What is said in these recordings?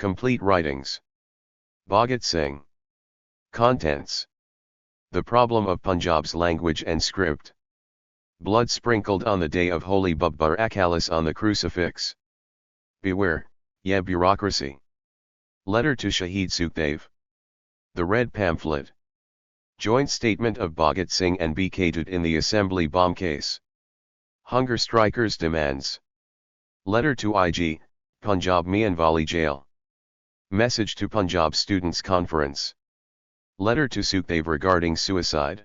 Complete writings. Bhagat Singh. Contents. The problem of Punjab's language and script. Blood sprinkled on the day of Holy Babbar Akalis on the crucifix. Beware, ye bureaucracy. Letter to Shaheed Sukhdev. The Red Pamphlet. Joint statement of Bhagat Singh and BK Dutt in the Assembly bomb case. Hunger strikers' demands. Letter to IG, Punjab Mianwali Jail. Message to Punjab Students' Conference. Letter to Sukhdev regarding suicide.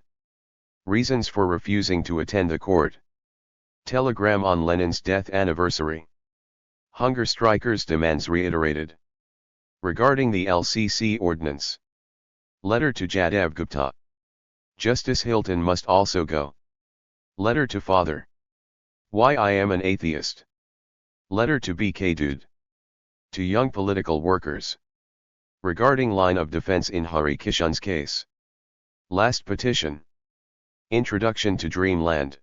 Reasons for refusing to attend the court. Telegram on Lenin's death anniversary. Hunger strikers' demands reiterated. Regarding the LCC ordinance. Letter to Jadav Gupta. Justice Hilton must also go. Letter to Father. Why I am an atheist. Letter to BK Dutt. To young political workers. Regarding line of defense in Hari Kishan's case. Last petition. Introduction to Dreamland.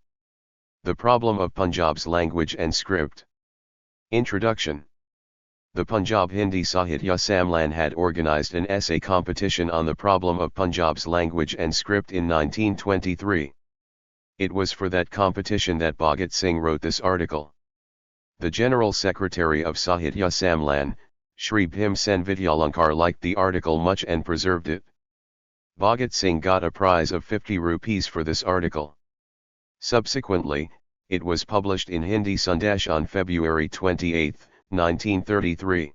The problem of Punjab's language and script. Introduction. The Punjab Hindi Sahitya Sammelan had organized an essay competition on the problem of Punjab's language and script in 1923. It was for that competition that Bhagat Singh wrote this article. The General Secretary of Sahitya Sammelan, Shri Bhim Sen Vidyalankar, liked the article much and preserved it. Bhagat Singh got a prize of 50 rupees for this article. Subsequently, it was published in Hindi Sandesh on February 28, 1933.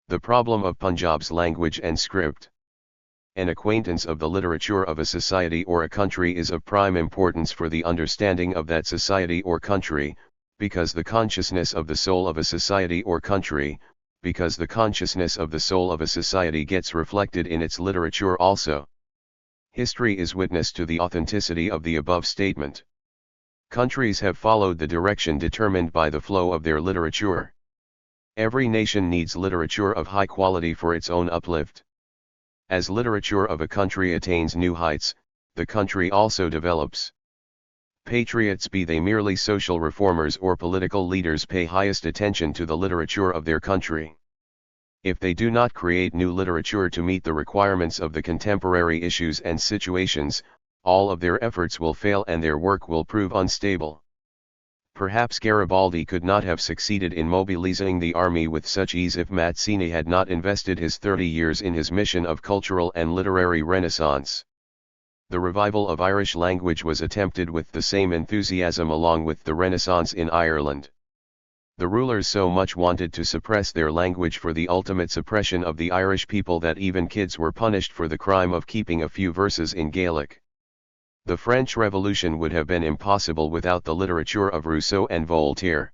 The problem of Punjab's language and script. An acquaintance of the literature of a society or a country is of prime importance for the understanding of that society or country, because the consciousness of the soul of a society or country, because the consciousness of the soul of a society gets reflected in its literature also. History is witness to the authenticity of the above statement. Countries have followed the direction determined by the flow of their literature. Every nation needs literature of high quality for its own uplift. As literature of a country attains new heights, the country also develops. Patriots, be they merely social reformers or political leaders, pay highest attention to the literature of their country. If they do not create new literature to meet the requirements of the contemporary issues and situations, all of their efforts will fail and their work will prove unstable. Perhaps Garibaldi could not have succeeded in mobilizing the army with such ease if Mazzini had not invested his 30 years in his mission of cultural and literary renaissance. The revival of Irish language was attempted with the same enthusiasm along with the Renaissance in Ireland. The rulers so much wanted to suppress their language for the ultimate suppression of the Irish people that even kids were punished for the crime of keeping a few verses in Gaelic. The French Revolution would have been impossible without the literature of Rousseau and Voltaire.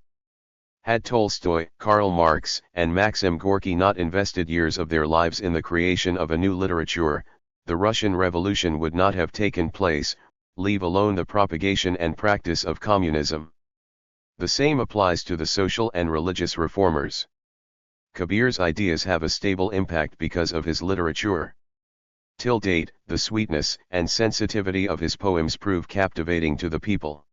Had Tolstoy, Karl Marx, and Maxim Gorky not invested years of their lives in the creation of a new literature, the Russian Revolution would not have taken place, leave alone the propagation and practice of communism. The same applies to the social and religious reformers. Kabir's ideas have a stable impact because of his literature. Till date, the sweetness and sensitivity of his poems prove captivating to the people.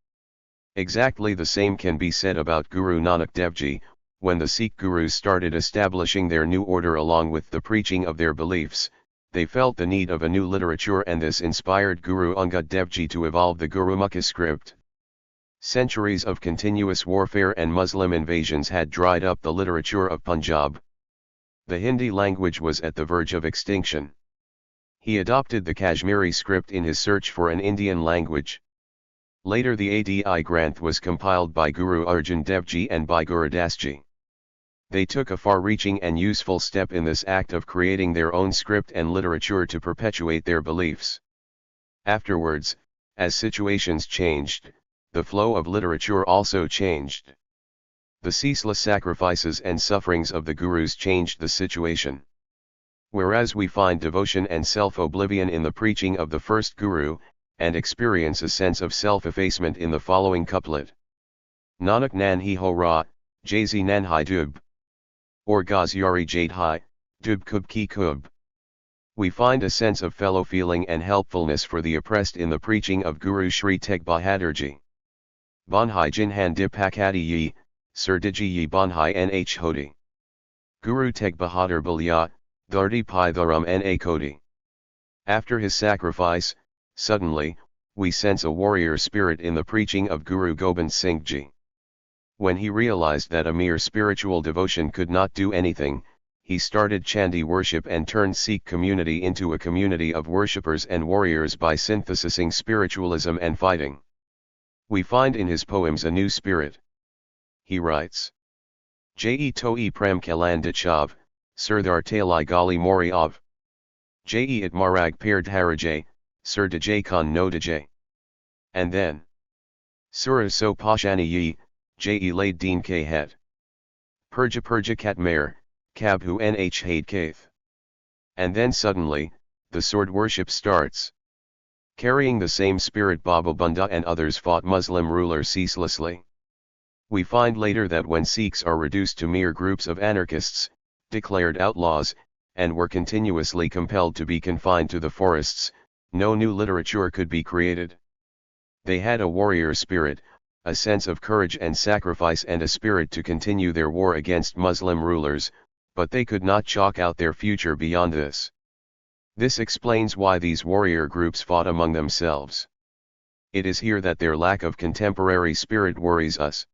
Exactly the same can be said about Guru Nanak Dev Ji. When the Sikh Gurus started establishing their new order along with the preaching of their beliefs, they felt the need of a new literature, and this inspired Guru Angad Dev Ji to evolve the Gurumukhi script. Centuries of continuous warfare and Muslim invasions had dried up the literature of Punjab. The Hindi language was at the verge of extinction. He adopted the Kashmiri script in his search for an Indian language. Later the Adi Granth was compiled by Guru Arjan Dev Ji and by Gurudas Ji. They took a far-reaching and useful step in this act of creating their own script and literature to perpetuate their beliefs. Afterwards, as situations changed, the flow of literature also changed. The ceaseless sacrifices and sufferings of the Gurus changed the situation. Whereas we find devotion and self-oblivion in the preaching of the first Guru, and experience a sense of self-effacement in the following couplet. Nanak nan hi ho ra, jazi nan hi dub. Or Ghazyari jade hi, dub kub ki kub. We find a sense of fellow feeling and helpfulness for the oppressed in the preaching of Guru Shri Tegh Bahadur Ji. Banhai Jinhan Dipakadi Yi, Sir Diji Yi Banhai Nh Hodi. Guru Tegh Bahadur Balya, Dharti Pai Dharam Na Koti. After his sacrifice, suddenly, we sense a warrior spirit in the preaching of Guru Gobind Singh Ji. When he realized that a mere spiritual devotion could not do anything, he started Chandi worship and turned Sikh community into a community of worshippers and warriors by synthesizing spiritualism and fighting. We find in his poems a new spirit. He writes, Je toi prem kalan dichav, Sardar talai gali mori av. Je it marag paired harajay, Sir Dajay Khan no Dajay. And then, Surah so pashani yi, Je laid deen ke het. Purja kat mer, Kabhu nh haid kaith. And then suddenly, the sword worship starts. Carrying the same spirit, Baba Bunda and others fought Muslim rulers ceaselessly. We find later that when Sikhs are reduced to mere groups of anarchists, declared outlaws, and were continuously compelled to be confined to the forests, no new literature could be created. They had a warrior spirit, a sense of courage and sacrifice, and a spirit to continue their war against Muslim rulers, but they could not chalk out their future beyond this. This explains why these warrior groups fought among themselves. It is here that their lack of contemporary spirit worries us.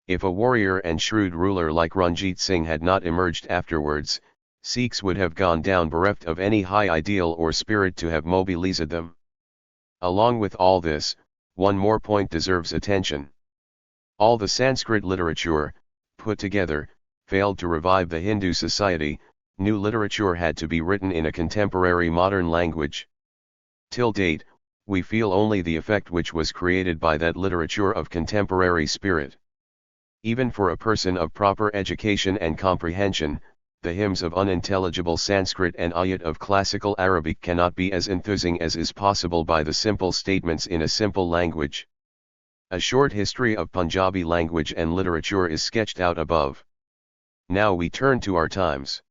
If a warrior and shrewd ruler like Ranjit Singh had not emerged afterwards, Sikhs would have gone down bereft of any high ideal or spirit to have mobilized them. Along with all this, one more point deserves attention. All the Sanskrit literature, put together, failed to revive the Hindu society. New literature had to be written in a contemporary modern language. Till date, we feel only the effect which was created by that literature of contemporary spirit. Even for a person of proper education and comprehension, the hymns of unintelligible Sanskrit and ayat of classical Arabic cannot be as enthusing as is possible by the simple statements in a simple language. A short history of Punjabi language and literature is sketched out above. Now we turn to our times.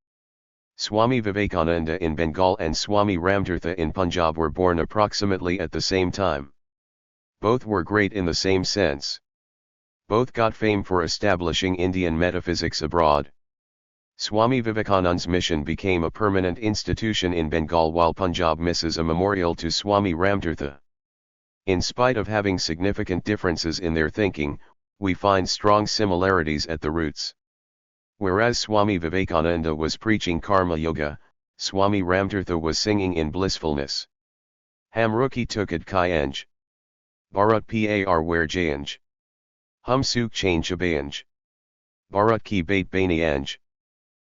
Swami Vivekananda in Bengal and Swami Ramtirtha in Punjab were born approximately at the same time. Both were great in the same sense. Both got fame for establishing Indian metaphysics abroad. Swami Vivekananda's mission became a permanent institution in Bengal, while Punjab misses a memorial to Swami Ramtirtha. In spite of having significant differences in their thinking, we find strong similarities at the roots. Whereas Swami Vivekananda was preaching karma yoga, Swami Ramtirtha was singing in blissfulness. Ham ruki tukad kyanj. Bharat par where jayanj. Hum suk chain chabayanj. Bharat ki bait baniyanj.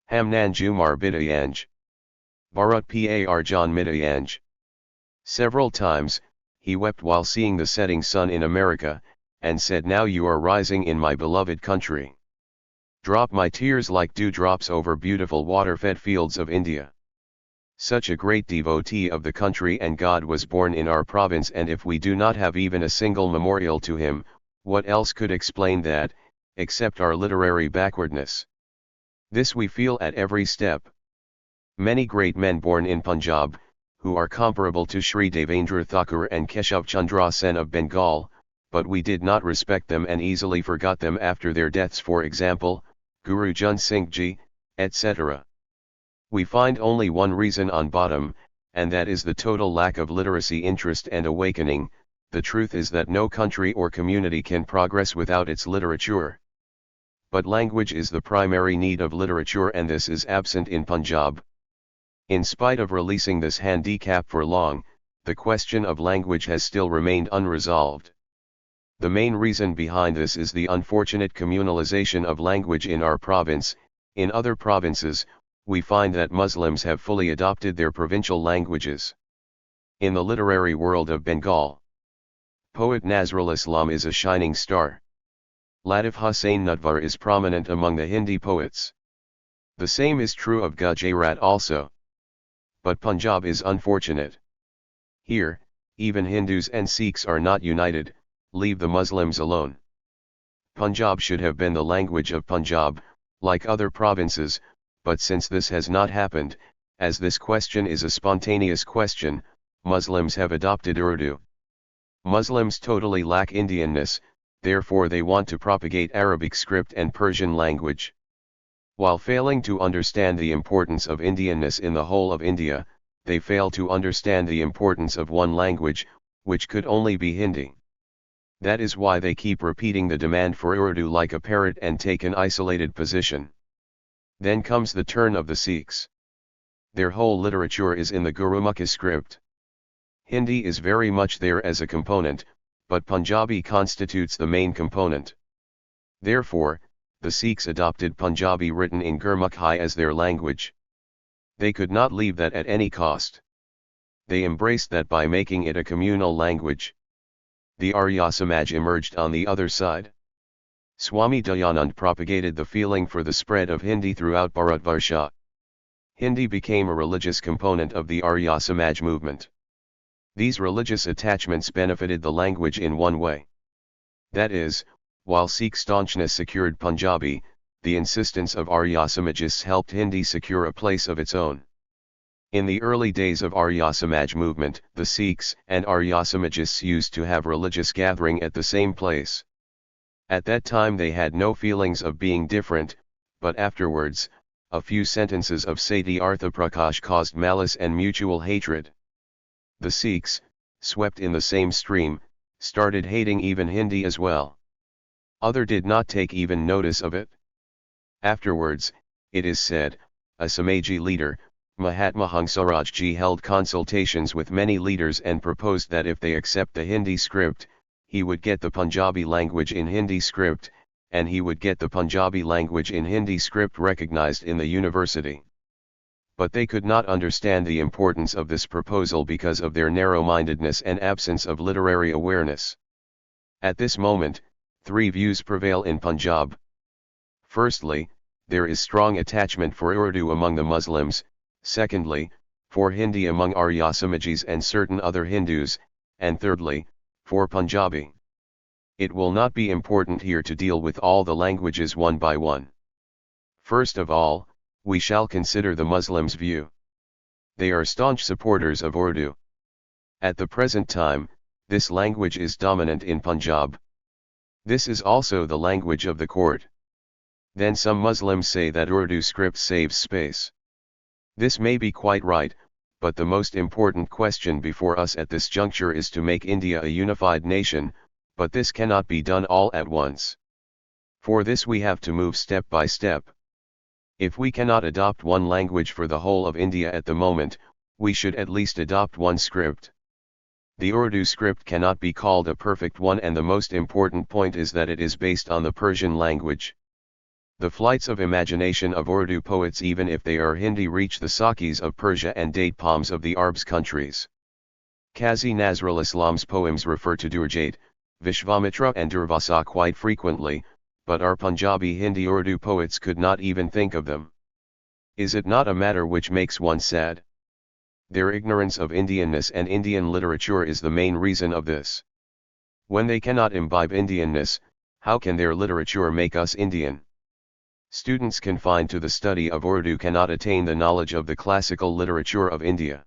Ham nanju mar bidayanj. Bharat par jan midayanj. Several times, he wept while seeing the setting sun in America, and said, "Now you are rising in my beloved country. Drop my tears like dewdrops over beautiful water-fed fields of India." Such a great devotee of the country and God was born in our province, and if we do not have even a single memorial to him, what else could explain that, except our literary backwardness? This we feel at every step. Many great men born in Punjab, who are comparable to Sri Devendra Thakur and Keshav Chandra Sen of Bengal, but we did not respect them and easily forgot them after their deaths, for example, Guru Jun Singh Ji, etc. We find only one reason on bottom, and that is the total lack of literacy, interest and awakening. The truth is that no country or community can progress without its literature. But language is the primary need of literature, and this is absent in Punjab. In spite of releasing this handicap for long, the question of language has still remained unresolved. The main reason behind this is the unfortunate communalization of language in our province. In other provinces, we find that Muslims have fully adopted their provincial languages. In the literary world of Bengal, poet Nazrul Islam is a shining star. Latif Hussain Nutvar is prominent among the Hindi poets. The same is true of Gujarat also. But Punjab is unfortunate. Here, even Hindus and Sikhs are not united. Leave the Muslims alone. Punjab should have been the language of Punjab, like other provinces, but since this has not happened, as this question is a spontaneous question, Muslims have adopted Urdu. Muslims totally lack Indianness, therefore they want to propagate Arabic script and Persian language. While failing to understand the importance of Indianness in the whole of India, they fail to understand the importance of one language, which could only be Hindi. That is why they keep repeating the demand for Urdu like a parrot and take an isolated position. Then comes the turn of the Sikhs. Their whole literature is in the Gurumukhi script. Hindi is very much there as a component, but Punjabi constitutes the main component. Therefore, the Sikhs adopted Punjabi written in Gurmukhi as their language. They could not leave that at any cost. They embraced that by making it a communal language. The Arya Samaj emerged on the other side. Swami Dayanand propagated the feeling for the spread of Hindi throughout Bharatvarsha. Hindi became a religious component of the Arya Samaj movement. These religious attachments benefited the language in one way. That is, while Sikh staunchness secured Punjabi, the insistence of Arya Samajists helped Hindi secure a place of its own. In the early days of Arya Samaj movement, the Sikhs and Arya Samajists used to have religious gathering at the same place. At that time they had no feelings of being different, but afterwards, a few sentences of Sati Artha Prakash caused malice and mutual hatred. The Sikhs, swept in the same stream, started hating even Hindi as well. Others did not take even notice of it. Afterwards, it is said, a Samaji leader, Mahatma Hansarajji held consultations with many leaders and proposed that if they accept the Hindi script, he would get the Punjabi language in Hindi script, and he would get the Punjabi language in Hindi script recognized in the university. But they could not understand the importance of this proposal because of their narrow-mindedness and absence of literary awareness. At this moment, three views prevail in Punjab. Firstly, there is strong attachment for Urdu among the Muslims. Secondly, for Hindi among Arya Samajis and certain other Hindus, and thirdly, for Punjabi. It will not be important here to deal with all the languages one by one. First of all, we shall consider the Muslims' view. They are staunch supporters of Urdu. At the present time, this language is dominant in Punjab. This is also the language of the court. Then some Muslims say that Urdu script saves space. This may be quite right, but the most important question before us at this juncture is to make India a unified nation, but this cannot be done all at once. For this we have to move step by step. If we cannot adopt one language for the whole of India at the moment, we should at least adopt one script. The Urdu script cannot be called a perfect one, and the most important point is that it is based on the Persian language. The flights of imagination of Urdu poets, even if they are Hindi, reach the Sakis of Persia and date palms of the Arabs countries. Qazi Nazrul Islam's poems refer to Durjat, Vishvamitra and Durvasa quite frequently, but our Punjabi Hindi Urdu poets could not even think of them. Is it not a matter which makes one sad? Their ignorance of Indianness and Indian literature is the main reason of this. When they cannot imbibe Indianness, how can their literature make us Indian? Students confined to the study of Urdu cannot attain the knowledge of the classical literature of India.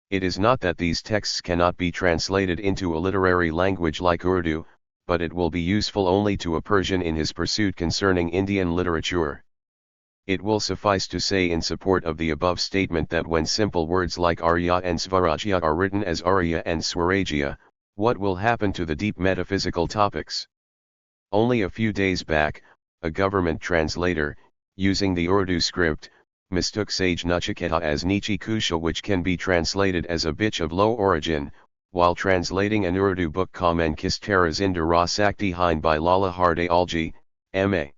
It is not that these texts cannot be translated into a literary language like Urdu, but it will be useful only to a Persian in his pursuit concerning Indian literature. It will suffice to say in support of the above statement that when simple words like Arya and Swarajya are written as Arya and Swarajya, what will happen to the deep metaphysical topics? Only a few days back, a government translator, using the Urdu script, mistook sage Nachiketa as Nichi Kusha, which can be translated as a bitch of low origin, while translating an Urdu book Kamen Kistara Zinda Ra Sakti Hind by Lala Harde Alji, M.A.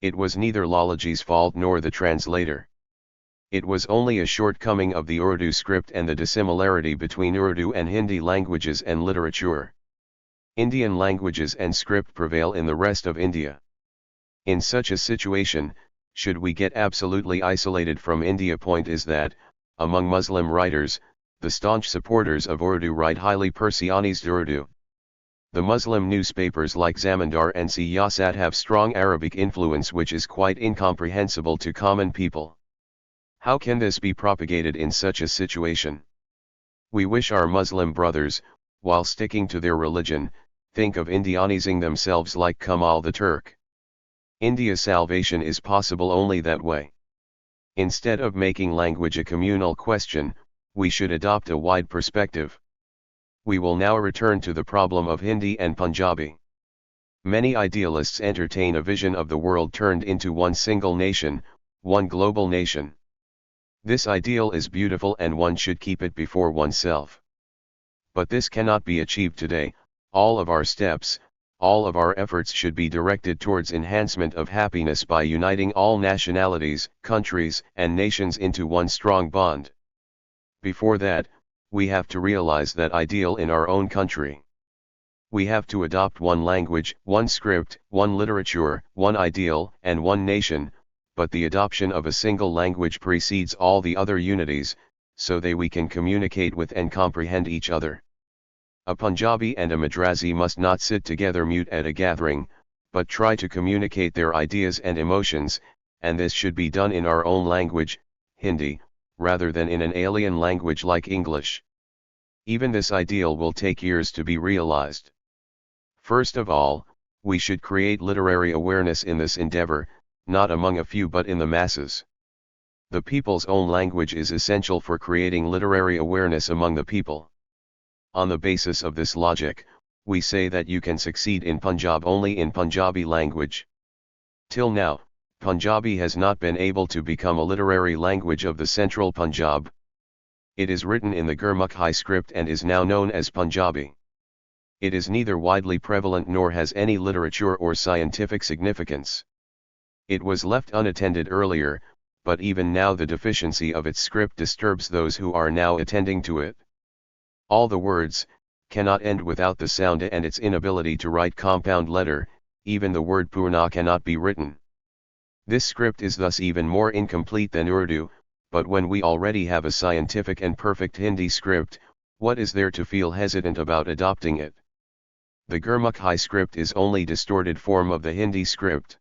It was neither Lalaji's fault nor the translator. It was only a shortcoming of the Urdu script and the dissimilarity between Urdu and Hindi languages and literature. Indian languages and script prevail in the rest of India. In such a situation, should we get absolutely isolated from India? Point is that, among Muslim writers, the staunch supporters of Urdu write highly Persianized Urdu. The Muslim newspapers like Zamindar and Siyasat have strong Arabic influence, which is quite incomprehensible to common people. How can this be propagated in such a situation? We wish our Muslim brothers, while sticking to their religion, think of Indianizing themselves like Kamal the Turk. India's salvation is possible only that way. Instead of making language a communal question, we should adopt a wide perspective. We will now return to the problem of Hindi and Punjabi. Many idealists entertain a vision of the world turned into one single nation, one global nation. This ideal is beautiful and one should keep it before oneself. But this cannot be achieved today. All of our steps, all of our efforts should be directed towards enhancement of happiness by uniting all nationalities, countries, and nations into one strong bond. Before that, we have to realize that ideal in our own country. We have to adopt one language, one script, one literature, one ideal, and one nation, but the adoption of a single language precedes all the other unities, so that we can communicate with and comprehend each other. A Punjabi and a Madrasi must not sit together mute at a gathering, but try to communicate their ideas and emotions, and this should be done in our own language, Hindi, rather than in an alien language like English. Even this ideal will take years to be realized. First of all, we should create literary awareness in this endeavor, not among a few but in the masses. The people's own language is essential for creating literary awareness among the people. On the basis of this logic, we say that you can succeed in Punjab only in Punjabi language. Till now, Punjabi has not been able to become a literary language of the central Punjab. It is written in the Gurmukhi script and is now known as Punjabi. It is neither widely prevalent nor has any literature or scientific significance. It was left unattended earlier, but even now the deficiency of its script disturbs those who are now attending to it. All the words cannot end without the sound and its inability to write compound letter, even the word Purna cannot be written. This script is thus even more incomplete than Urdu, but when we already have a scientific and perfect Hindi script, what is there to feel hesitant about adopting it? The Gurmukhi script is only distorted form of the Hindi script.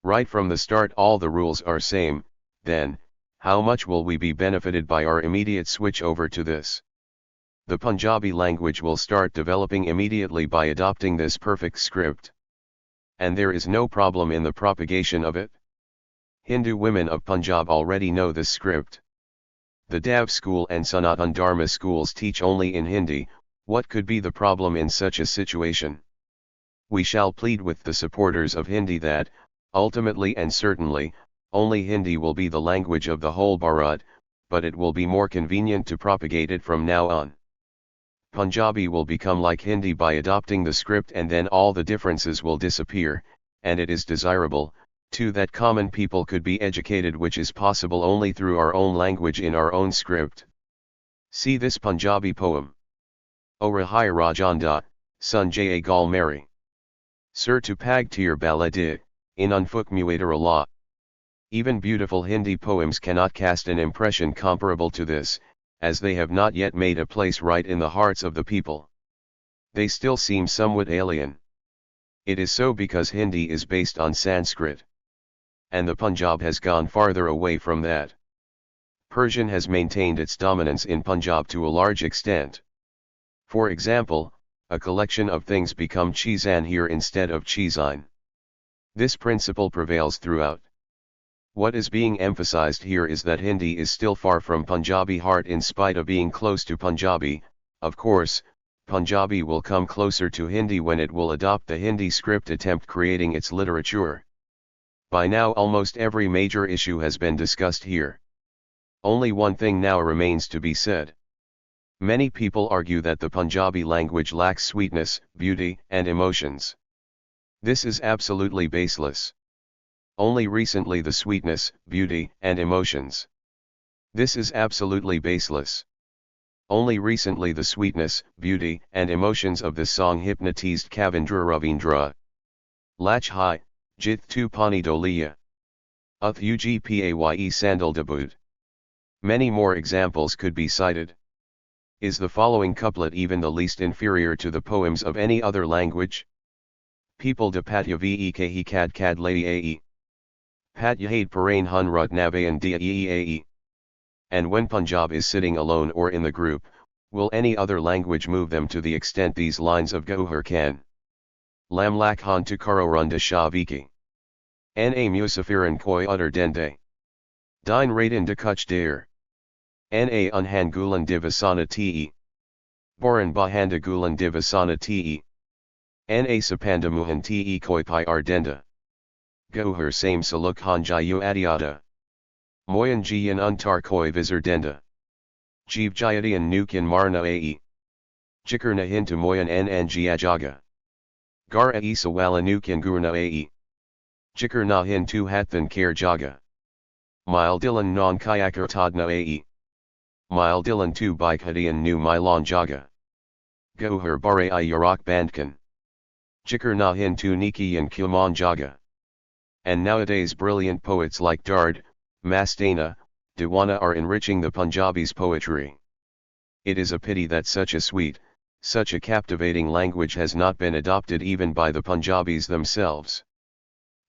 Right from the start all the rules are same, then, how much will we be benefited by our immediate switch over to this? The Punjabi language will start developing immediately by adopting this perfect script. And there is no problem in the propagation of it. Hindu women of Punjab already know this script. The Dav school and Sanatan Dharma schools teach only in Hindi. What could be the problem in such a situation? We shall plead with the supporters of Hindi that, ultimately and certainly, only Hindi will be the language of the whole Bharat, but it will be more convenient to propagate it from now on. Punjabi will become like Hindi by adopting the script and then all the differences will disappear, and it is desirable, too, that common people could be educated, which is possible only through our own language in our own script. See this Punjabi poem. O Rahai Rajanda, Sanjay Gal Mary. Sir to Pag Tir Baladi, in Unfuk Muader Allah. Even beautiful Hindi poems cannot cast an impression comparable to this, as they have not yet made a place right in the hearts of the people. They still seem somewhat alien. It is so because Hindi is based on Sanskrit. And the Punjab has gone farther away from that. Persian has maintained its dominance in Punjab to a large extent. For example, a collection of things become cheezan here instead of cheezine. This principle prevails throughout. What is being emphasized here is that Hindi is still far from Punjabi heart in spite of being close to Punjabi. Of course, Punjabi will come closer to Hindi when it will adopt the Hindi script attempt creating its literature. By now almost every major issue has been discussed here. Only one thing now remains to be said. Many people argue that the Punjabi language lacks sweetness, beauty, and emotions. This is absolutely baseless. Only recently the sweetness, beauty, and emotions. This is absolutely baseless. Only recently the sweetness, beauty, and emotions of this song hypnotized Kavindra Ravindra. Lach hai, jith tu pani doliya. Uth ugpaye sandal debut. Many more examples could be cited. Is the following couplet even the least inferior to the poems of any other language? People de patya vek kad kad laye. Patyahade parain hun rut navayan diae. And when Punjab is sitting alone or in the group, will any other language move them to the extent these lines of Gauhar can? Lam lak han tukaro runda shah viki. Na Musafiran koi utter dende. Dine ratin de kuch dare. Na unhangulan divasana te. Boran bahandagulan divasana te. Na sapandamuhan te koi pi ardenda. Gohar same saluk hanjayu adiata. Moyan jiyan untar koi visardenda. Jeev jayadian nukin marna ae. Jikar na hintu moyan njiajaga. Gar a isa wala nukin gurna ae. Jikar na hintu hathan kare jaga. Mildilan non kayakar tadna ae. Mildilan tu bikadian nu milon jaga. Gohar bare I yarak bandkan. Jikar na hintu nikiyan kuman jaga. And nowadays brilliant poets like Dard, Mastana, Diwana are enriching the Punjabi's poetry. It is a pity that such a sweet, such a captivating language has not been adopted even by the Punjabis themselves.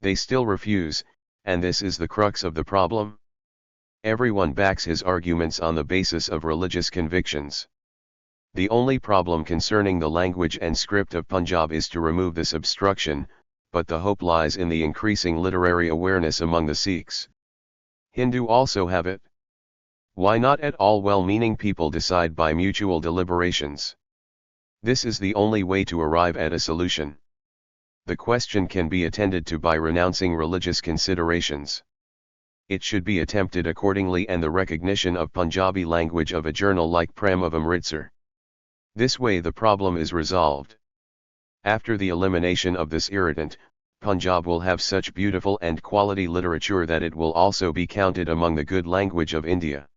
They still refuse, and this is the crux of the problem. Everyone backs his arguments on the basis of religious convictions. The only problem concerning the language and script of Punjab is to remove this obstruction, but the hope lies in the increasing literary awareness among the Sikhs. Hindu also have it. Why not at all well-meaning people decide by mutual deliberations? This is the only way to arrive at a solution. The question can be attended to by renouncing religious considerations. It should be attempted accordingly and the recognition of Punjabi language of a journal like Prem of Amritsar. This way the problem is resolved. After the elimination of this irritant, Punjab will have such beautiful and quality literature that it will also be counted among the good language of India.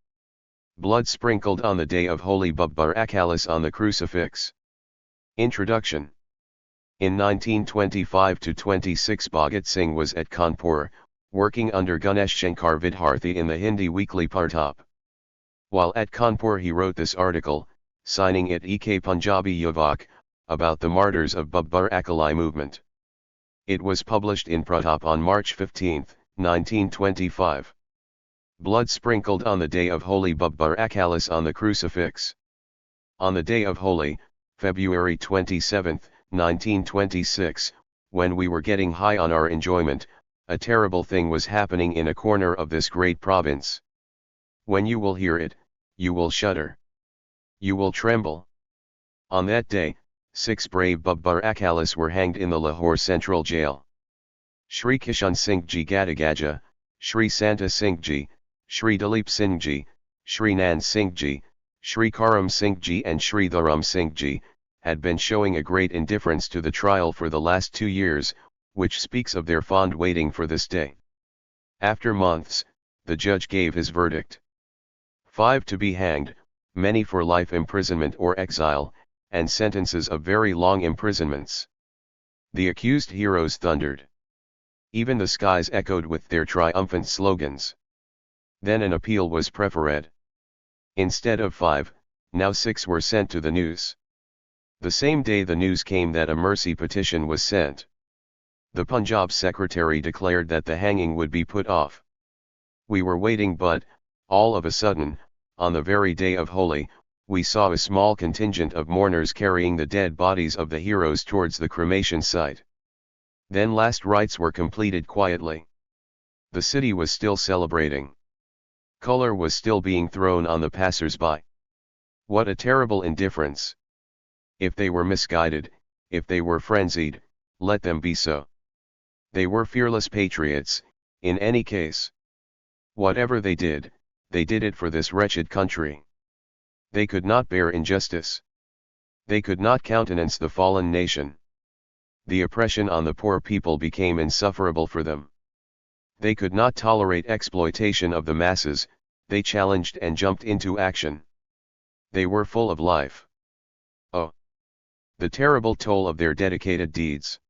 Blood sprinkled on the day of Holy Babbar Akalis on the crucifix. Introduction. In 1925-26 Bhagat Singh was at Kanpur, working under Ganesh Shankar Vidharthi in the Hindi weekly Partap. While at Kanpur he wrote this article, signing it Ek Punjabi Yuvak, about the martyrs of Babbar Akali movement. It was published in Pratap on March 15, 1925. Blood sprinkled on the day of Holy Babbar Akalis on the crucifix. On the day of Holi, February 27, 1926, when we were getting high on our enjoyment, a terrible thing was happening in a corner of this great province. When you will hear it, you will shudder. You will tremble. On that day, 6 brave Babbar Akalis were hanged in the Lahore Central Jail. Shri Kishan Singh Ji Gadagaja, Shri Santa Singh Ji, Shri Dalip Singh Ji, Shri Nan Singh Ji, Shri Karam Singh Ji and Shri Dharam Singh Ji, had been showing a great indifference to the trial for the last 2 years, which speaks of their fond waiting for this day. After months, the judge gave his verdict. 5 to be hanged, many for life imprisonment or exile, and sentences of very long imprisonments. The accused heroes thundered. Even the skies echoed with their triumphant slogans. Then an appeal was preferred. Instead of 5, now 6 were sent to the news. The same day the news came that a mercy petition was sent. The Punjab secretary declared that the hanging would be put off. We were waiting but, all of a sudden, on the very day of Holi, we saw a small contingent of mourners carrying the dead bodies of the heroes towards the cremation site. Then last rites were completed quietly. The city was still celebrating. Color was still being thrown on the passers-by. What a terrible indifference! If they were misguided, if they were frenzied, let them be so. They were fearless patriots, in any case. Whatever they did it for this wretched country. They could not bear injustice. They could not countenance the fallen nation. The oppression on the poor people became insufferable for them. They could not tolerate exploitation of the masses, they challenged and jumped into action. They were full of life. Oh! The terrible toll of their dedicated deeds.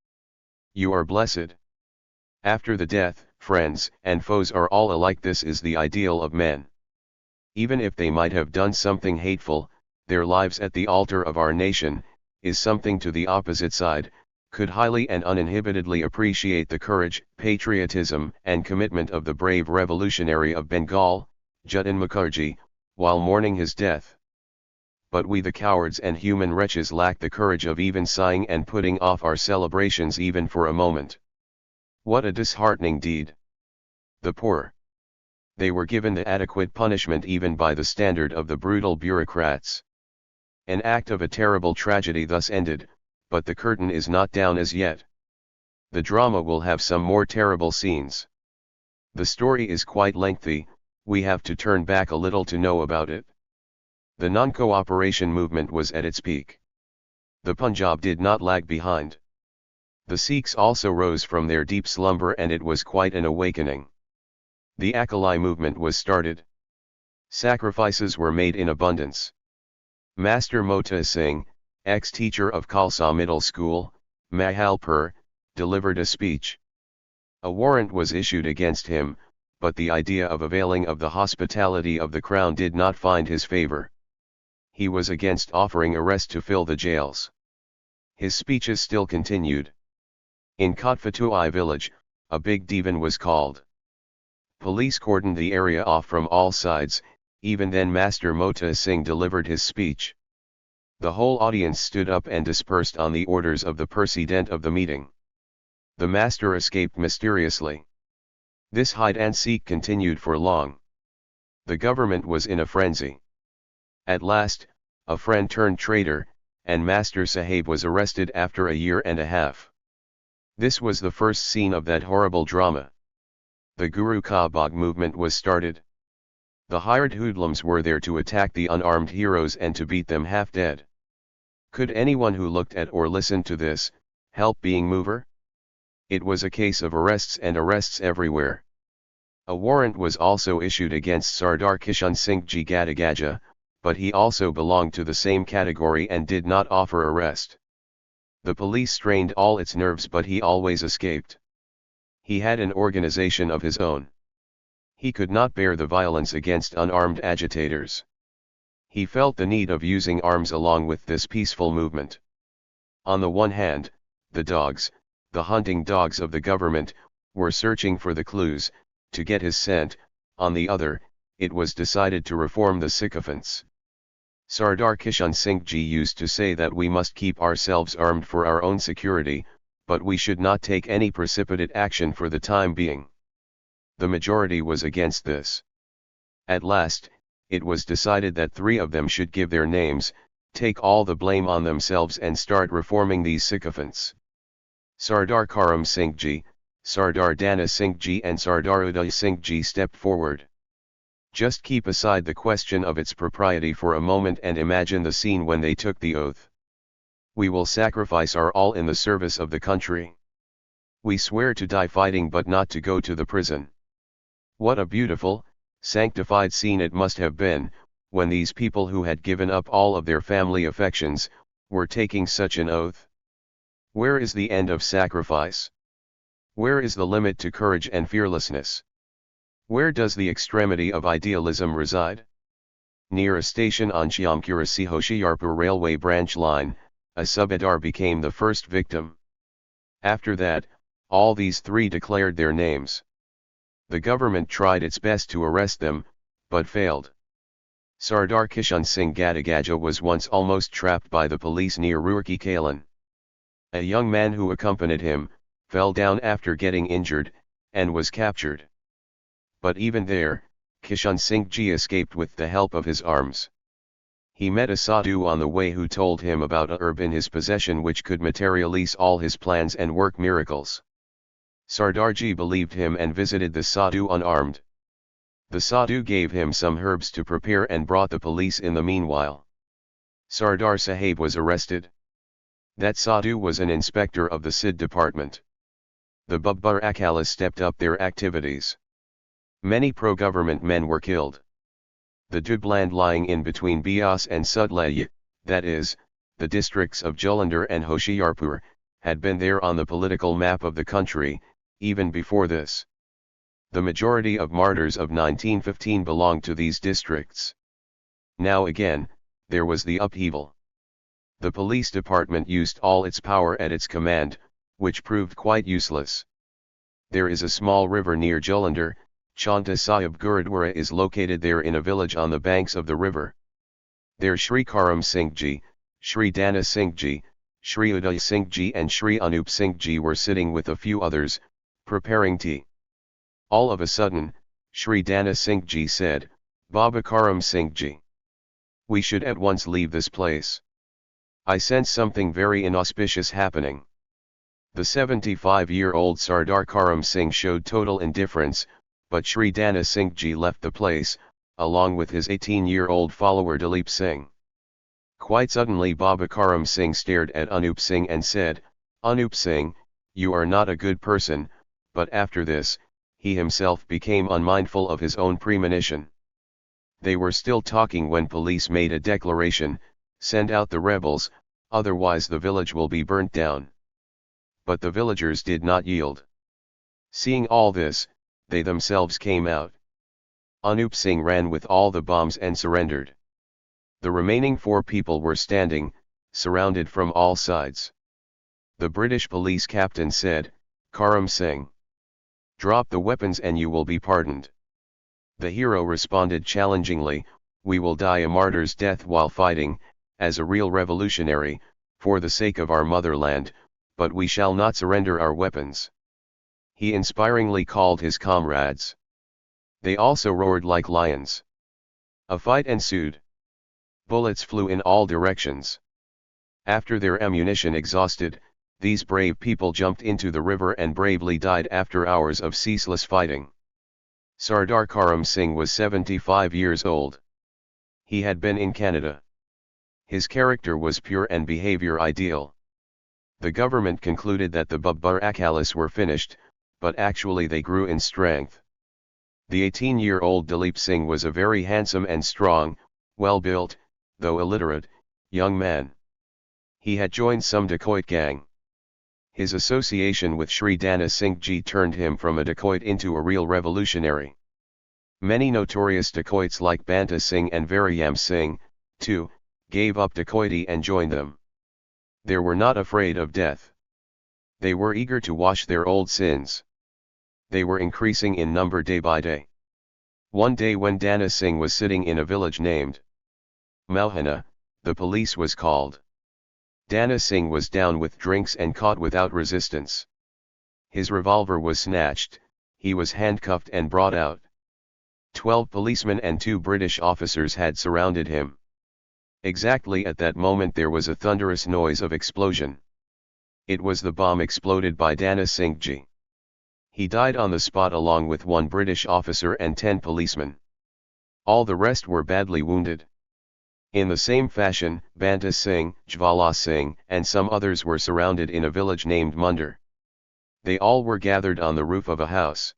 You are blessed. After the death, friends and foes are all alike. This is the ideal of men. Even if they might have done something hateful, their lives at the altar of our nation, is something to the opposite side, could highly and uninhibitedly appreciate the courage, patriotism and commitment of the brave revolutionary of Bengal, Jatin Mukherjee, while mourning his death. But we the cowards and human wretches lack the courage of even sighing and putting off our celebrations even for a moment. What a disheartening deed! The poor. They were given the adequate punishment even by the standard of the brutal bureaucrats. An act of a terrible tragedy thus ended, but the curtain is not down as yet. The drama will have some more terrible scenes. The story is quite lengthy, we have to turn back a little to know about it. The non-cooperation movement was at its peak. The Punjab did not lag behind. The Sikhs also rose from their deep slumber and it was quite an awakening. The Akali movement was started. Sacrifices were made in abundance. Master Mota Singh, ex-teacher of Khalsa Middle School, Mahalpur, delivered a speech. A warrant was issued against him, but the idea of availing of the hospitality of the crown did not find his favor. He was against offering arrest to fill the jails. His speeches still continued. In Kotfatui village, a big divan was called. Police cordoned the area off from all sides, even then Master Mota Singh delivered his speech. The whole audience stood up and dispersed on the orders of the president of the meeting. The master escaped mysteriously. This hide-and-seek continued for long. The government was in a frenzy. At last, a friend turned traitor, and Master Sahib was arrested after a year and a half. This was the first scene of that horrible drama. The Guru Ka Bagh movement was started. The hired hoodlums were there to attack the unarmed heroes and to beat them half dead. Could anyone who looked at or listened to this, help being mover? It was a case of arrests and arrests everywhere. A warrant was also issued against Sardar Kishan Singh Ji Gadagaja, but he also belonged to the same category and did not offer arrest. The police strained all its nerves but he always escaped. He had an organization of his own. He could not bear the violence against unarmed agitators. He felt the need of using arms along with this peaceful movement. On the one hand, the dogs, the hunting dogs of the government, were searching for the clues, to get his scent. On the other, it was decided to reform the sycophants. Sardar Kishan Singh Ji used to say that we must keep ourselves armed for our own security, but we should not take any precipitate action for the time being. The majority was against this. At last, it was decided that 3 of them should give their names, take all the blame on themselves and start reforming these sycophants. Sardar Karam Singh Ji, Sardar Dana Singh Ji and Sardar Uday Singh Ji stepped forward. Just keep aside the question of its propriety for a moment and imagine the scene when they took the oath. We will sacrifice our all in the service of the country. We swear to die fighting but not to go to the prison. What a beautiful, sanctified scene it must have been, when these people who had given up all of their family affections, were taking such an oath. Where is the end of sacrifice? Where is the limit to courage and fearlessness? Where does the extremity of idealism reside? Near a station on Shyampura-Hoshiarpur railway branch line, a subedar became the first victim. After that, all these 3 declared their names. The government tried its best to arrest them, but failed. Sardar Kishan Singh Gadagaja was once almost trapped by the police near Roorkee Kalan. A young man who accompanied him, fell down after getting injured, and was captured. But even there, Kishan Singh Ji escaped with the help of his arms. He met a sadhu on the way who told him about a herb in his possession which could materialize all his plans and work miracles. Sardarji believed him and visited the sadhu unarmed. The sadhu gave him some herbs to prepare and brought the police in the meanwhile. Sardar Sahib was arrested. That sadhu was an inspector of the Siddh department. The Babbar Akalis stepped up their activities. Many pro-government men were killed. The Dubland lying in between Beas and Sutlej, that is, the districts of Jalandhar and Hoshiarpur, had been there on the political map of the country, even before this. The majority of martyrs of 1915 belonged to these districts. Now again, there was the upheaval. The police department used all its power at its command, which proved quite useless. There is a small river near Jalandhar. Chanta Sahib Gurudwara is located there in a village on the banks of the river. There Shri Karam Singh Ji, Shri Dana Singh Ji, Shri Uday Singh Ji and Shri Anup Singh Ji were sitting with a few others, preparing tea. All of a sudden, Shri Dana Singh ji said, "Baba Karam Singh ji, we should at once leave this place. I sense something very inauspicious happening." The 75-year-old Sardar Karam Singh showed total indifference, but Shri Dana Singh ji left the place, along with his 18-year-old follower Dilip Singh. Quite suddenly Baba Karam Singh stared at Anup Singh and said, "Anup Singh, you are not a good person," but after this, he himself became unmindful of his own premonition. They were still talking when police made a declaration, "Send out the rebels, otherwise the village will be burnt down." But the villagers did not yield. Seeing all this, they themselves came out. Anup Singh ran with all the bombs and surrendered. The remaining 4 people were standing, surrounded from all sides. The British police captain said, "Karam Singh, drop the weapons and you will be pardoned." The hero responded challengingly, "We will die a martyr's death while fighting, as a real revolutionary, for the sake of our motherland, but we shall not surrender our weapons." He inspiringly called his comrades. They also roared like lions. A fight ensued. Bullets flew in all directions. After their ammunition exhausted, these brave people jumped into the river and bravely died after hours of ceaseless fighting. Sardar Karam Singh was 75 years old. He had been in Canada. His character was pure and behavior ideal. The government concluded that the Babbar Akalis were finished, but actually they grew in strength. The 18-year-old Dilip Singh was a very handsome and strong, well-built, though illiterate, young man. He had joined some dacoit gang. His association with Shri Dana Singh ji turned him from a dacoit into a real revolutionary. Many notorious dacoits like Banta Singh and Varyam Singh, too, gave up dacoity and joined them. They were not afraid of death. They were eager to wash their old sins. They were increasing in number day by day. One day when Dana Singh was sitting in a village named Mauhana, the police was called. Dana Singh was down with drinks and caught without resistance. His revolver was snatched, he was handcuffed and brought out. 12 policemen and 2 British officers had surrounded him. Exactly at that moment there was a thunderous noise of explosion. It was the bomb exploded by Dana Singh ji. He died on the spot along with 1 British officer and 10 policemen. All the rest were badly wounded. In the same fashion, Banta Singh, Jvala Singh, and some others were surrounded in a village named Mundar. They all were gathered on the roof of a house.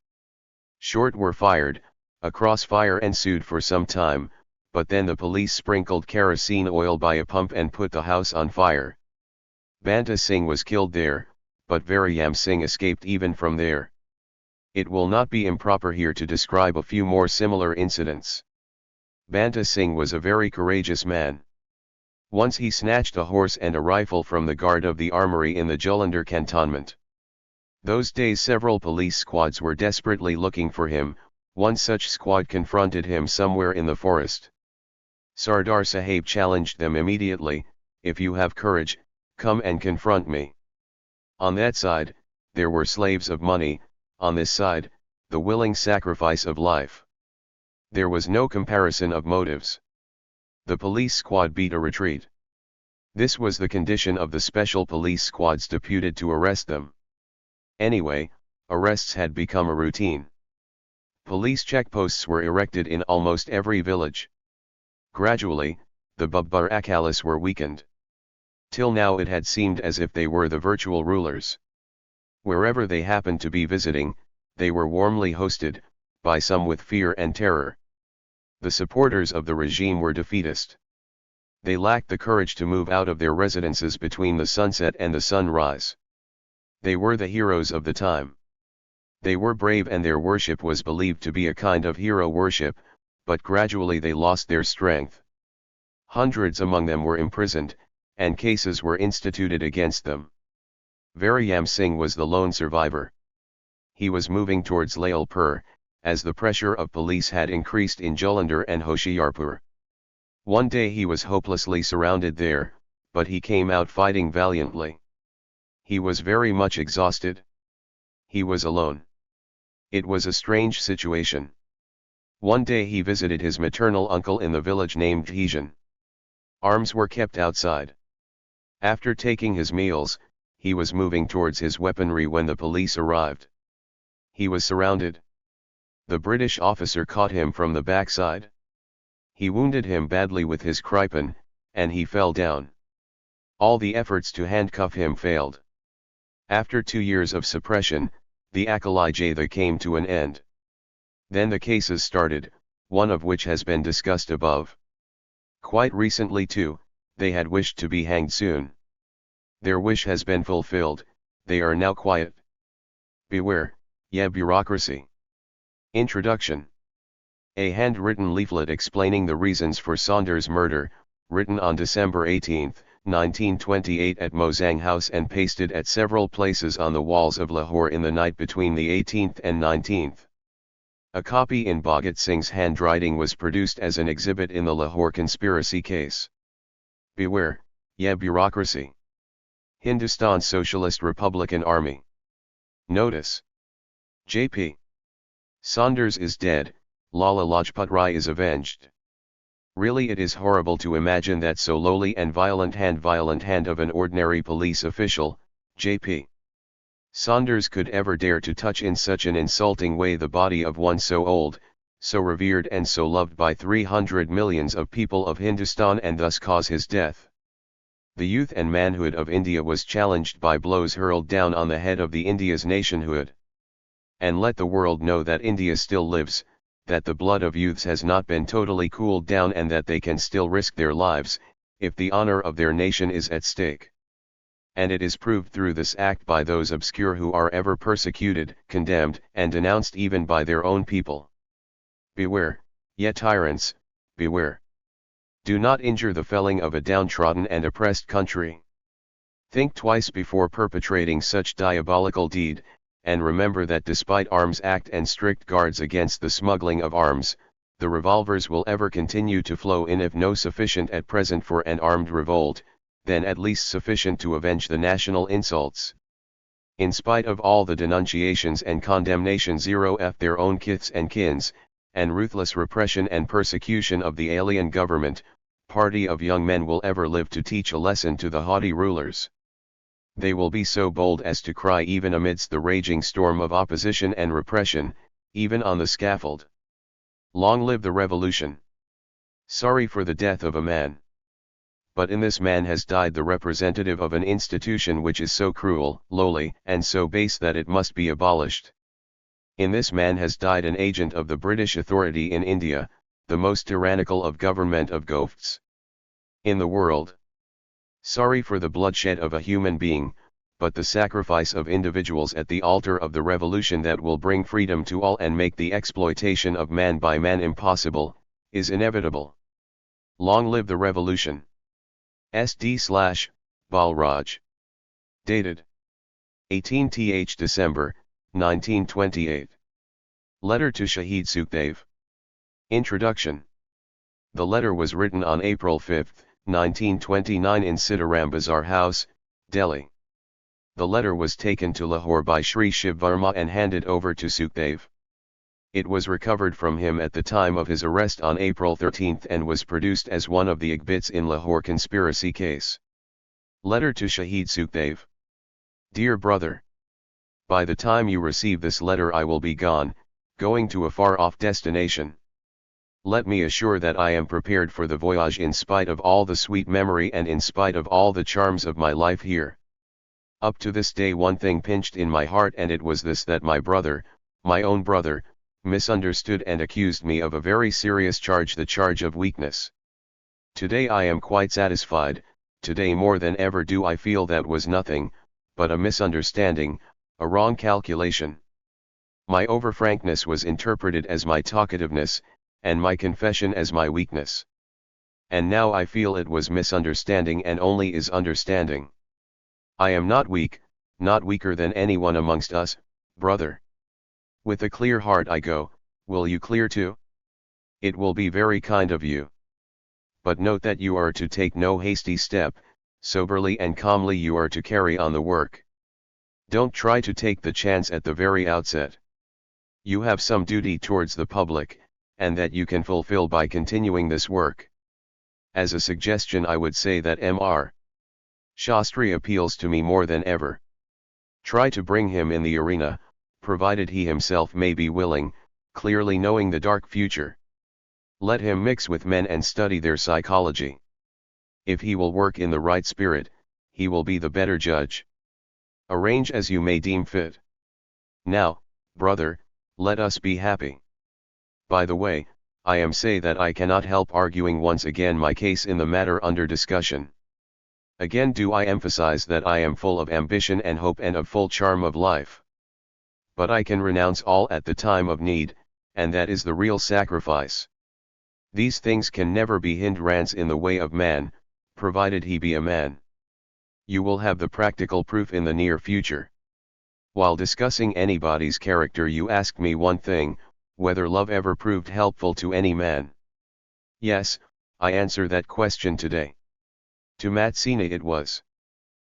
Shot were fired, a crossfire ensued for some time, but then the police sprinkled kerosene oil by a pump and put the house on fire. Banta Singh was killed there, but Varyam Singh escaped even from there. It will not be improper here to describe a few more similar incidents. Banta Singh was a very courageous man. Once he snatched a horse and a rifle from the guard of the armory in the Jalandhar cantonment. Those days several police squads were desperately looking for him. One such squad confronted him somewhere in the forest. Sardar Sahib challenged them immediately, "If you have courage, come and confront me." On that side, there were slaves of money, on this side, the willing sacrifice of life. There was no comparison of motives. The police squad beat a retreat. This was the condition of the special police squads deputed to arrest them. Anyway, arrests had become a routine. Police checkposts were erected in almost every village. Gradually, the Babbar Akalis were weakened. Till now it had seemed as if they were the virtual rulers. Wherever they happened to be visiting, they were warmly hosted, by some with fear and terror. The supporters of the regime were defeatist. They lacked the courage to move out of their residences between the sunset and the sunrise. They were the heroes of the time. They were brave and their worship was believed to be a kind of hero worship, but gradually they lost their strength. Hundreds among them were imprisoned, and cases were instituted against them. Varyam Singh was the lone survivor. He was moving towards Lalpur, as the pressure of police had increased in Jalandhar and Hoshiarpur. One day he was hopelessly surrounded there, but he came out fighting valiantly. He was very much exhausted. He was alone. It was a strange situation. One day he visited his maternal uncle in the village named Hejan. Arms were kept outside. After taking his meals, he was moving towards his weaponry when the police arrived. He was surrounded. The British officer caught him from the backside. He wounded him badly with his krypin, and he fell down. All the efforts to handcuff him failed. After 2 years of suppression, the Akalija came to an end. Then the cases started, one of which has been discussed above. Quite recently too, they had wished to be hanged soon. Their wish has been fulfilled, they are now quiet. Beware, ye bureaucracy. Introduction. A handwritten leaflet explaining the reasons for Saunders' murder, written on December 18, 1928 at Mosang House and pasted at several places on the walls of Lahore in the night between the 18th and 19th. A copy in Bhagat Singh's handwriting was produced as an exhibit in the Lahore conspiracy case. Beware, ye bureaucracy. Hindustan Socialist Republican Army. Notice. J.P. Saunders is dead, Lala Lajpat Rai is avenged. Really it is horrible to imagine that so lowly and violent hand of an ordinary police official, J.P. Saunders could ever dare to touch in such an insulting way the body of one so old, so revered and so loved by 300 millions of people of Hindustan and thus cause his death. The youth and manhood of India was challenged by blows hurled down on the head of the India's nationhood. And let the world know that India still lives, that the blood of youths has not been totally cooled down and that they can still risk their lives, if the honor of their nation is at stake. And it is proved through this act by those obscure who are ever persecuted, condemned, and denounced even by their own people. Beware, ye tyrants, beware. Do not injure the felling of a downtrodden and oppressed country. Think twice before perpetrating such diabolical deed, and remember that despite Arms Act and strict guards against the smuggling of arms, the revolvers will ever continue to flow in, if no sufficient at present for an armed revolt, then at least sufficient to avenge the national insults. In spite of all the denunciations and condemnations of their own kiths and kins, and ruthless repression and persecution of the alien government, party of young men will ever live to teach a lesson to the haughty rulers. They will be so bold as to cry even amidst the raging storm of opposition and repression, even on the scaffold. Long live the revolution! Sorry for the death of a man. But in this man has died the representative of an institution which is so cruel, lowly, and so base that it must be abolished. In this man has died an agent of the British authority in India, the most tyrannical of government of gofts in the world. Sorry for the bloodshed of a human being, but the sacrifice of individuals at the altar of the revolution that will bring freedom to all and make the exploitation of man by man impossible, is inevitable. Long live the revolution! SD/Balraj. Dated 18th December, 1928. Letter to Shahid Sukhdev. Introduction. The letter was written on April 5, 1929 in Sitaram Bazar House, Delhi. The letter was taken to Lahore by Shri Shiv Varma and handed over to Sukhdev. It was recovered from him at the time of his arrest on April 13 and was produced as one of the exhibits in Lahore conspiracy case. Letter to Shahid Sukhdev. Dear brother, by the time you receive this letter I will be gone, going to a far-off destination. Let me assure that I am prepared for the voyage in spite of all the sweet memory and in spite of all the charms of my life here. Up to this day one thing pinched in my heart, and it was this, that my brother, my own brother, misunderstood and accused me of a very serious charge, the charge of weakness. Today I am quite satisfied, today more than ever do I feel that was nothing, but a misunderstanding, a wrong calculation. My over-frankness was interpreted as my talkativeness, and my confession as my weakness. And now I feel it was misunderstanding and only is understanding. I am not weak, not weaker than anyone amongst us, brother. With a clear heart I go, will you clear too? It will be very kind of you. But note that you are to take no hasty step, soberly and calmly you are to carry on the work. Don't try to take the chance at the very outset. You have some duty towards the public, and that you can fulfill by continuing this work. As a suggestion, I would say that Mr. Shastri appeals to me more than ever. Try to bring him in the arena, provided he himself may be willing, clearly knowing the dark future. Let him mix with men and study their psychology. If he will work in the right spirit, he will be the better judge. Arrange as you may deem fit. Now, brother, let us be happy. By the way, I am say that I cannot help arguing once again my case in the matter under discussion. Again do I emphasize that I am full of ambition and hope and of full charm of life. But I can renounce all at the time of need, and that is the real sacrifice. These things can never be hindrance in the way of man, provided he be a man. You will have the practical proof in the near future. While discussing anybody's character, you asked me one thing, whether love ever proved helpful to any man. Yes, I answer that question today. To Matsina it was.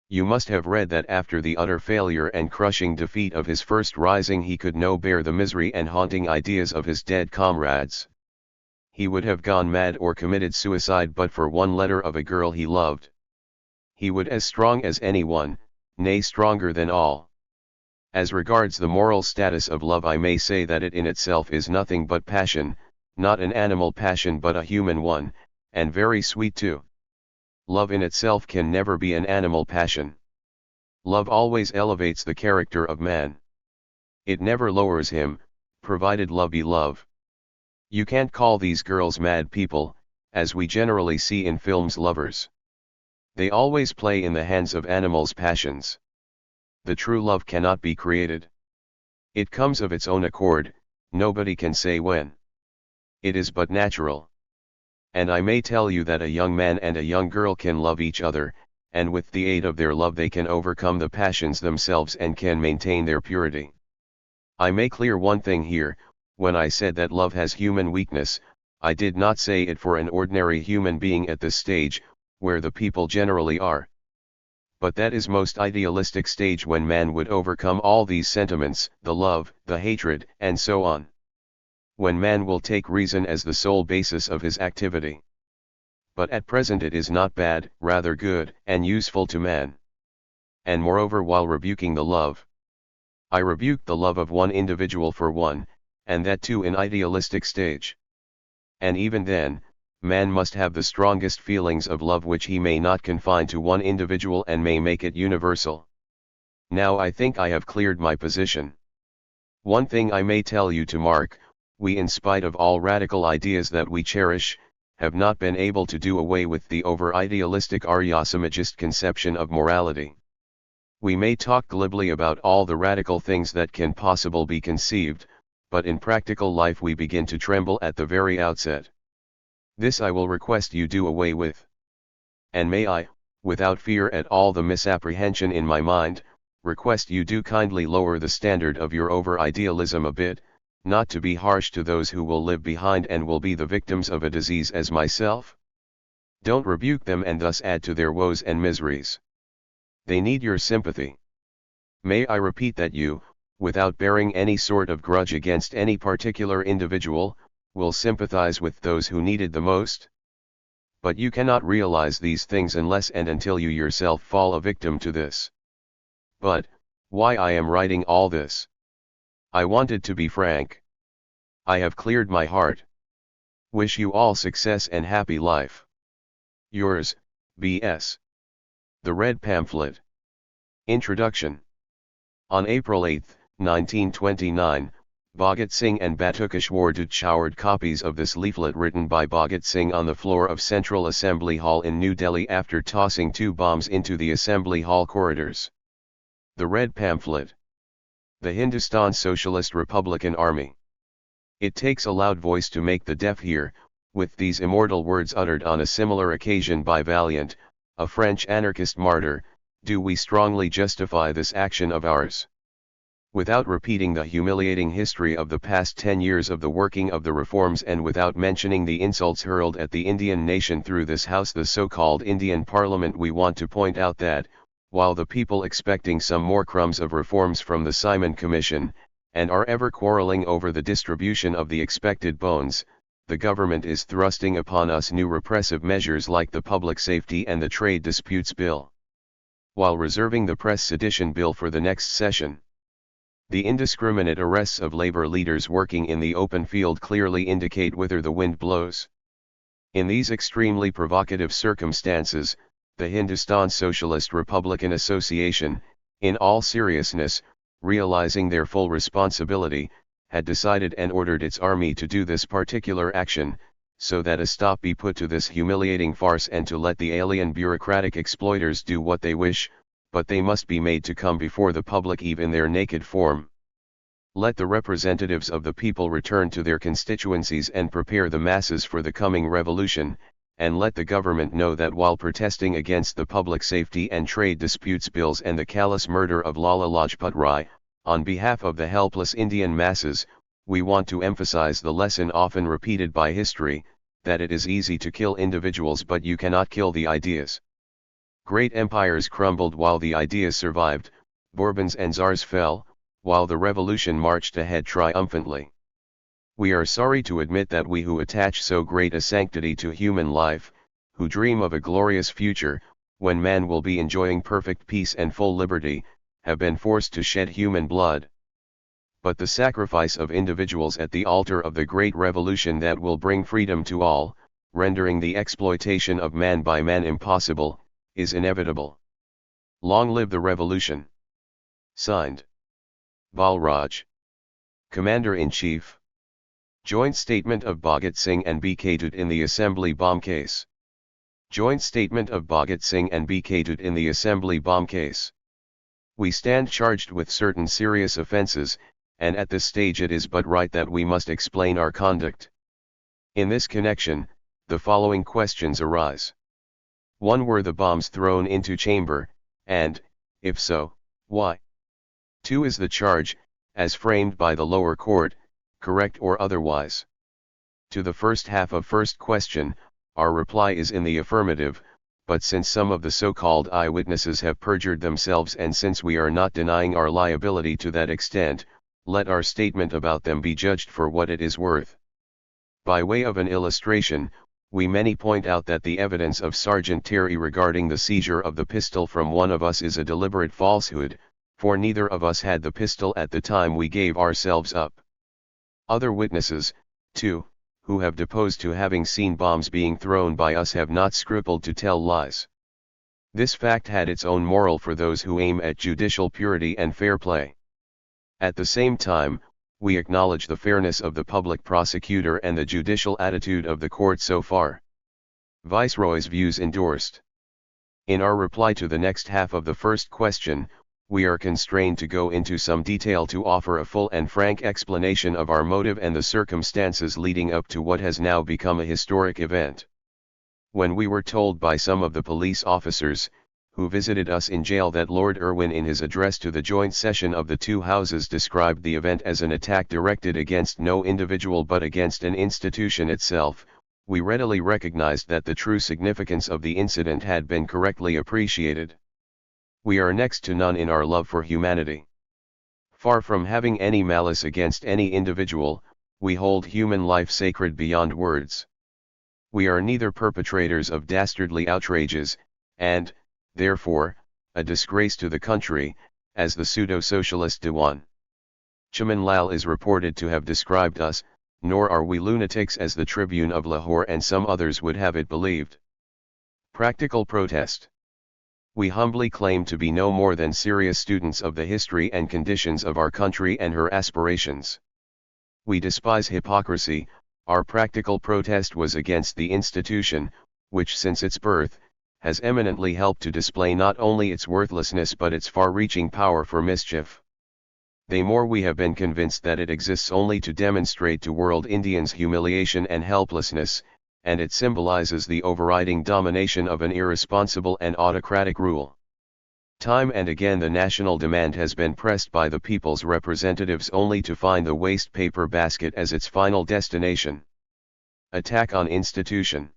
You must have read that after the utter failure and crushing defeat of his first rising he could no bear the misery and haunting ideas of his dead comrades. He would have gone mad or committed suicide but for one letter of a girl he loved. He would as strong as anyone, nay stronger than all. As regards the moral status of love, I may say that it in itself is nothing but passion, not an animal passion but a human one, and very sweet too. Love in itself can never be an animal passion. Love always elevates the character of man. It never lowers him, provided love be love. You can't call these girls mad people, as we generally see in films lovers. They always play in the hands of animals' passions. The true love cannot be created. It comes of its own accord, nobody can say when. It is but natural. And I may tell you that a young man and a young girl can love each other, and with the aid of their love they can overcome the passions themselves and can maintain their purity. I may clear one thing here, when I said that love has human weakness, I did not say it for an ordinary human being at this stage, where the people generally are. But that is most idealistic stage when man would overcome all these sentiments, the love, the hatred, and so on. When man will take reason as the sole basis of his activity. But at present it is not bad, rather good, and useful to man. And moreover, while rebuking the love, I rebuke the love of one individual for one, and that too in idealistic stage. And even then, man must have the strongest feelings of love which he may not confine to one individual and may make it universal. Now I think I have cleared my position. One thing I may tell you to mark, we in spite of all radical ideas that we cherish, have not been able to do away with the over-idealistic Arya-Samajist conception of morality. We may talk glibly about all the radical things that can possibly be conceived, but in practical life we begin to tremble at the very outset. This I will request you do away with. And may I, without fear at all the misapprehension in my mind, request you do kindly lower the standard of your over-idealism a bit, not to be harsh to those who will live behind and will be the victims of a disease as myself. Don't rebuke them and thus add to their woes and miseries. They need your sympathy. May I repeat that you, without bearing any sort of grudge against any particular individual, will sympathize with those who need it the most? But you cannot realize these things unless and until you yourself fall a victim to this. But, why I am writing all this? I wanted to be frank. I have cleared my heart. Wish you all success and happy life. Yours, B.S. The Red Pamphlet. Introduction. On April 8, 1929, Bhagat Singh and Batukeshwar Dutt showered copies of this leaflet written by Bhagat Singh on the floor of Central Assembly Hall in New Delhi after tossing 2 bombs into the Assembly Hall corridors. The Red Pamphlet. The Hindustan Socialist Republican Army. It takes a loud voice to make the deaf hear, with these immortal words uttered on a similar occasion by Valiant, a French anarchist martyr, do we strongly justify this action of ours. Without repeating the humiliating history of the past 10 years of the working of the reforms and without mentioning the insults hurled at the Indian nation through this house, the so-called Indian Parliament, we want to point out that, while the people expecting some more crumbs of reforms from the Simon Commission, and are ever quarreling over the distribution of the expected bones, the government is thrusting upon us new repressive measures like the Public Safety and the Trade Disputes Bill, while reserving the Press Sedition Bill for the next session. The indiscriminate arrests of labor leaders working in the open field clearly indicate whither the wind blows. In these extremely provocative circumstances, the Hindustan Socialist Republican Association, in all seriousness, realizing their full responsibility, had decided and ordered its army to do this particular action, so that a stop be put to this humiliating farce and to let the alien bureaucratic exploiters do what they wish, but they must be made to come before the public even in their naked form. Let the representatives of the people return to their constituencies and prepare the masses for the coming revolution, and let the government know that while protesting against the Public Safety and Trade Disputes Bills and the callous murder of Lala Lajpat Rai, on behalf of the helpless Indian masses, we want to emphasize the lesson often repeated by history, that it is easy to kill individuals but you cannot kill the ideas. Great empires crumbled while the ideas survived, Bourbons and Tsars fell, while the revolution marched ahead triumphantly. We are sorry to admit that we who attach so great a sanctity to human life, who dream of a glorious future, when man will be enjoying perfect peace and full liberty, have been forced to shed human blood. But the sacrifice of individuals at the altar of the great revolution that will bring freedom to all, rendering the exploitation of man by man impossible, is inevitable. Long live the revolution. Signed, Balraj, Commander-in-Chief. Joint Statement of Bhagat Singh and B.K. Dutt in the Assembly Bomb Case. Joint Statement of Bhagat Singh and B.K. Dutt in the Assembly Bomb Case. We stand charged with certain serious offences, and at this stage it is but right that we must explain our conduct. In this connection, the following questions arise. 1. Were the bombs thrown into chamber, and, if so, why? 2. Is the charge, as framed by the lower court, correct or otherwise? To the first half of first question, our reply is in the affirmative, but since some of the so-called eyewitnesses have perjured themselves and since we are not denying our liability to that extent, let our statement about them be judged for what it is worth. By way of an illustration, we many point out that the evidence of Sergeant Terry regarding the seizure of the pistol from one of us is a deliberate falsehood, for neither of us had the pistol at the time we gave ourselves up. Other witnesses, too, who have deposed to having seen bombs being thrown by us have not scrupled to tell lies. This fact had its own moral for those who aim at judicial purity and fair play. At the same time, we acknowledge the fairness of the public prosecutor and the judicial attitude of the court so far. Viceroy's views endorsed. In our reply to the next half of the first question, we are constrained to go into some detail to offer a full and frank explanation of our motive and the circumstances leading up to what has now become a historic event. When we were told by some of the police officers, who visited us in jail, that Lord Irwin in his address to the joint session of the two houses described the event as an attack directed against no individual but against an institution itself, we readily recognized that the true significance of the incident had been correctly appreciated. We are next to none in our love for humanity. Far from having any malice against any individual, we hold human life sacred beyond words. We are neither perpetrators of dastardly outrages, and, therefore, a disgrace to the country, as the pseudo-socialist Dewan Chaman Lal is reported to have described us, nor are we lunatics as the Tribune of Lahore and some others would have it believed. Practical protest. We humbly claim to be no more than serious students of the history and conditions of our country and her aspirations. We despise hypocrisy. Our practical protest was against the institution, which since its birth, has eminently helped to display not only its worthlessness but its far-reaching power for mischief. The more we have been convinced that it exists only to demonstrate to world Indians humiliation and helplessness, and it symbolizes the overriding domination of an irresponsible and autocratic rule. Time and again the national demand has been pressed by the people's representatives only to find the waste paper basket as its final destination. Attack on institution.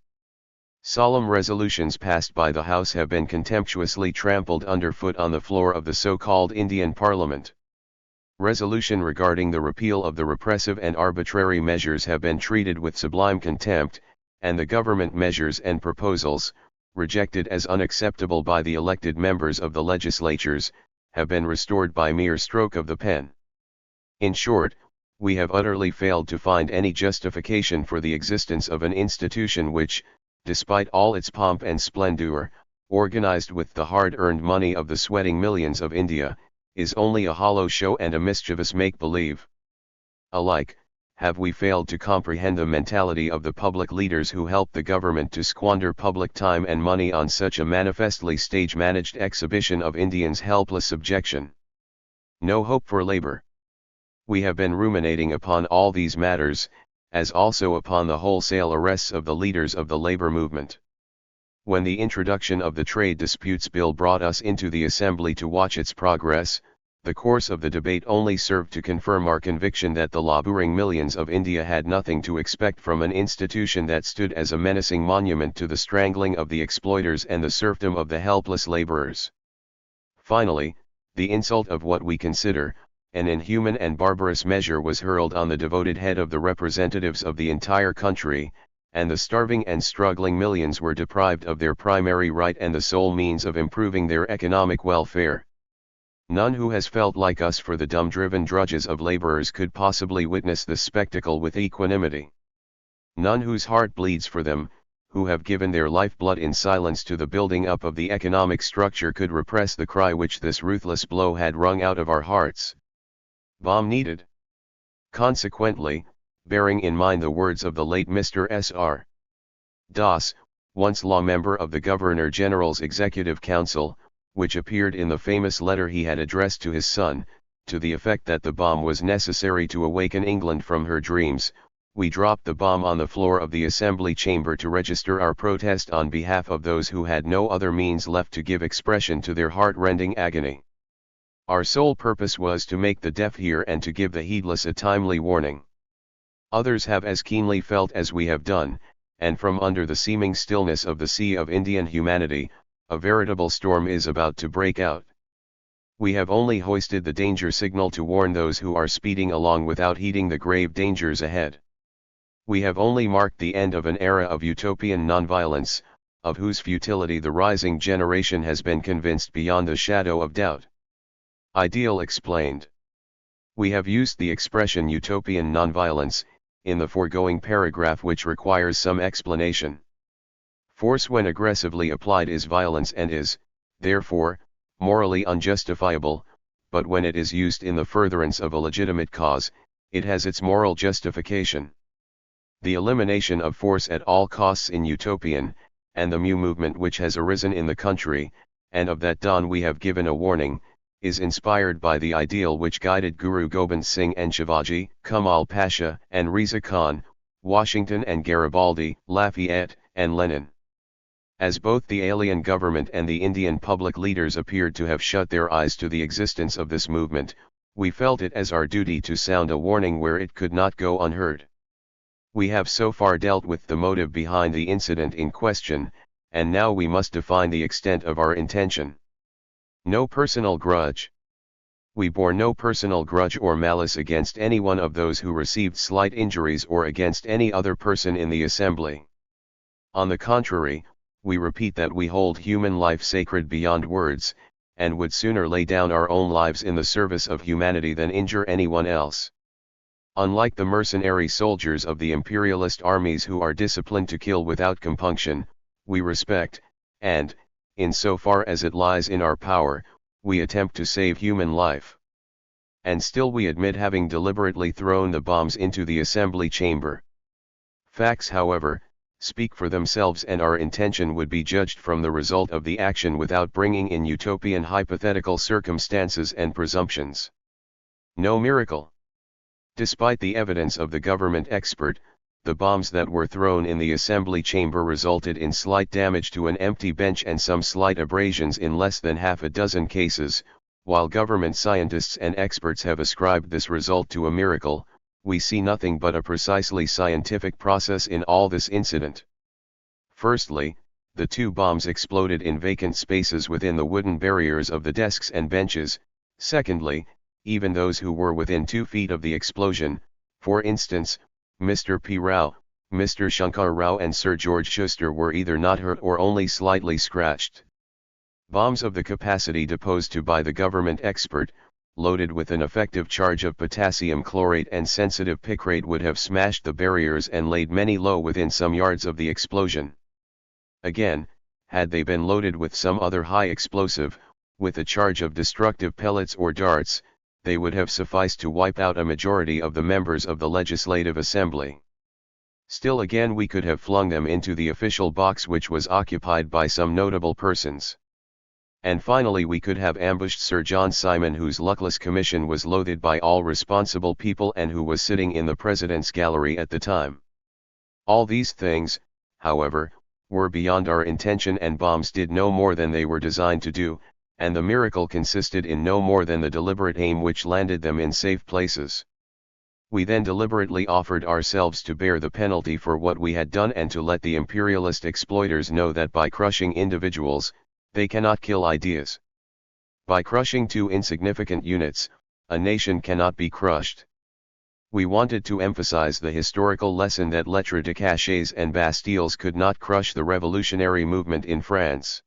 Solemn resolutions passed by the House have been contemptuously trampled underfoot on the floor of the so-called Indian Parliament. Resolution regarding the repeal of the repressive and arbitrary measures have been treated with sublime contempt, and the government measures and proposals, rejected as unacceptable by the elected members of the legislatures, have been restored by mere stroke of the pen. In short, we have utterly failed to find any justification for the existence of an institution which, despite all its pomp and splendor, organized with the hard-earned money of the sweating millions of India, is only a hollow show and a mischievous make-believe. Alike, have we failed to comprehend the mentality of the public leaders who help the government to squander public time and money on such a manifestly stage-managed exhibition of Indians' helpless subjection. No hope for labor. We have been ruminating upon all these matters, as also upon the wholesale arrests of the leaders of the labor movement. When the introduction of the Trade Disputes Bill brought us into the Assembly to watch its progress, the course of the debate only served to confirm our conviction that the laboring millions of India had nothing to expect from an institution that stood as a menacing monument to the strangling of the exploiters and the serfdom of the helpless laborers. Finally, the insult of what we consider an inhuman and barbarous measure was hurled on the devoted head of the representatives of the entire country, and the starving and struggling millions were deprived of their primary right and the sole means of improving their economic welfare. None who has felt like us for the dumb-driven drudges of laborers could possibly witness this spectacle with equanimity. None whose heart bleeds for them, who have given their lifeblood in silence to the building up of the economic structure, could repress the cry which this ruthless blow had wrung out of our hearts. Bomb needed. Consequently, bearing in mind the words of the late Mr. S.R. Das, once law member of the Governor-General's Executive Council, which appeared in the famous letter he had addressed to his son, to the effect that the bomb was necessary to awaken England from her dreams, we dropped the bomb on the floor of the Assembly chamber to register our protest on behalf of those who had no other means left to give expression to their heart-rending agony. Our sole purpose was to make the deaf hear and to give the heedless a timely warning. Others have as keenly felt as we have done, and from under the seeming stillness of the sea of Indian humanity, a veritable storm is about to break out. We have only hoisted the danger signal to warn those who are speeding along without heeding the grave dangers ahead. We have only marked the end of an era of utopian nonviolence, of whose futility the rising generation has been convinced beyond a shadow of doubt. Ideal explained. We have used the expression utopian nonviolence in the foregoing paragraph, which requires some explanation. Force when aggressively applied is violence and is, therefore, morally unjustifiable, but when it is used in the furtherance of a legitimate cause, it has its moral justification. The elimination of force at all costs in utopian, and the new movement which has arisen in the country, and of that dawn we have given a warning, is inspired by the ideal which guided Guru Gobind Singh and Shivaji, Kamal Pasha and Reza Khan, Washington and Garibaldi, Lafayette and Lenin. As both the alien government and the Indian public leaders appeared to have shut their eyes to the existence of this movement, we felt it as our duty to sound a warning where it could not go unheard. We have so far dealt with the motive behind the incident in question, and now we must define the extent of our intention. No personal grudge. We bore no personal grudge or malice against any one of those who received slight injuries or against any other person in the assembly. On the contrary, we repeat that we hold human life sacred beyond words, and would sooner lay down our own lives in the service of humanity than injure anyone else. Unlike the mercenary soldiers of the imperialist armies who are disciplined to kill without compunction, we respect, and, in so far as it lies in our power, we attempt to save human life. And still we admit having deliberately thrown the bombs into the assembly chamber. Facts, however, speak for themselves, and our intention would be judged from the result of the action without bringing in utopian hypothetical circumstances and presumptions. No miracle. Despite the evidence of the government expert, the bombs that were thrown in the assembly chamber resulted in slight damage to an empty bench and some slight abrasions in less than half a dozen cases. While government scientists and experts have ascribed this result to a miracle, we see nothing but a precisely scientific process in all this incident. Firstly, the two bombs exploded in vacant spaces within the wooden barriers of the desks and benches. Secondly, even those who were within 2 feet of the explosion, for instance, Mr. P. Rao, Mr. Shankar Rao and Sir George Schuster, were either not hurt or only slightly scratched. Bombs of the capacity deposed to by the government expert, loaded with an effective charge of potassium chlorate and sensitive picrate, would have smashed the barriers and laid many low within some yards of the explosion. Again, had they been loaded with some other high explosive, with a charge of destructive pellets or darts, they would have sufficed to wipe out a majority of the members of the Legislative Assembly. Still again, we could have flung them into the official box which was occupied by some notable persons. And finally we could have ambushed Sir John Simon, whose luckless commission was loathed by all responsible people and who was sitting in the President's gallery at the time. All these things, however, were beyond our intention, and bombs did no more than they were designed to do, and the miracle consisted in no more than the deliberate aim which landed them in safe places. We then deliberately offered ourselves to bear the penalty for what we had done, and to let the imperialist exploiters know that by crushing individuals, they cannot kill ideas. By crushing 2 insignificant units, a nation cannot be crushed. We wanted to emphasize the historical lesson that lettres de cachets and bastilles could not crush the revolutionary movement in France.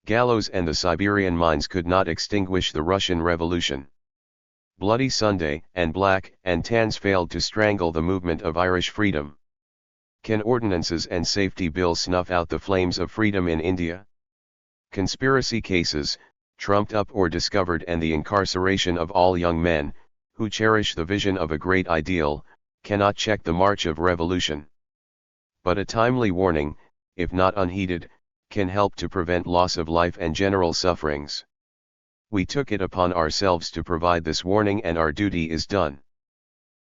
Gallows and the Siberian mines could not extinguish the Russian Revolution. Bloody Sunday and Black and Tans failed to strangle the movement of Irish freedom. Can ordinances and safety bills snuff out the flames of freedom in India? Conspiracy cases, trumped up or discovered, and the incarceration of all young men, who cherish the vision of a great ideal, cannot check the march of revolution. But a timely warning, if not unheeded, can help to prevent loss of life and general sufferings. We took it upon ourselves to provide this warning, and our duty is done.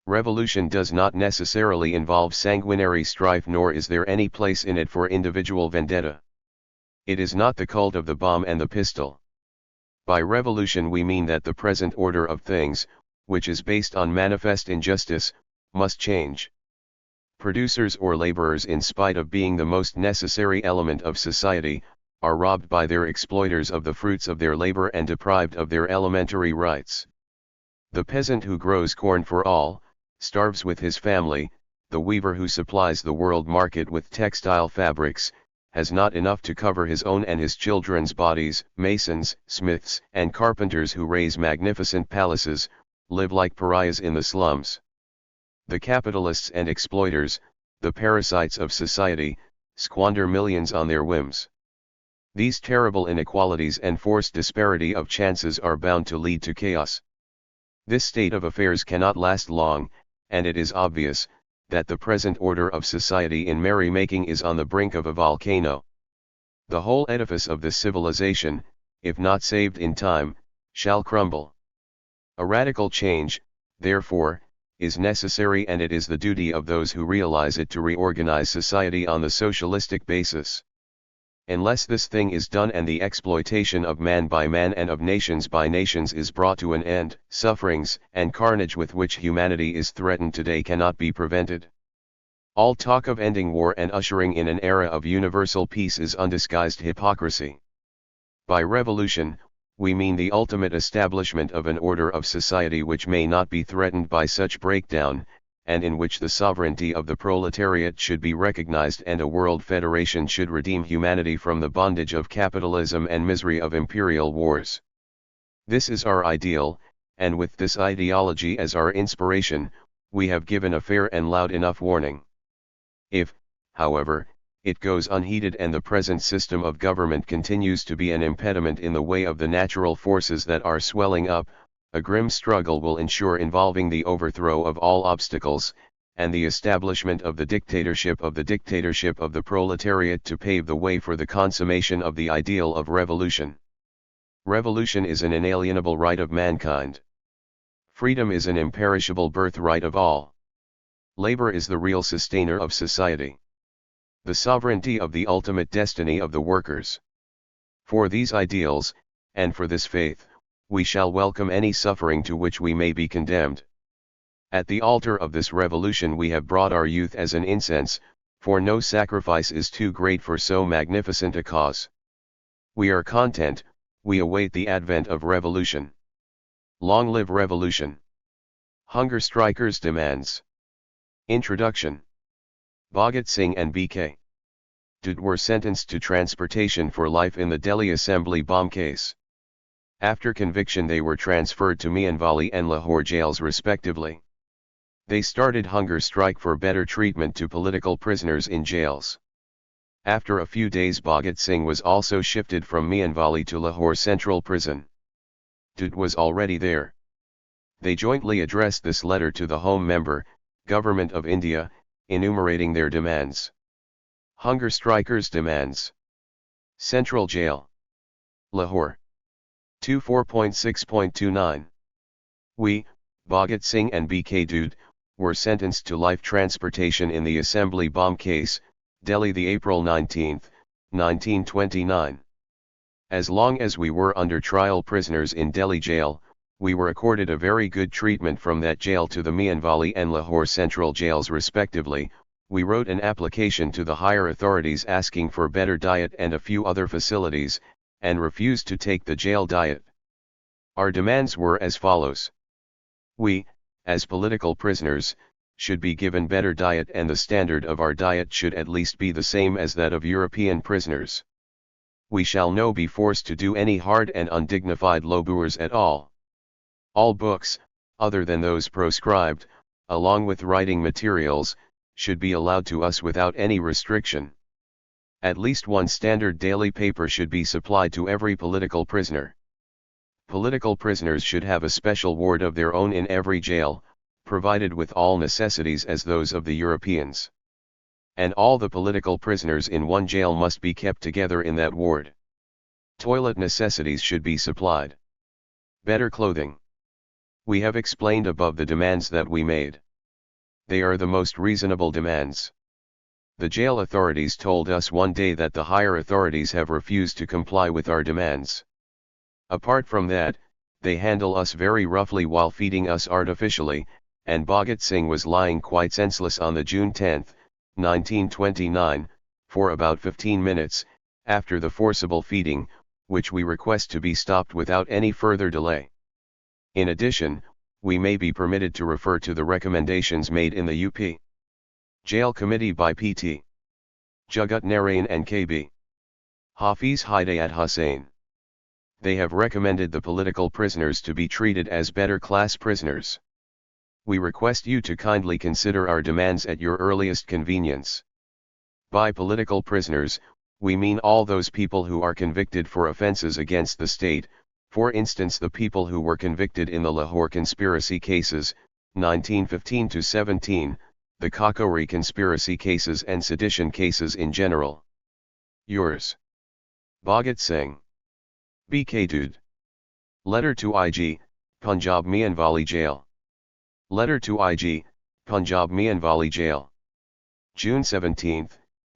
Revolution does not necessarily involve sanguinary strife, nor is there any place in it for individual vendetta. It is not the cult of the bomb and the pistol. By revolution we mean that the present order of things, which is based on manifest injustice, must change. Producers or laborers, in spite of being the most necessary element of society, are robbed by their exploiters of the fruits of their labor and deprived of their elementary rights. The peasant who grows corn for all, starves with his family. The weaver who supplies the world market with textile fabrics, has not enough to cover his own and his children's bodies. Masons, smiths, and carpenters who raise magnificent palaces, live like pariahs in the slums. The capitalists and exploiters, the parasites of society, squander millions on their whims. These terrible inequalities and forced disparity of chances are bound to lead to chaos. This state of affairs cannot last long, and it is obvious that the present order of society in merrymaking is on the brink of a volcano. The whole edifice of this civilization, if not saved in time, shall crumble. A radical change, therefore, is necessary, and it is the duty of those who realize it to reorganize society on the socialistic basis. Unless this thing is done and the exploitation of man by man and of nations by nations is brought to an end, sufferings and carnage with which humanity is threatened today cannot be prevented. All talk of ending war and ushering in an era of universal peace is undisguised hypocrisy. By revolution, we mean the ultimate establishment of an order of society which may not be threatened by such breakdown, and in which the sovereignty of the proletariat should be recognized, and a world federation should redeem humanity from the bondage of capitalism and misery of imperial wars. This is our ideal, and with this ideology as our inspiration, we have given a fair and loud enough warning. If, however, it goes unheeded and the present system of government continues to be an impediment in the way of the natural forces that are swelling up, a grim struggle will ensure involving the overthrow of all obstacles, and the establishment of the dictatorship of the proletariat to pave the way for the consummation of the ideal of revolution. Revolution is an inalienable right of mankind. Freedom is an imperishable birthright of all. Labor is the real sustainer of society. The sovereignty of the ultimate destiny of the workers. For these ideals, and for this faith, we shall welcome any suffering to which we may be condemned. At the altar of this revolution we have brought our youth as an incense, for no sacrifice is too great for so magnificent a cause. We are content, we await the advent of revolution. Long live revolution! Hunger strikers' demands. Introduction. Bhagat Singh and B.K. THIRD were sentenced to transportation for life in the Delhi Assembly bomb case. After conviction they were transferred to Mianwali and Lahore jails respectively. They started hunger strike for better treatment to political prisoners in jails. After a few days Bhagat Singh was also shifted from Mianwali to Lahore Central Prison. THIRD was already there. They jointly addressed this letter to the Home Member, Government of India, enumerating their demands. Hunger strikers' demands. Central Jail, Lahore. 24.6.29. We, Bhagat Singh and B.K. THIRD, were sentenced to life transportation in the Assembly bomb case, Delhi, the April 19, 1929. As long as we were under trial prisoners in Delhi jail, we were accorded a very good treatment from that jail to the Mianwali and Lahore Central jails respectively. We wrote an application to the higher authorities asking for better diet and a few other facilities, and refused to take the jail diet. Our demands were as follows. We, as political prisoners, should be given better diet, and the standard of our diet should at least be the same as that of European prisoners. We shall no be forced to do any hard and undignified labours at all. All books, other than those proscribed, along with writing materials, should be allowed to us without any restriction. At least one standard daily paper should be supplied to every political prisoner. Political prisoners should have a special ward of their own in every jail, provided with all necessities as those of the Europeans. And all the political prisoners in one jail must be kept together in that ward. Toilet necessities should be supplied. Better clothing. We have explained above the demands that we made. They are the most reasonable demands. The jail authorities told us one day that the higher authorities have refused to comply with our demands. Apart from that, they handle us very roughly while feeding us artificially, and Bhagat Singh was lying quite senseless on the June 10, 1929, for about 15 minutes, after the forcible feeding, which we request to be stopped without any further delay. In addition, we may be permitted to refer to the recommendations made in the UP Jail Committee by P.T. Jagat Narayan and K.B. Hafiz Hidayat Hussain. They have recommended the political prisoners to be treated as better class prisoners. We request you to kindly consider our demands at your earliest convenience. By political prisoners, we mean all those people who are convicted for offences against the state, for instance the people who were convicted in the Lahore conspiracy cases, 1915-17, the Kakori conspiracy cases and sedition cases in general. Yours, Bhagat Singh. B.K. THIRD. Letter to IG, Punjab Mianwali Jail. Letter to IG, Punjab Mianwali Jail. June 17,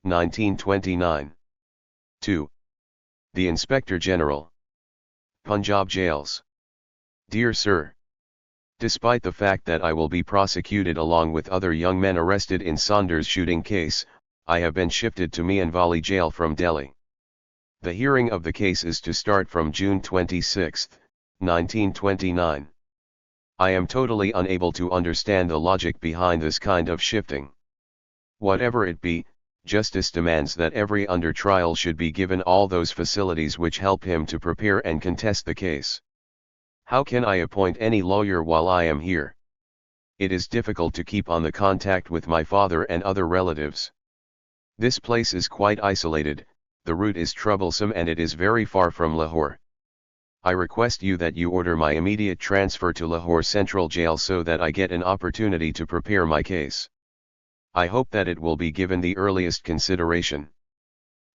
1929. 2. The Inspector General. Punjab Jails. Dear Sir. Despite the fact that I will be prosecuted along with other young men arrested in Saunders shooting case, I have been shifted to Mianwali Jail from Delhi. The hearing of the case is to start from June 26, 1929. I am totally unable to understand the logic behind this kind of shifting. Whatever it be, justice demands that every under trial should be given all those facilities which help him to prepare and contest the case. How can I appoint any lawyer while I am here? It is difficult to keep on the contact with my father and other relatives. This place is quite isolated, the route is troublesome and it is very far from Lahore. I request you that you order my immediate transfer to Lahore Central Jail so that I get an opportunity to prepare my case. I hope that it will be given the earliest consideration.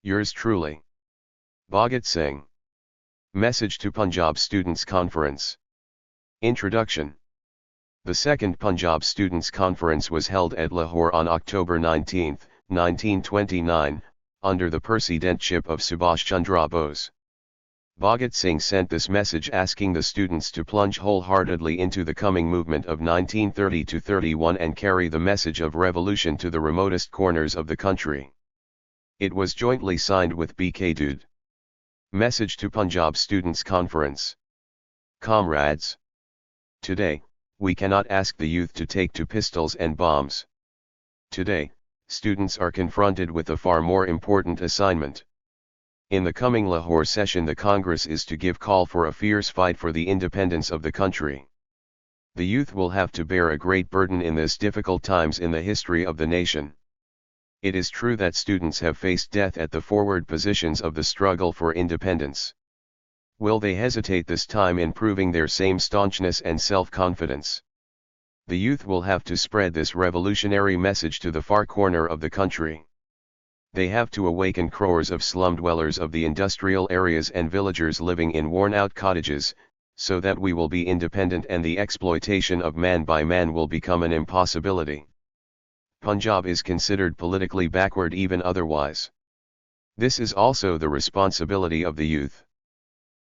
Yours truly, Bhagat Singh. Message to Punjab Students' Conference. Introduction. The second Punjab Students' Conference was held at Lahore on October 19, 1929, under the presidentship of Subhash Chandra Bose. Bhagat Singh sent this message asking the students to plunge wholeheartedly into the coming movement of 1930-31 and carry the message of revolution to the remotest corners of the country. It was jointly signed with BK Dude. Message to Punjab Students' Conference. Comrades. Today, we cannot ask the youth to take to pistols and bombs. Today, students are confronted with a far more important assignment. In the coming Lahore session, the Congress is to give call for a fierce fight for the independence of the country. The youth will have to bear a great burden in this difficult times in the history of the nation. It is true that students have faced death at the forward positions of the struggle for independence. Will they hesitate this time in proving their same staunchness and self-confidence? The youth will have to spread this revolutionary message to the far corner of the country. They have to awaken crores of slum dwellers of the industrial areas and villagers living in worn-out cottages, so that we will be independent and the exploitation of man by man will become an impossibility. Punjab is considered politically backward even otherwise. This is also the responsibility of the youth.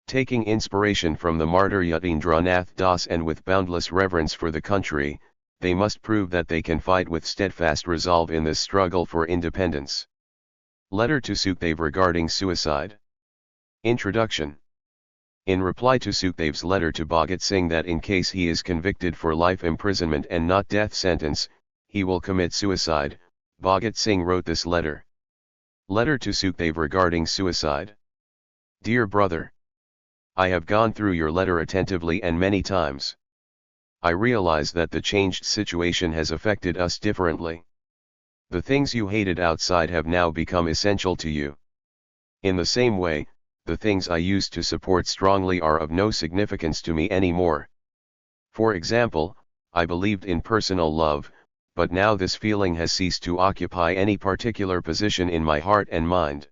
Taking inspiration from the martyr Yatindranath Das and with boundless reverence for the country, they must prove that they can fight with steadfast resolve in this struggle for independence. Letter to Sukhdev regarding suicide. Introduction. In reply to Sukhdev's letter to Bhagat Singh that in case he is convicted for life imprisonment and not death sentence, he will commit suicide, Bhagat Singh wrote this letter. Letter to Sukhdev regarding suicide. Dear brother, I have gone through your letter attentively and many times. I realize that the changed situation has affected us differently. The things you hated outside have now become essential to you. In the same way, the things I used to support strongly are of no significance to me anymore. For example, I believed in personal love, but now this feeling has ceased to occupy any particular position in my heart and mind.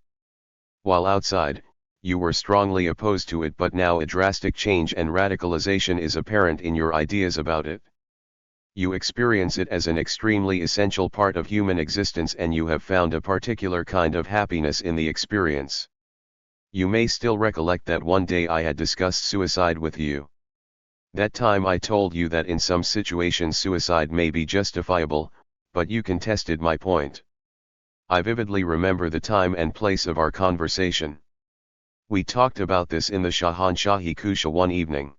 While outside, you were strongly opposed to it, but now a drastic change and radicalization is apparent in your ideas about it. You experience it as an extremely essential part of human existence and you have found a particular kind of happiness in the experience. You may still recollect that one day I had discussed suicide with you. That time I told you that in some situations suicide may be justifiable, but you contested my point. I vividly remember the time and place of our conversation. We talked about this in the Shahanshahi Kusha one evening.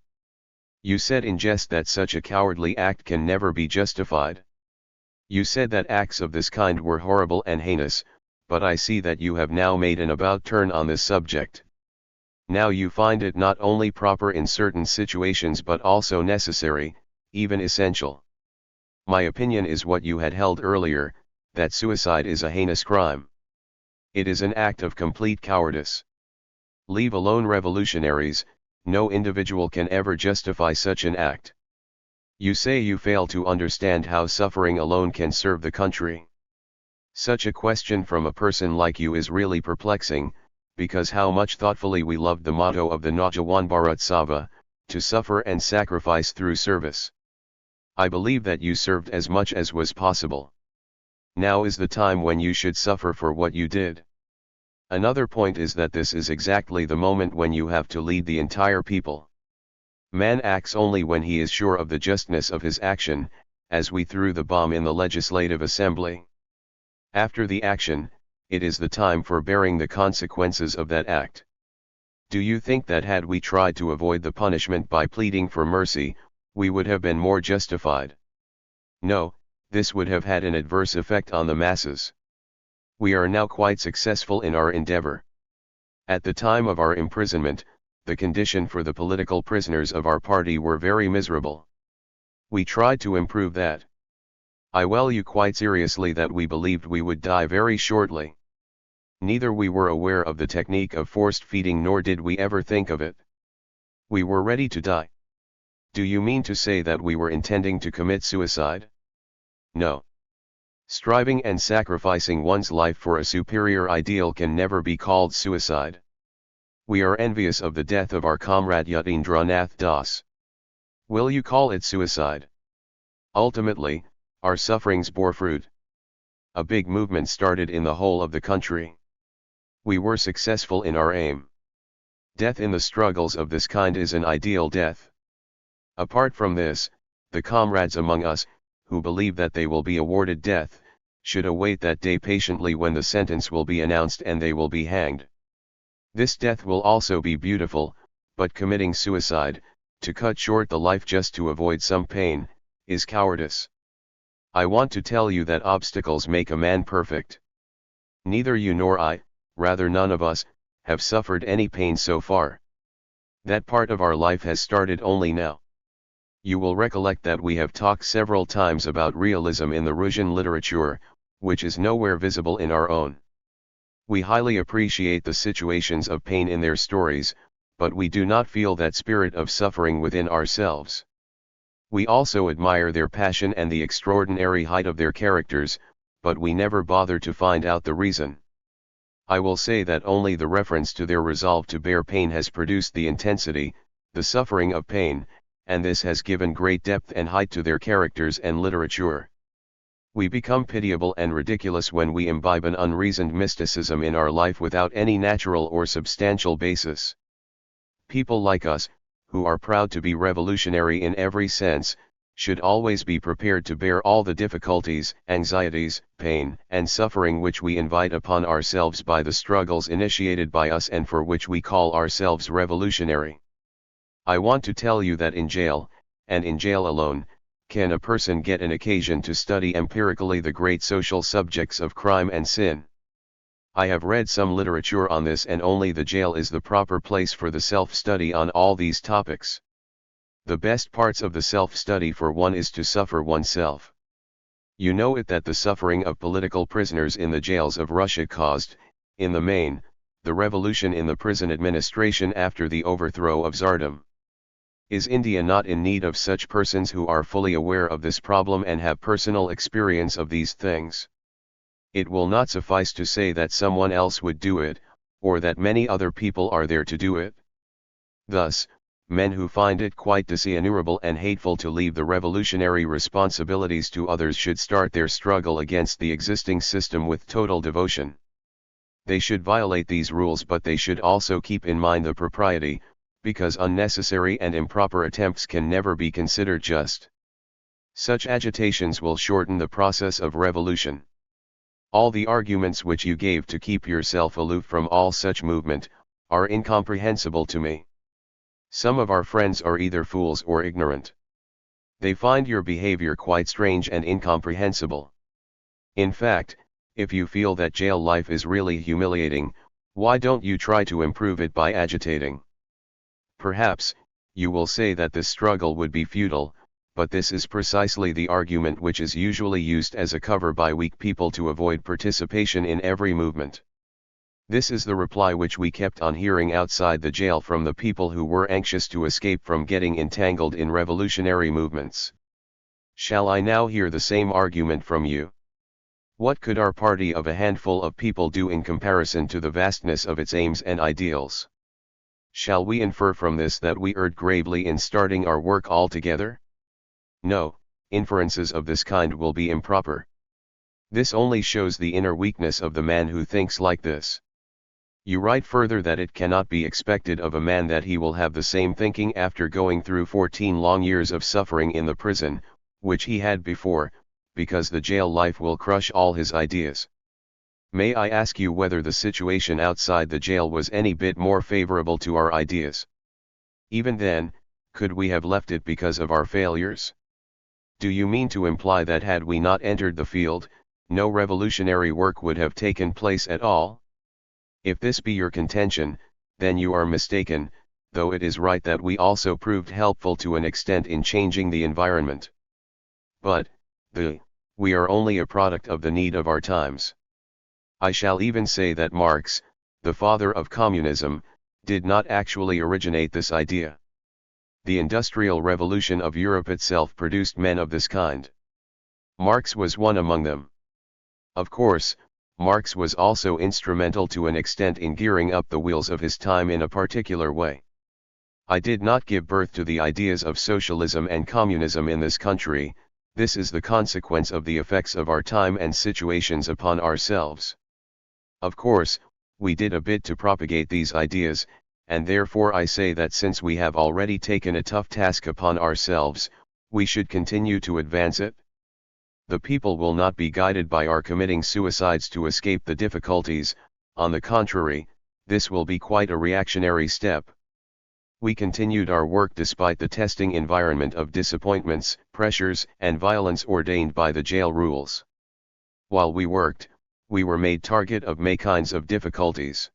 You said in jest that such a cowardly act can never be justified. You said that acts of this kind were horrible and heinous, but I see that you have now made an about turn on this subject. Now you find it not only proper in certain situations but also necessary, even essential. My opinion is what you had held earlier, that suicide is a heinous crime. It is an act of complete cowardice. Leave alone revolutionaries, no individual can ever justify such an act. You say you fail to understand how suffering alone can serve the country. Such a question from a person like you is really perplexing, because how much thoughtfully we loved the motto of the Naujawan Bharat Sabha, to suffer and sacrifice through service. I believe that you served as much as was possible. Now is the time when you should suffer for what you did. Another point is that this is exactly the moment when you have to lead the entire people. Man acts only when he is sure of the justness of his action, as we threw the bomb in the Legislative Assembly. After the action, it is the time for bearing the consequences of that act. Do you think that had we tried to avoid the punishment by pleading for mercy, we would have been more justified? No, this would have had an adverse effect on the masses. We are now quite successful in our endeavor. At the time of our imprisonment, the condition for the political prisoners of our party were very miserable. We tried to improve that. I tell you quite seriously that we believed we would die very shortly. Neither we were aware of the technique of forced feeding nor did we ever think of it. We were ready to die. Do you mean to say that we were intending to commit suicide? No. Striving and sacrificing one's life for a superior ideal can never be called suicide. We are envious of the death of our comrade Yatindranath Das. Will you call it suicide? Ultimately, our sufferings bore fruit. A big movement started in the whole of the country. We were successful in our aim. Death in the struggles of this kind is an ideal death. Apart from this, the comrades among us, who believe that they will be awarded death, should await that day patiently when the sentence will be announced and they will be hanged. This death will also be beautiful, but committing suicide, to cut short the life just to avoid some pain, is cowardice. I want to tell you that obstacles make a man perfect. Neither you nor I, rather none of us, have suffered any pain so far. That part of our life has started only now. You will recollect that we have talked several times about realism in the Russian literature, which is nowhere visible in our own. We highly appreciate the situations of pain in their stories, but we do not feel that spirit of suffering within ourselves. We also admire their passion and the extraordinary height of their characters, but we never bother to find out the reason. I will say that only the reference to their resolve to bear pain has produced the intensity, the suffering of pain, and this has given great depth and height to their characters and literature. We become pitiable and ridiculous when we imbibe an unreasoned mysticism in our life without any natural or substantial basis. People like us, who are proud to be revolutionary in every sense, should always be prepared to bear all the difficulties, anxieties, pain, and suffering which we invite upon ourselves by the struggles initiated by us and for which we call ourselves revolutionary. I want to tell you that in jail, and in jail alone, can a person get an occasion to study empirically the great social subjects of crime and sin. I have read some literature on this, and only the jail is the proper place for the self-study on all these topics. The best parts of the self-study for one is to suffer oneself. You know it that the suffering of political prisoners in the jails of Russia caused, in the main, the revolution in the prison administration after the overthrow of Tsardom. Is India not in need of such persons who are fully aware of this problem and have personal experience of these things? It will not suffice to say that someone else would do it, or that many other people are there to do it. Thus, men who find it quite dishonorable and hateful to leave the revolutionary responsibilities to others should start their struggle against the existing system with total devotion. They should violate these rules, but they should also keep in mind the propriety, because unnecessary and improper attempts can never be considered just. Such agitations will shorten the process of revolution. All the arguments which you gave to keep yourself aloof from all such movement, are incomprehensible to me. Some of our friends are either fools or ignorant. They find your behavior quite strange and incomprehensible. In fact, if you feel that jail life is really humiliating, why don't you try to improve it by agitating? Perhaps, you will say that this struggle would be futile, but this is precisely the argument which is usually used as a cover by weak people to avoid participation in every movement. This is the reply which we kept on hearing outside the jail from the people who were anxious to escape from getting entangled in revolutionary movements. Shall I now hear the same argument from you? What could our party of a handful of people do in comparison to the vastness of its aims and ideals? Shall we infer from this that we erred gravely in starting our work altogether? No, inferences of this kind will be improper. This only shows the inner weakness of the man who thinks like this. You write further that it cannot be expected of a man that he will have the same thinking after going through 14 long years of suffering in the prison, which he had before, because the jail life will crush all his ideas. May I ask you whether the situation outside the jail was any bit more favorable to our ideas? Even then, could we have left it because of our failures? Do you mean to imply that had we not entered the field, no revolutionary work would have taken place at all? If this be your contention, then you are mistaken, though it is right that we also proved helpful to an extent in changing the environment. But, we are only a product of the need of our times. I shall even say that Marx, the father of communism, did not actually originate this idea. The Industrial Revolution of Europe itself produced men of this kind. Marx was one among them. Of course, Marx was also instrumental to an extent in gearing up the wheels of his time in a particular way. I did not give birth to the ideas of socialism and communism in this country. This is the consequence of the effects of our time and situations upon ourselves. Of course, we did a bit to propagate these ideas, and therefore I say that since we have already taken a tough task upon ourselves, we should continue to advance it. The people will not be guided by our committing suicides to escape the difficulties, on the contrary, this will be quite a reactionary step. We continued our work despite the testing environment of disappointments, pressures, and violence ordained by the jail rules. While we worked, we were made target of many kinds of difficulties.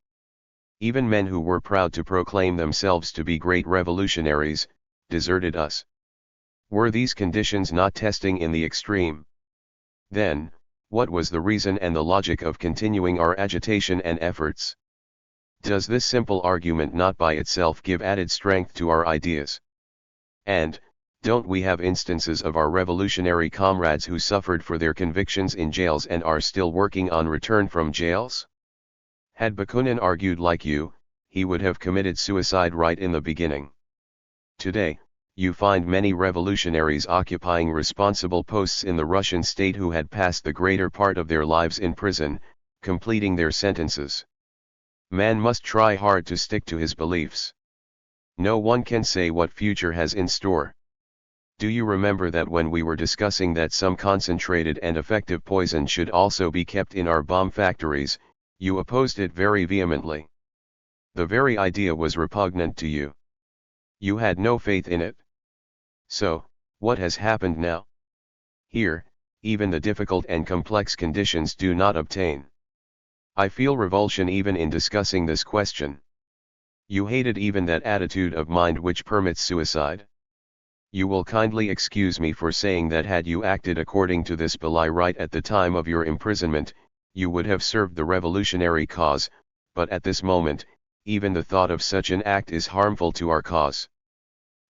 Even men who were proud to proclaim themselves to be great revolutionaries, deserted us. Were these conditions not testing in the extreme? Then, what was the reason and the logic of continuing our agitation and efforts? Does this simple argument not by itself give added strength to our ideas? And, don't we have instances of our revolutionary comrades who suffered for their convictions in jails and are still working on return from jails? Had Bakunin argued like you, he would have committed suicide right in the beginning. Today, you find many revolutionaries occupying responsible posts in the Russian state who had passed the greater part of their lives in prison, completing their sentences. Man must try hard to stick to his beliefs. No one can say what future has in store. Do you remember that when we were discussing that some concentrated and effective poison should also be kept in our bomb factories, you opposed it very vehemently? The very idea was repugnant to you. You had no faith in it. So, what has happened now? Here, even the difficult and complex conditions do not obtain. I feel revulsion even in discussing this question. You hated even that attitude of mind which permits suicide. You will kindly excuse me for saying that had you acted according to this belief right at the time of your imprisonment, you would have served the revolutionary cause, but at this moment, even the thought of such an act is harmful to our cause.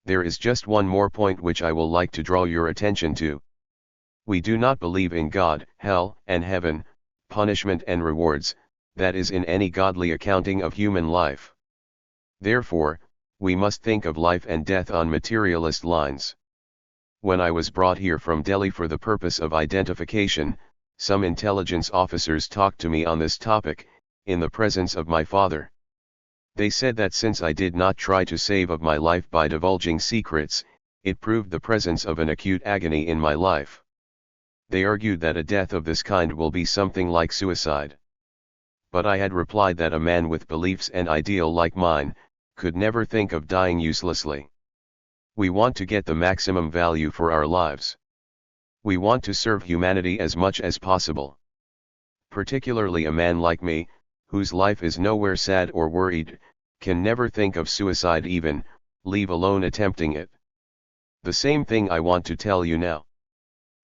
There is just one more point which I will like to draw your attention to. We do not believe in God, hell, and heaven, punishment and rewards, that is in any godly accounting of human life. Therefore, we must think of life and death on materialist lines. When I was brought here from Delhi for the purpose of identification, some intelligence officers talked to me on this topic, in the presence of my father. They said that since I did not try to save of my life by divulging secrets, it proved the presence of an acute agony in my life. They argued that a death of this kind will be something like suicide. But I had replied that a man with beliefs and ideal like mine, could never think of dying uselessly. We want to get the maximum value for our lives. We want to serve humanity as much as possible. Particularly a man like me, whose life is nowhere sad or worried, can never think of suicide even, leave alone attempting it. The same thing I want to tell you now.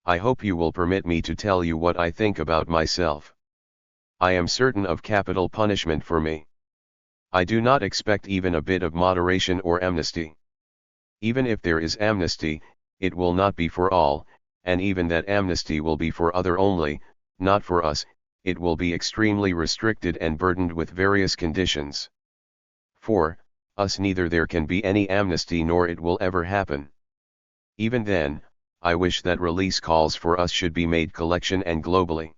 I hope you will permit me to tell you what I think about myself. I am certain of capital punishment for me. I do not expect even a bit of moderation or amnesty. Even if there is amnesty, it will not be for all, and even that amnesty will be for other only, not for us. It will be extremely restricted and burdened with various conditions. For us neither there can be any amnesty nor it will ever happen. Even then, I wish that release calls for us should be made collection and globally.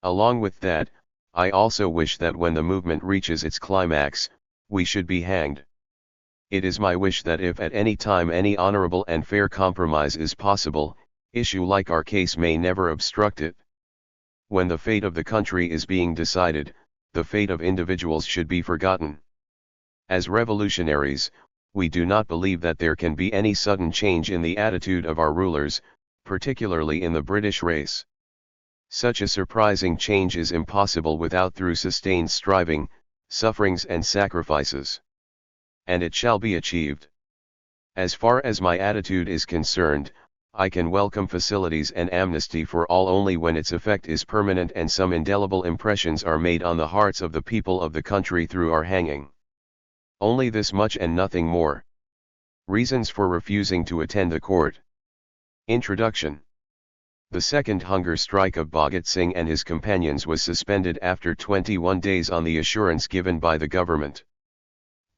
Along with that, I also wish that when the movement reaches its climax, we should be hanged. It is my wish that if at any time any honorable and fair compromise is possible, issue like our case may never obstruct it. When the fate of the country is being decided, the fate of individuals should be forgotten. As revolutionaries, we do not believe that there can be any sudden change in the attitude of our rulers, particularly in the British race. Such a surprising change is impossible without through sustained striving, sufferings and sacrifices. And it shall be achieved. As far as my attitude is concerned, I can welcome facilities and amnesty for all only when its effect is permanent and some indelible impressions are made on the hearts of the people of the country through our hanging. Only this much and nothing more. Reasons for refusing to attend the court. Introduction. The second hunger strike of Bhagat Singh and his companions was suspended after 21 days on the assurance given by the government.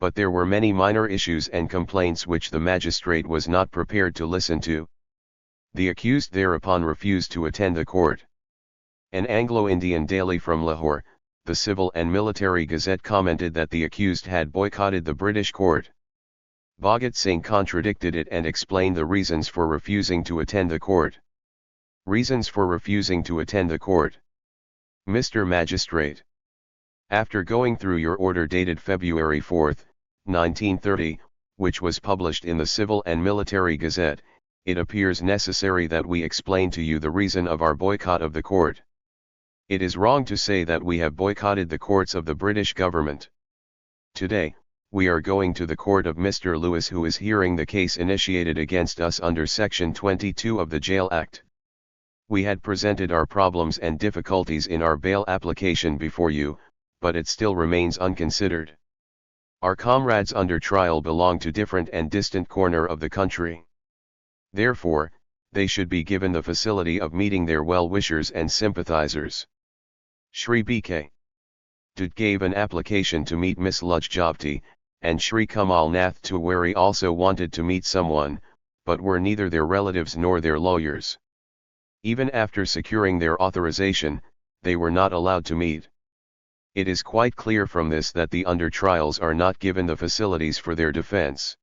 But there were many minor issues and complaints which the magistrate was not prepared to listen to. The accused thereupon refused to attend the court. An Anglo-Indian daily from Lahore, the Civil and Military Gazette commented that the accused had boycotted the British court. Bhagat Singh contradicted it and explained the reasons for refusing to attend the court. Reasons for refusing to attend the court. Mr. Magistrate. After going through your order dated February 4, 1930, which was published in the Civil and Military Gazette, it appears necessary that we explain to you the reason of our boycott of the court. It is wrong to say that we have boycotted the courts of the British government. Today, we are going to the court of Mr. Lewis, who is hearing the case initiated against us under Section 22 of the Jail Act. We had presented our problems and difficulties in our bail application before you, but it still remains unconsidered. Our comrades under trial belong to different and distant corner of the country. Therefore, they should be given the facility of meeting their well-wishers and sympathizers. Shri B.K. Dutt gave an application to meet Miss Lujjavti, and Shri Kamal Nath Tiwari also wanted to meet someone, but were neither their relatives nor their lawyers. Even after securing their authorization, they were not allowed to meet. It is quite clear from this that the under trials are not given the facilities for their defense.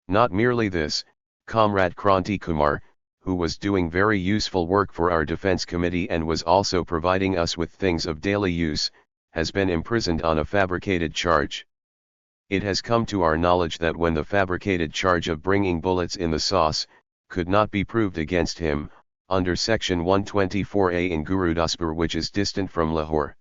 Not merely this, Comrade Kranti Kumar, who was doing very useful work for our defense committee and was also providing us with things of daily use, has been imprisoned on a fabricated charge. It has come to our knowledge that when the fabricated charge of bringing bullets in the sauce could not be proved against him, under Section 124A in Gurudaspur, which is distant from Lahore.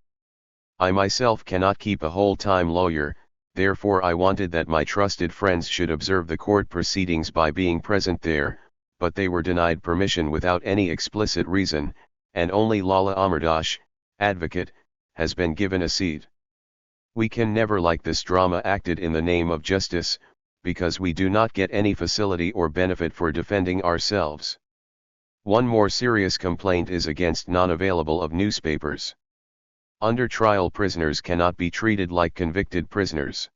I myself cannot keep a whole-time lawyer, therefore I wanted that my trusted friends should observe the court proceedings by being present there, but they were denied permission without any explicit reason, and only Lala Amardas, advocate, has been given a seat. We can never like this drama acted in the name of justice, because we do not get any facility or benefit for defending ourselves. One more serious complaint is against non-available of newspapers. Under trial prisoners cannot be treated like convicted prisoners.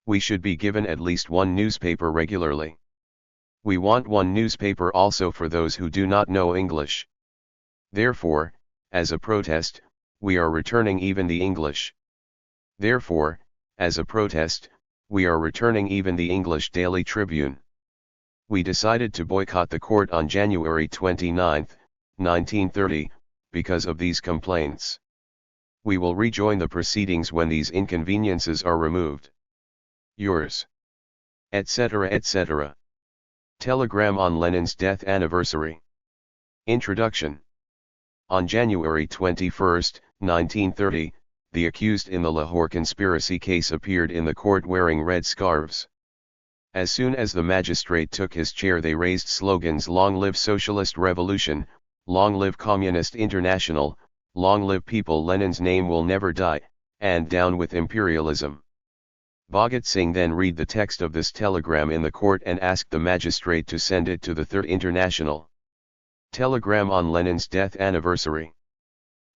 We should be given at least one newspaper regularly. We want one newspaper also for those who do not know English. Therefore, as a protest, we are returning even the English. Therefore, as a protest, we are returning even the English Daily Tribune. We decided to boycott the court on January 29, 1930, because of these complaints. We will rejoin the proceedings when these inconveniences are removed. Yours. Etc. etc. Telegram on Lenin's death anniversary. Introduction. On January 21, 1930, the accused in the Lahore conspiracy case appeared in the court wearing red scarves. As soon as the magistrate took his chair, they raised slogans: "Long live Socialist Revolution, long live Communist International, long live people, Lenin's name will never die, and down with imperialism." Bhagat Singh then read the text of this telegram in the court and asked the magistrate to send it to the Third International. Telegram on Lenin's death anniversary.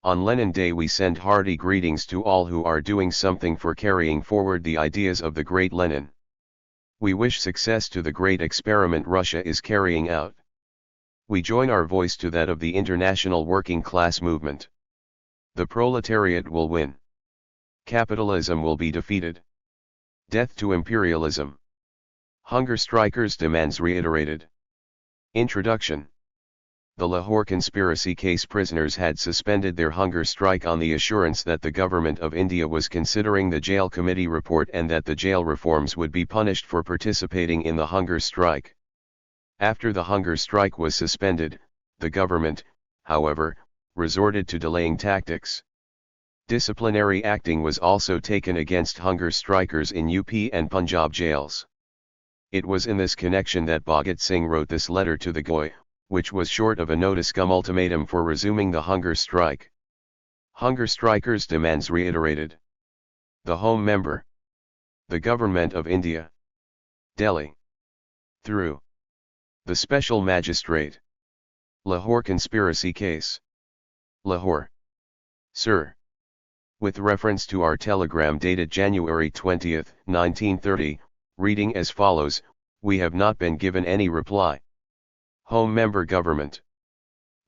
On Lenin Day we send hearty greetings to all who are doing something for carrying forward the ideas of the great Lenin. We wish success to the great experiment Russia is carrying out. We join our voice to that of the international working class movement. The proletariat will win. Capitalism will be defeated. Death to imperialism. Hunger strikers' demands reiterated. Introduction. The Lahore conspiracy case prisoners had suspended their hunger strike on the assurance that the government of India was considering the jail committee report and that the jail reforms would be punished for participating in the hunger strike. After the hunger strike was suspended, the government, however, resorted to delaying tactics. Disciplinary acting was also taken against hunger strikers in UP and Punjab jails. It was in this connection that Bhagat Singh wrote this letter to the GOI, which was short of a notice cum ultimatum for resuming the hunger strike. Hunger strikers' demands reiterated. The Home Member. The Government of India. Delhi. Through the Special Magistrate. Lahore Conspiracy Case. Lahore. Sir. With reference to our telegram dated January 20, 1930, reading as follows, we have not been given any reply. Home Member Government.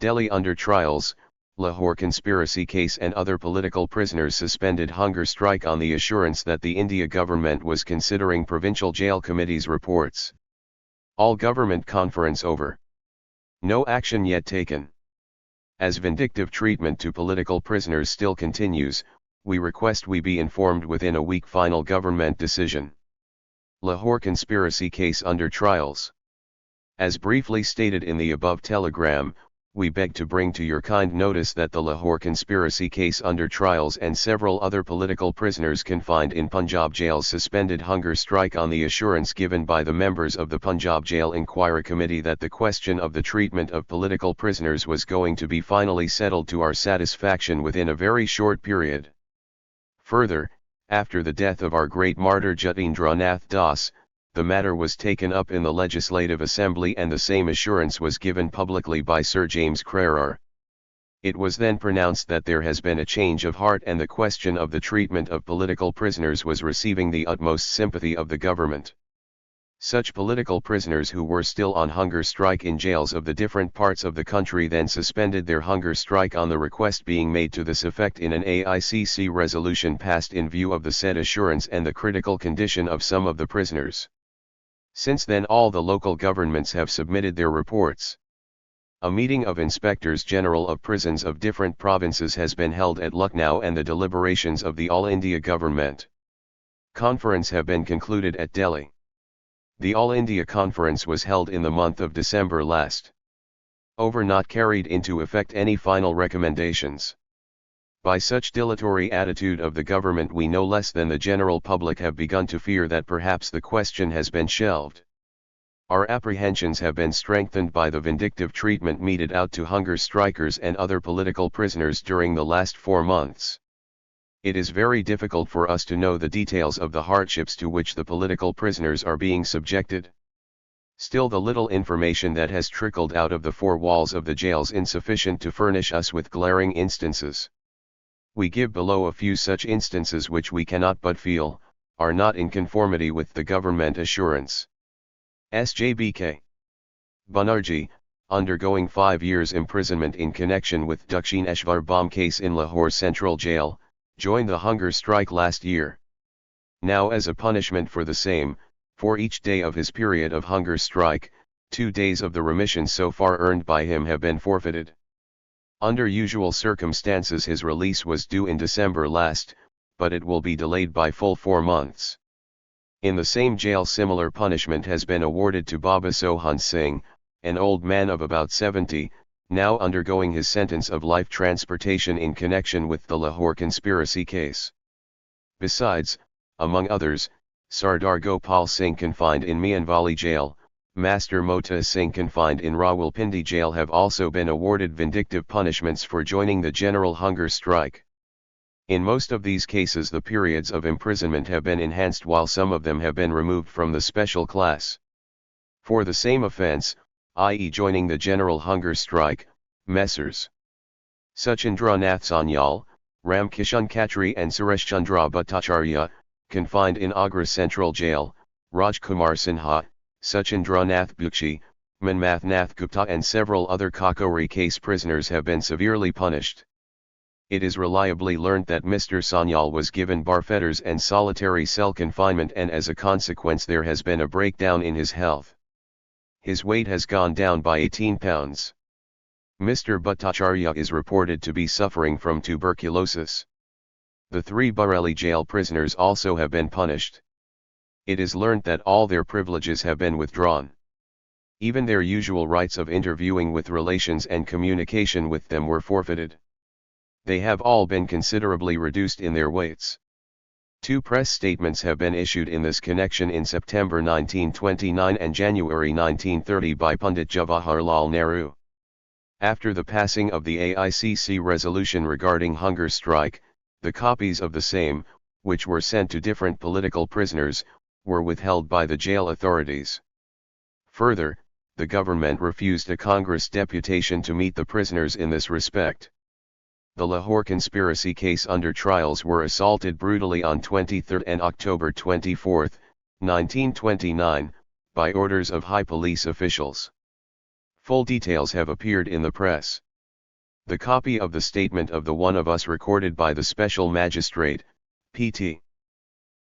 Delhi under trials, Lahore conspiracy case and other political prisoners suspended hunger strike on the assurance that the India government was considering provincial jail committees' reports. All government conference over. No action yet taken. As vindictive treatment to political prisoners still continues, we request we be informed within a week. Final government decision. Lahore conspiracy case under trials. As briefly stated in the above telegram, we beg to bring to your kind notice that the Lahore conspiracy case under trials and several other political prisoners confined in Punjab jails suspended hunger strike on the assurance given by the members of the Punjab Jail Inquiry Committee that the question of the treatment of political prisoners was going to be finally settled to our satisfaction within a very short period. Further, after the death of our great martyr Jatindranath Das, the matter was taken up in the Legislative Assembly and the same assurance was given publicly by Sir James Crerar. It was then pronounced that there has been a change of heart and the question of the treatment of political prisoners was receiving the utmost sympathy of the government. Such political prisoners who were still on hunger strike in jails of the different parts of the country then suspended their hunger strike on the request being made to this effect in an AICC resolution passed in view of the said assurance and the critical condition of some of the prisoners. Since then all the local governments have submitted their reports. A meeting of Inspectors General of prisons of different provinces has been held at Lucknow and the deliberations of the All India Government Conference have been concluded at Delhi. The All India Conference was held in the month of December last. Over not carried into effect any final recommendations. By such dilatory attitude of the government we no less than the general public have begun to fear that perhaps the question has been shelved. Our apprehensions have been strengthened by the vindictive treatment meted out to hunger strikers and other political prisoners during the last 4 months. It is very difficult for us to know the details of the hardships to which the political prisoners are being subjected. Still the little information that has trickled out of the 4 walls of the jails insufficient to furnish us with glaring instances. We give below a few such instances which we cannot but feel, are not in conformity with the government assurance. SJBK. Banerjee, undergoing 5 years imprisonment in connection with Dakshineshwar bomb case in Lahore Central Jail, joined the hunger strike last year. Now as a punishment for the same, for each day of his period of hunger strike, 2 days of the remission so far earned by him have been forfeited. Under usual circumstances his release was due in December last, but it will be delayed by full 4 months. In the same jail similar punishment has been awarded to Baba Sohan Singh, an old man of about 70, now undergoing his sentence of life transportation in connection with the Lahore conspiracy case. Besides, among others, Sardar Gopal Singh confined in Mianwali jail, Master Mota Singh confined in Rawalpindi jail have also been awarded vindictive punishments for joining the general hunger strike. In most of these cases the periods of imprisonment have been enhanced while some of them have been removed from the special class. For the same offence, i.e. joining the general hunger strike, Messrs. Sachindranath Sanyal, Ramkishan Khatri and Sureshchandra Bhattacharya, confined in Agra Central Jail, Rajkumar Sinha, Sachindranath Bukshi, Manmathnath Gupta and several other Kakori case prisoners have been severely punished. It is reliably learnt that Mr. Sanyal was given bar fetters and solitary cell confinement and as a consequence there has been a breakdown in his health. His weight has gone down by 18 pounds. Mr. Bhattacharya is reported to be suffering from tuberculosis. The 3 Bareilly jail prisoners also have been punished. It is learnt that all their privileges have been withdrawn. Even their usual rights of interviewing with relations and communication with them were forfeited. They have all been considerably reduced in their weights. 2 press statements have been issued in this connection in September 1929 and January 1930 by Pandit Jawaharlal Nehru. After the passing of the AICC resolution regarding hunger strike, the copies of the same, which were sent to different political prisoners, were withheld by the jail authorities. Further, the government refused a Congress deputation to meet the prisoners in this respect. The Lahore conspiracy case under trials were assaulted brutally on 23 and October 24, 1929, by orders of high police officials. Full details have appeared in the press. The copy of the statement of the one of us recorded by the Special Magistrate, P.T.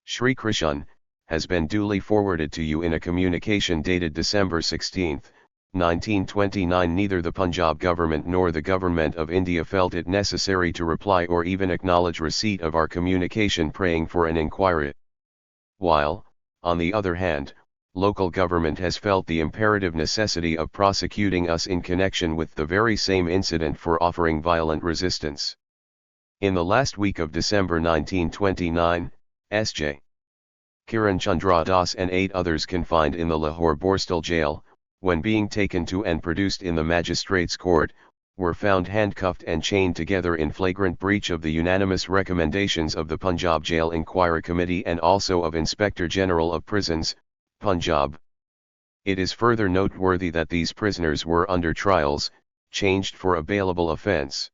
Shri Krishan, has been duly forwarded to you in a communication dated December 16, 1929. Neither the Punjab government nor the Government of India felt it necessary to reply or even acknowledge receipt of our communication praying for an inquiry. While, on the other hand, local government has felt the imperative necessity of prosecuting us in connection with the very same incident for offering violent resistance. In the last week of December 1929, S.J. Kiran Chandra Das and 8 others confined in the Lahore Borstal jail, when being taken to and produced in the magistrates' court, were found handcuffed and chained together in flagrant breach of the unanimous recommendations of the Punjab Jail Inquiry Committee and also of Inspector General of Prisons, Punjab. It is further noteworthy that these prisoners were under trials, changed for a bailable offence.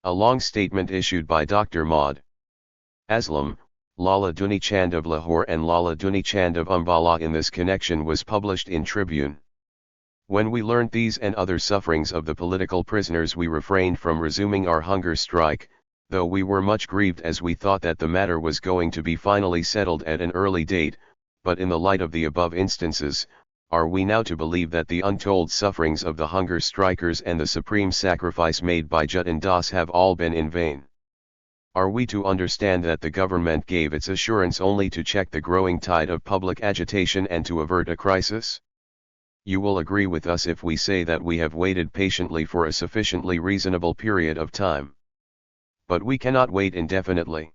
A long statement issued by Dr. Maud Aslam, Lala Duni Chand of Lahore and Lala Duni Chand of Ambala in this connection was published in Tribune. When we learnt these and other sufferings of the political prisoners, we refrained from resuming our hunger strike, though we were much grieved as we thought that the matter was going to be finally settled at an early date. But in the light of the above instances, are we now to believe that the untold sufferings of the hunger strikers and the supreme sacrifice made by Jatin Das have all been in vain? Are we to understand that the government gave its assurance only to check the growing tide of public agitation and to avert a crisis? You will agree with us if we say that we have waited patiently for a sufficiently reasonable period of time. But we cannot wait indefinitely.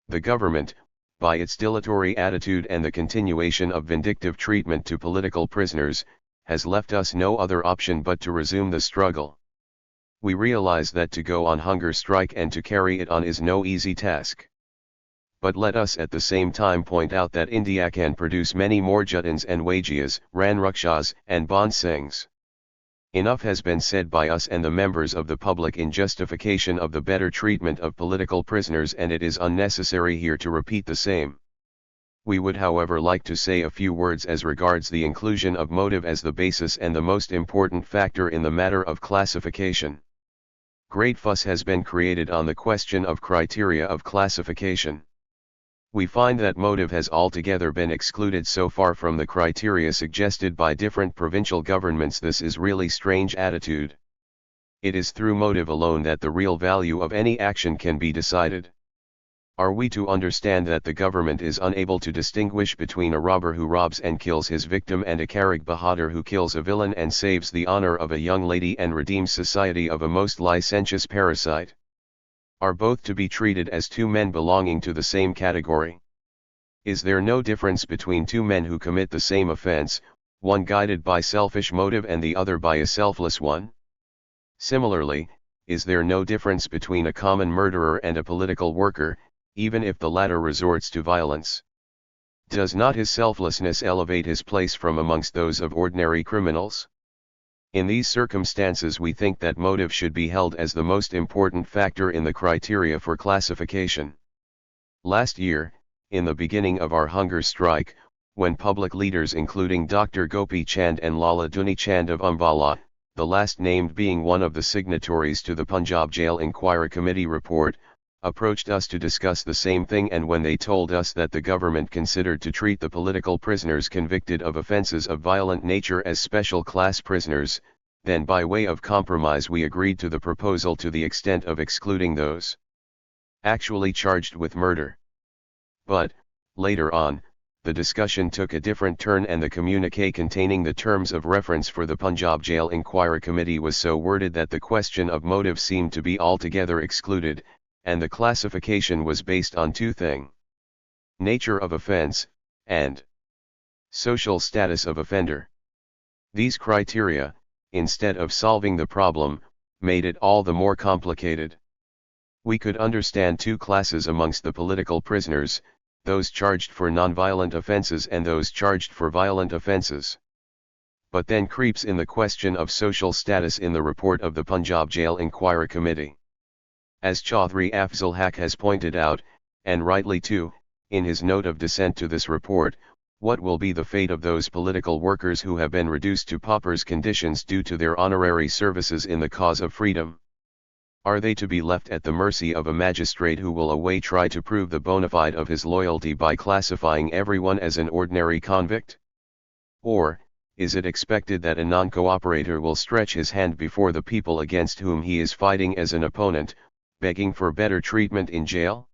The government, by its dilatory attitude and the continuation of vindictive treatment to political prisoners, has left us no other option but to resume the struggle. We realize that to go on hunger strike and to carry it on is no easy task. But let us at the same time point out that India can produce many more Jatins and Wajias, Ranrakshas and Bond Singhs. Enough has been said by us and the members of the public in justification of the better treatment of political prisoners, and it is unnecessary here to repeat the same. We would however like to say a few words as regards the inclusion of motive as the basis and the most important factor in the matter of classification. Great fuss has been created on the question of criteria of classification. We find that motive has altogether been excluded so far from the criteria suggested by different provincial governments. This is really strange attitude. It is through motive alone that the real value of any action can be decided. Are we to understand that the government is unable to distinguish between a robber who robs and kills his victim and a Karig Bahadur who kills a villain and saves the honor of a young lady and redeems society of a most licentious parasite? Are both to be treated as two men belonging to the same category? Is there no difference between two men who commit the same offense, one guided by selfish motive and the other by a selfless one? Similarly, is there no difference between a common murderer and a political worker, even if the latter resorts to violence? Does not his selflessness elevate his place from amongst those of ordinary criminals? In these circumstances we think that motive should be held as the most important factor in the criteria for classification. Last year, in the beginning of our hunger strike, when public leaders including Dr. Gopi Chand and Lala Duni Chand of Ambala, the last named being one of the signatories to the Punjab Jail Inquiry Committee report, approached us to discuss the same thing, and when they told us that the government considered to treat the political prisoners convicted of offences of violent nature as special class prisoners, then by way of compromise we agreed to the proposal to the extent of excluding those actually charged with murder. But, later on, the discussion took a different turn and the communiqué containing the terms of reference for the Punjab Jail Inquiry Committee was so worded that the question of motive seemed to be altogether excluded, and the classification was based on two things: nature of offense, and social status of offender. These criteria, instead of solving the problem, made it all the more complicated. We could understand two classes amongst the political prisoners, those charged for non-violent offences and those charged for violent offences. But then creeps in the question of social status in the report of the Punjab Jail Inquiry Committee. As Chaudhry Afzal Haq has pointed out, and rightly too, in his note of dissent to this report, what will be the fate of those political workers who have been reduced to paupers' conditions due to their honorary services in the cause of freedom? Are they to be left at the mercy of a magistrate who will away try to prove the bona fide of his loyalty by classifying everyone as an ordinary convict? Or, is it expected that a non-cooperator will stretch his hand before the people against whom he is fighting as an opponent, begging for better treatment in jail?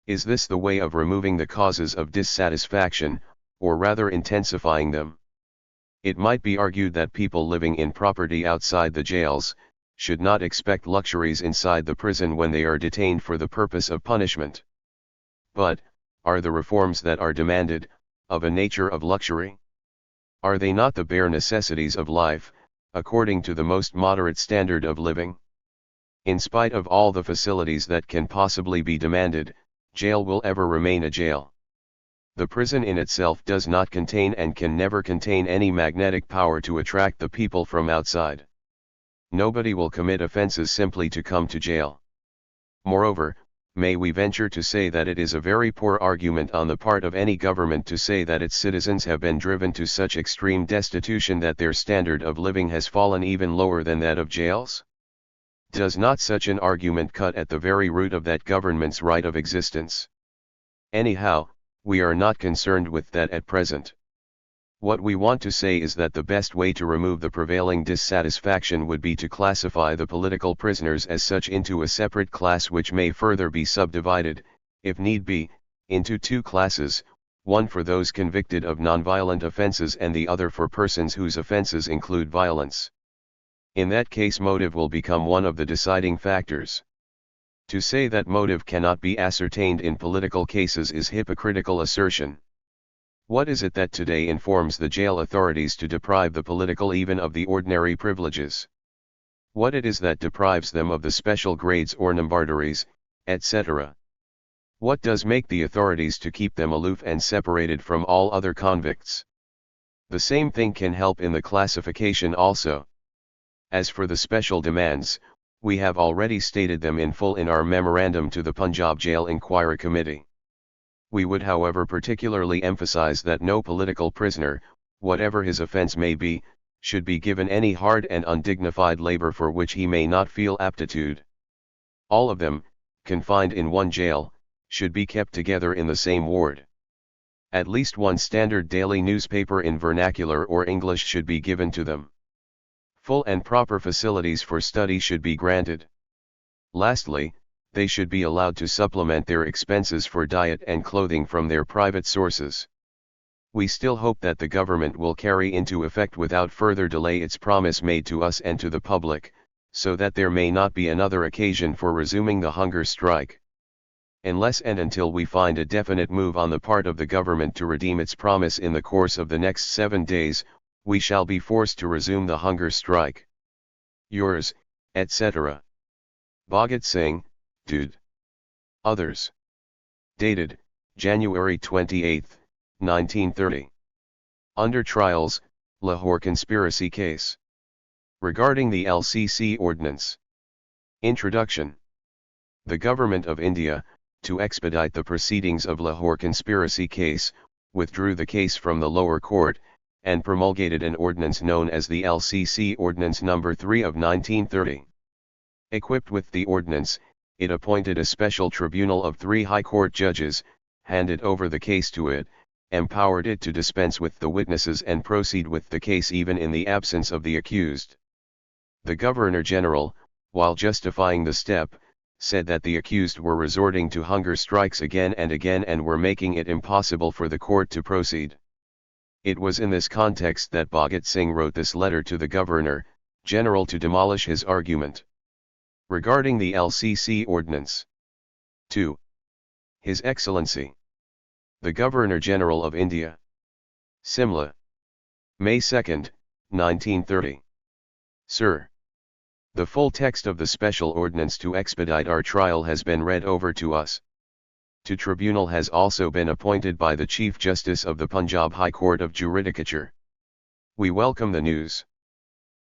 Is this the way of removing the causes of dissatisfaction, or rather intensifying them? It might be argued that people living in property outside the jails should not expect luxuries inside the prison when they are detained for the purpose of punishment. But, are the reforms that are demanded, of a nature of luxury? Are they not the bare necessities of life, according to the most moderate standard of living? In spite of all the facilities that can possibly be demanded, jail will ever remain a jail. The prison in itself does not contain and can never contain any magnetic power to attract the people from outside. Nobody will commit offenses simply to come to jail. Moreover, may we venture to say that it is a very poor argument on the part of any government to say that its citizens have been driven to such extreme destitution that their standard of living has fallen even lower than that of jails? Does not such an argument cut at the very root of that government's right of existence? Anyhow, we are not concerned with that at present. What we want to say is that the best way to remove the prevailing dissatisfaction would be to classify the political prisoners as such into a separate class which may further be subdivided, if need be, into two classes, one for those convicted of nonviolent offenses and the other for persons whose offenses include violence. In that case motive will become one of the deciding factors. To say that motive cannot be ascertained in political cases is hypocritical assertion. What is it that today informs the jail authorities to deprive the political even of the ordinary privileges? What it is that deprives them of the special grades or nambardaries, etc.? What does make the authorities to keep them aloof and separated from all other convicts? The same thing can help in the classification also. As for the special demands, we have already stated them in full in our memorandum to the Punjab Jail Inquiry Committee. We would however particularly emphasize that no political prisoner, whatever his offense may be, should be given any hard and undignified labor for which he may not feel aptitude. All of them, confined in one jail, should be kept together in the same ward. At least one standard daily newspaper in vernacular or English should be given to them. Full and proper facilities for study should be granted. Lastly, they should be allowed to supplement their expenses for diet and clothing from their private sources. We still hope that the government will carry into effect without further delay its promise made to us and to the public, so that there may not be another occasion for resuming the hunger strike. Unless and until we find a definite move on the part of the government to redeem its promise in the course of the next 7 days, we shall be forced to resume the hunger strike. Yours, etc. Bhagat Singh, Dude. Others. Dated, January 28, 1930. Under trials, Lahore conspiracy case. Regarding the LCC ordinance. Introduction. The Government of India, to expedite the proceedings of Lahore conspiracy case, withdrew the case from the lower court, and promulgated an ordinance known as the LCC Ordinance No. 3 of 1930. Equipped with the ordinance, it appointed a special tribunal of 3 High Court judges, handed over the case to it, empowered it to dispense with the witnesses and proceed with the case even in the absence of the accused. The Governor-General, while justifying the step, said that the accused were resorting to hunger strikes again and were making it impossible for the court to proceed. It was in this context that Bhagat Singh wrote this letter to the Governor-General to demolish his argument. Regarding the LCC ordinance. 2. His Excellency the Governor-General of India. Simla. May 2, 1930. Sir. The full text of the special ordinance to expedite our trial has been read over to us. To tribunal has also been appointed by the Chief Justice of the Punjab High Court of Judicature. We welcome the news.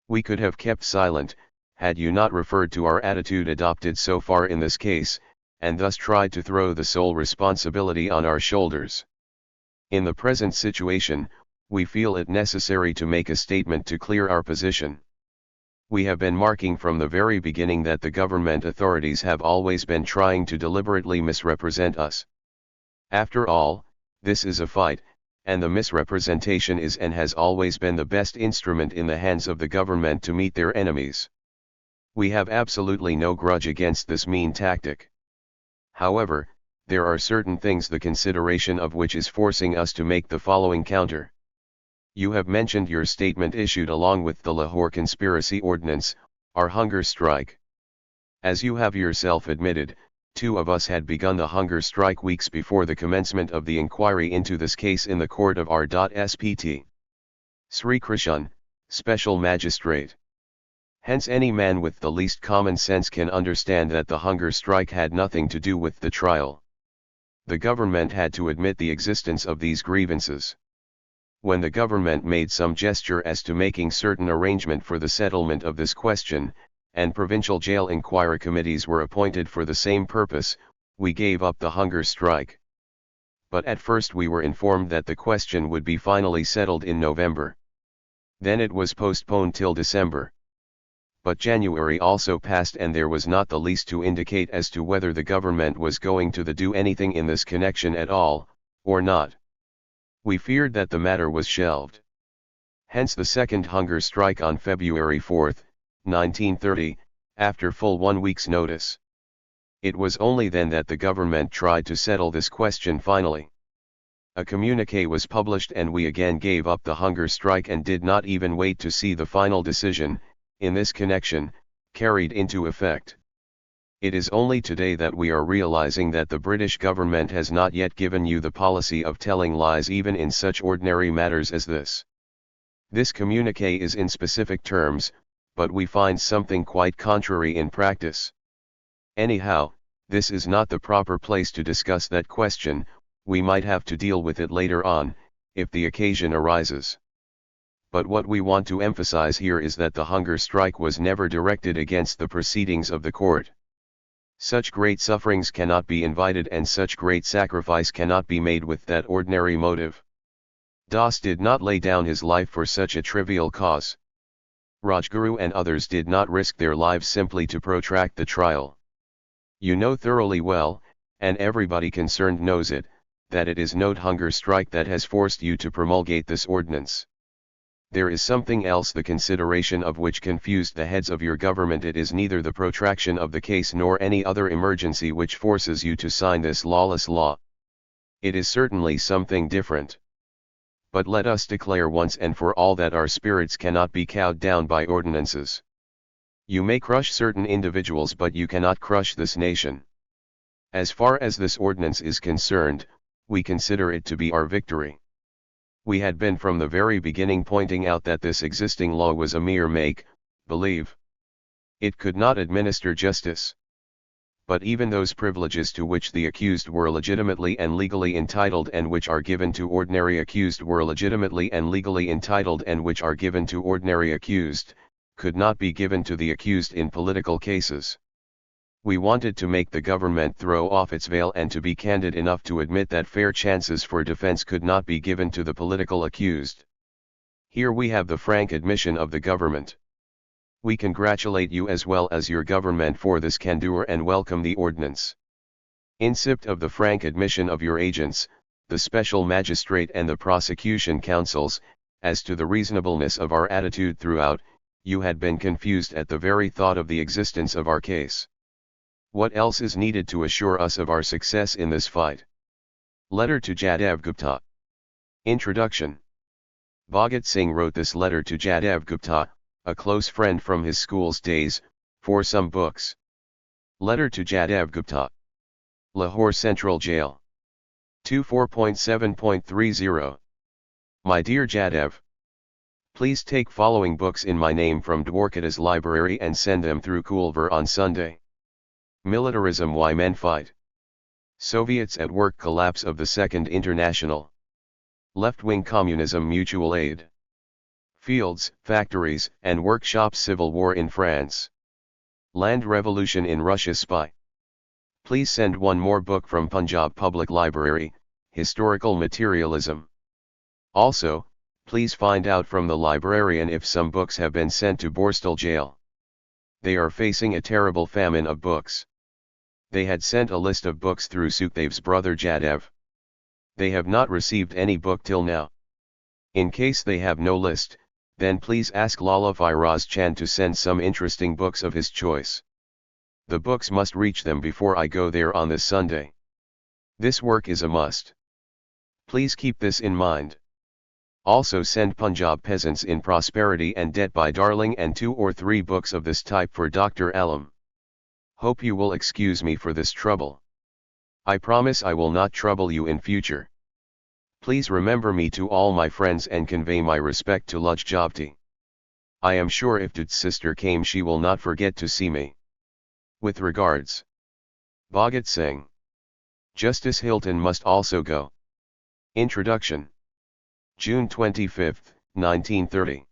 We could have kept silent, had you not referred to our attitude adopted so far in this case, and thus tried to throw the sole responsibility on our shoulders. In the present situation, we feel it necessary to make a statement to clear our position. We have been marking from the very beginning that the government authorities have always been trying to deliberately misrepresent us. After all, this is a fight, and the misrepresentation is and has always been the best instrument in the hands of the government to meet their enemies. We have absolutely no grudge against this mean tactic. However, there are certain things the consideration of which is forcing us to make the following counter. You have mentioned your statement issued along with the Lahore Conspiracy Ordinance, our hunger strike. As you have yourself admitted, 2 of us had begun the hunger strike weeks before the commencement of the inquiry into this case in the court of R.Spt. Sri Krishan, Special Magistrate. Hence any man with the least common sense can understand that the hunger strike had nothing to do with the trial. The government had to admit the existence of these grievances. When the government made some gesture as to making certain arrangement for the settlement of this question, and provincial jail inquiry committees were appointed for the same purpose, we gave up the hunger strike. But at first we were informed that the question would be finally settled in November. Then it was postponed till December. But January also passed and there was not the least to indicate as to whether the government was going to do anything in this connection at all, or not. We feared that the matter was shelved. Hence the second hunger strike on February 4, 1930, after full 1 week's notice. It was only then that the government tried to settle this question finally. A communiqué was published and we again gave up the hunger strike and did not even wait to see the final decision, in this connection, carried into effect. It is only today that we are realizing that the British government has not yet given you the policy of telling lies even in such ordinary matters as this. This communiqué is in specific terms, but we find something quite contrary in practice. Anyhow, this is not the proper place to discuss that question. We might have to deal with it later on, if the occasion arises. But what we want to emphasize here is that the hunger strike was never directed against the proceedings of the court. Such great sufferings cannot be invited and such great sacrifice cannot be made with that ordinary motive. Das did not lay down his life for such a trivial cause. Rajguru and others did not risk their lives simply to protract the trial. You know thoroughly well, and everybody concerned knows it, that it is no hunger strike that has forced you to promulgate this ordinance. There is something else the consideration of which confused the heads of your government. It is neither the protraction of the case nor any other emergency which forces you to sign this lawless law. It is certainly something different. But let us declare once and for all that our spirits cannot be cowed down by ordinances. You may crush certain individuals but you cannot crush this nation. As far as this ordinance is concerned, we consider it to be our victory. We had been from the very beginning pointing out that this existing law was a mere make-believe. It could not administer justice. But even those privileges to which the accused were legitimately and legally entitled and which are given to ordinary accused were legitimately and legally entitled and which are given to ordinary accused, could not be given to the accused in political cases. We wanted to make the government throw off its veil and to be candid enough to admit that fair chances for defense could not be given to the political accused. Here we have the frank admission of the government. We congratulate you as well as your government for this candor and welcome the ordinance. Incipit of the frank admission of your agents, the special magistrate and the prosecution counsels, as to the reasonableness of our attitude throughout, you had been confused at the very thought of the existence of our case. What else is needed to assure us of our success in this fight? Letter to Jadav Gupta. Introduction. Bhagat Singh wrote this letter to Jadav Gupta, a close friend from his school's days, for some books. Letter to Jadav Gupta. Lahore Central Jail. 24.7.30. My dear Jadav, please take following books in my name from Dwarkada's library and send them through Kulvar on Sunday. Militarism: Why Men Fight. Soviets at Work: Collapse of the Second International. Left-wing communism: Mutual aid. Fields, Factories, and Workshops: Civil War in France. Land Revolution in Russia: Spy. Please send one more book from Punjab Public Library, Historical Materialism. Also, please find out from the librarian if some books have been sent to Borstal Jail. They are facing a terrible famine of books. They had sent a list of books through Sukhdev's brother Jadev. They have not received any book till now. In case they have no list, then please ask Lala Firoz Chand to send some interesting books of his choice. The books must reach them before I go there on this Sunday. This work is a must. Please keep this in mind. Also send Punjab Peasants in Prosperity and Debt by Darling and 2 or 3 books of this type for Dr. Alam. Hope you will excuse me for this trouble. I promise I will not trouble you in future. Please remember me to all my friends and convey my respect to Luj Jabti. I am sure if Tud's sister came she will not forget to see me. With regards. Bhagat Singh. Justice Hilton must also go. Introduction. June 25, 1930.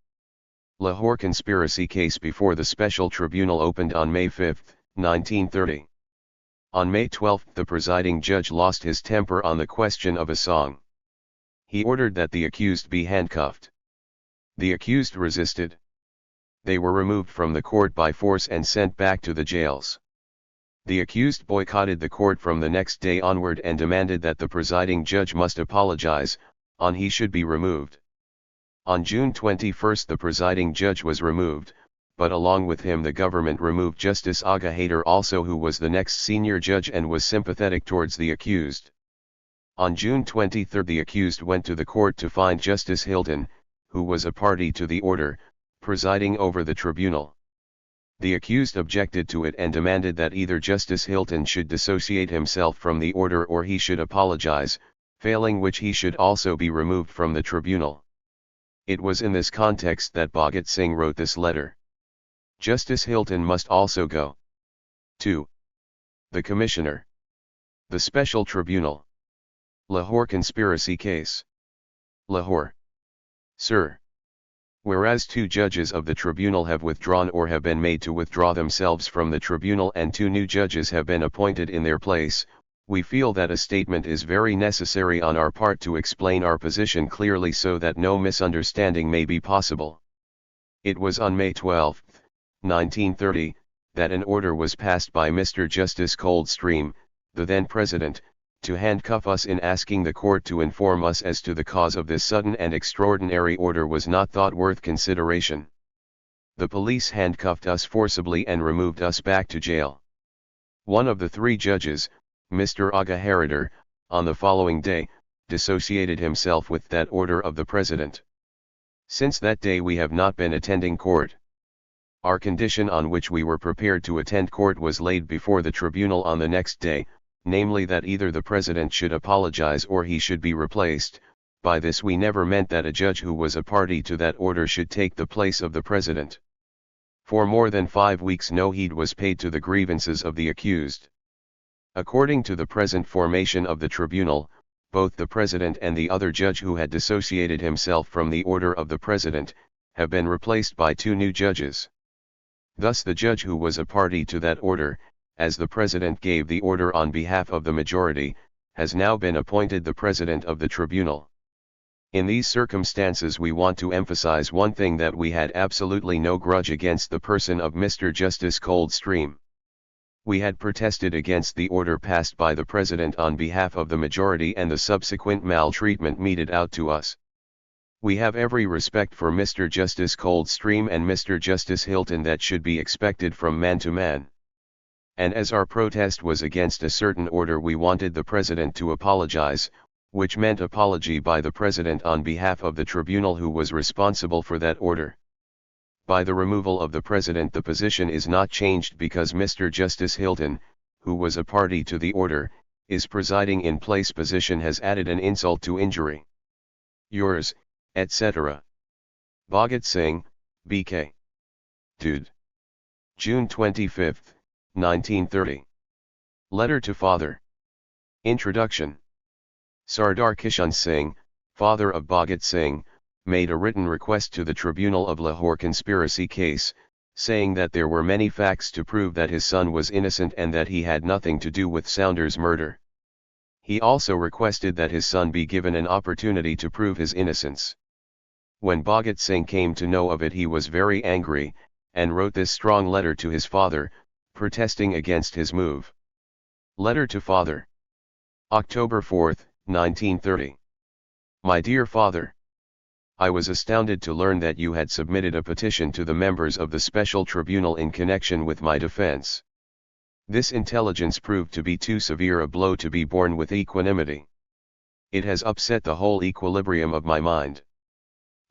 Lahore conspiracy case before the special tribunal opened on May 5, 1930. On May 12 the presiding judge lost his temper on the question of a song. He ordered that the accused be handcuffed. The accused resisted. They were removed from the court by force and sent back to the jails. The accused boycotted the court from the next day onward and demanded that the presiding judge must apologize, or he should be removed. On June 21 the presiding judge was removed, but along with him the government removed Justice Aga Haider also, who was the next senior judge and was sympathetic towards the accused. On June 23 the accused went to the court to find Justice Hilton, who was a party to the order, presiding over the tribunal. The accused objected to it and demanded that either Justice Hilton should dissociate himself from the order or he should apologize, failing which he should also be removed from the tribunal. It was in this context that Bhagat Singh wrote this letter. Justice Hilton must also go. 2. The Commissioner. The Special Tribunal. Lahore conspiracy case. Lahore. Sir. Whereas 2 judges of the tribunal have withdrawn or have been made to withdraw themselves from the tribunal and 2 new judges have been appointed in their place, we feel that a statement is very necessary on our part to explain our position clearly so that no misunderstanding may be possible. It was on May 12, 1930, that an order was passed by Mr. Justice Coldstream, the then President, to handcuff us in asking the court to inform us as to the cause of this sudden and extraordinary order was not thought worth consideration. The police handcuffed us forcibly and removed us back to jail. One of the 3 judges, Mr. Aga Haider, on the following day, dissociated himself with that order of the President. Since that day we have not been attending court. Our condition on which we were prepared to attend court was laid before the tribunal on the next day, namely that either the President should apologize or he should be replaced. By this we never meant that a judge who was a party to that order should take the place of the President. For more than 5 weeks no heed was paid to the grievances of the accused. According to the present formation of the tribunal, both the President and the other judge who had dissociated himself from the order of the President, have been replaced by 2 new judges. Thus the judge who was a party to that order, as the President gave the order on behalf of the majority, has now been appointed the President of the tribunal. In these circumstances we want to emphasize one thing, that we had absolutely no grudge against the person of Mr. Justice Coldstream. We had protested against the order passed by the President on behalf of the majority and the subsequent maltreatment meted out to us. We have every respect for Mr. Justice Coldstream and Mr. Justice Hilton that should be expected from man to man. And as our protest was against a certain order, we wanted the President to apologize, which meant apology by the President on behalf of the tribunal who was responsible for that order. By the removal of the President the position is not changed because Mr. Justice Hilton, who was a party to the order, is presiding in place. Position has added an insult to injury. Yours, etc. Bhagat Singh, B.K. Dude. June 25, 1930. Letter to Father. Introduction. Sardar Kishan Singh, father of Bhagat Singh, made a written request to the Tribunal of Lahore conspiracy case, saying that there were many facts to prove that his son was innocent and that he had nothing to do with Saunders' murder. He also requested that his son be given an opportunity to prove his innocence. When Bhagat Singh came to know of it he was very angry, and wrote this strong letter to his father, protesting against his move. Letter to Father. October 4, 1930. My dear father, I was astounded to learn that you had submitted a petition to the members of the special tribunal in connection with my defense. This intelligence proved to be too severe a blow to be borne with equanimity. It has upset the whole equilibrium of my mind.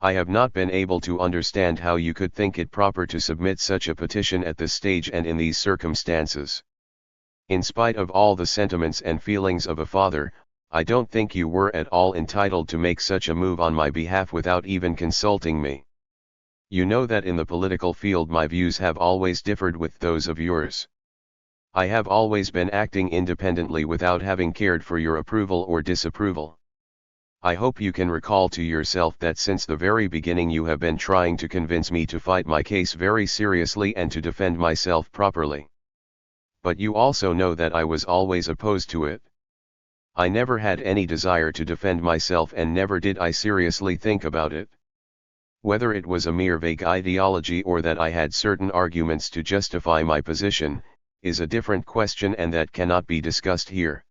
I have not been able to understand how you could think it proper to submit such a petition at this stage and in these circumstances. In spite of all the sentiments and feelings of a father, I don't think you were at all entitled to make such a move on my behalf without even consulting me. You know that in the political field my views have always differed with those of yours. I have always been acting independently without having cared for your approval or disapproval. I hope you can recall to yourself that since the very beginning you have been trying to convince me to fight my case very seriously and to defend myself properly. But you also know that I was always opposed to it. I never had any desire to defend myself and never did I seriously think about it. Whether it was a mere vague ideology or that I had certain arguments to justify my position, is a different question and that cannot be discussed here.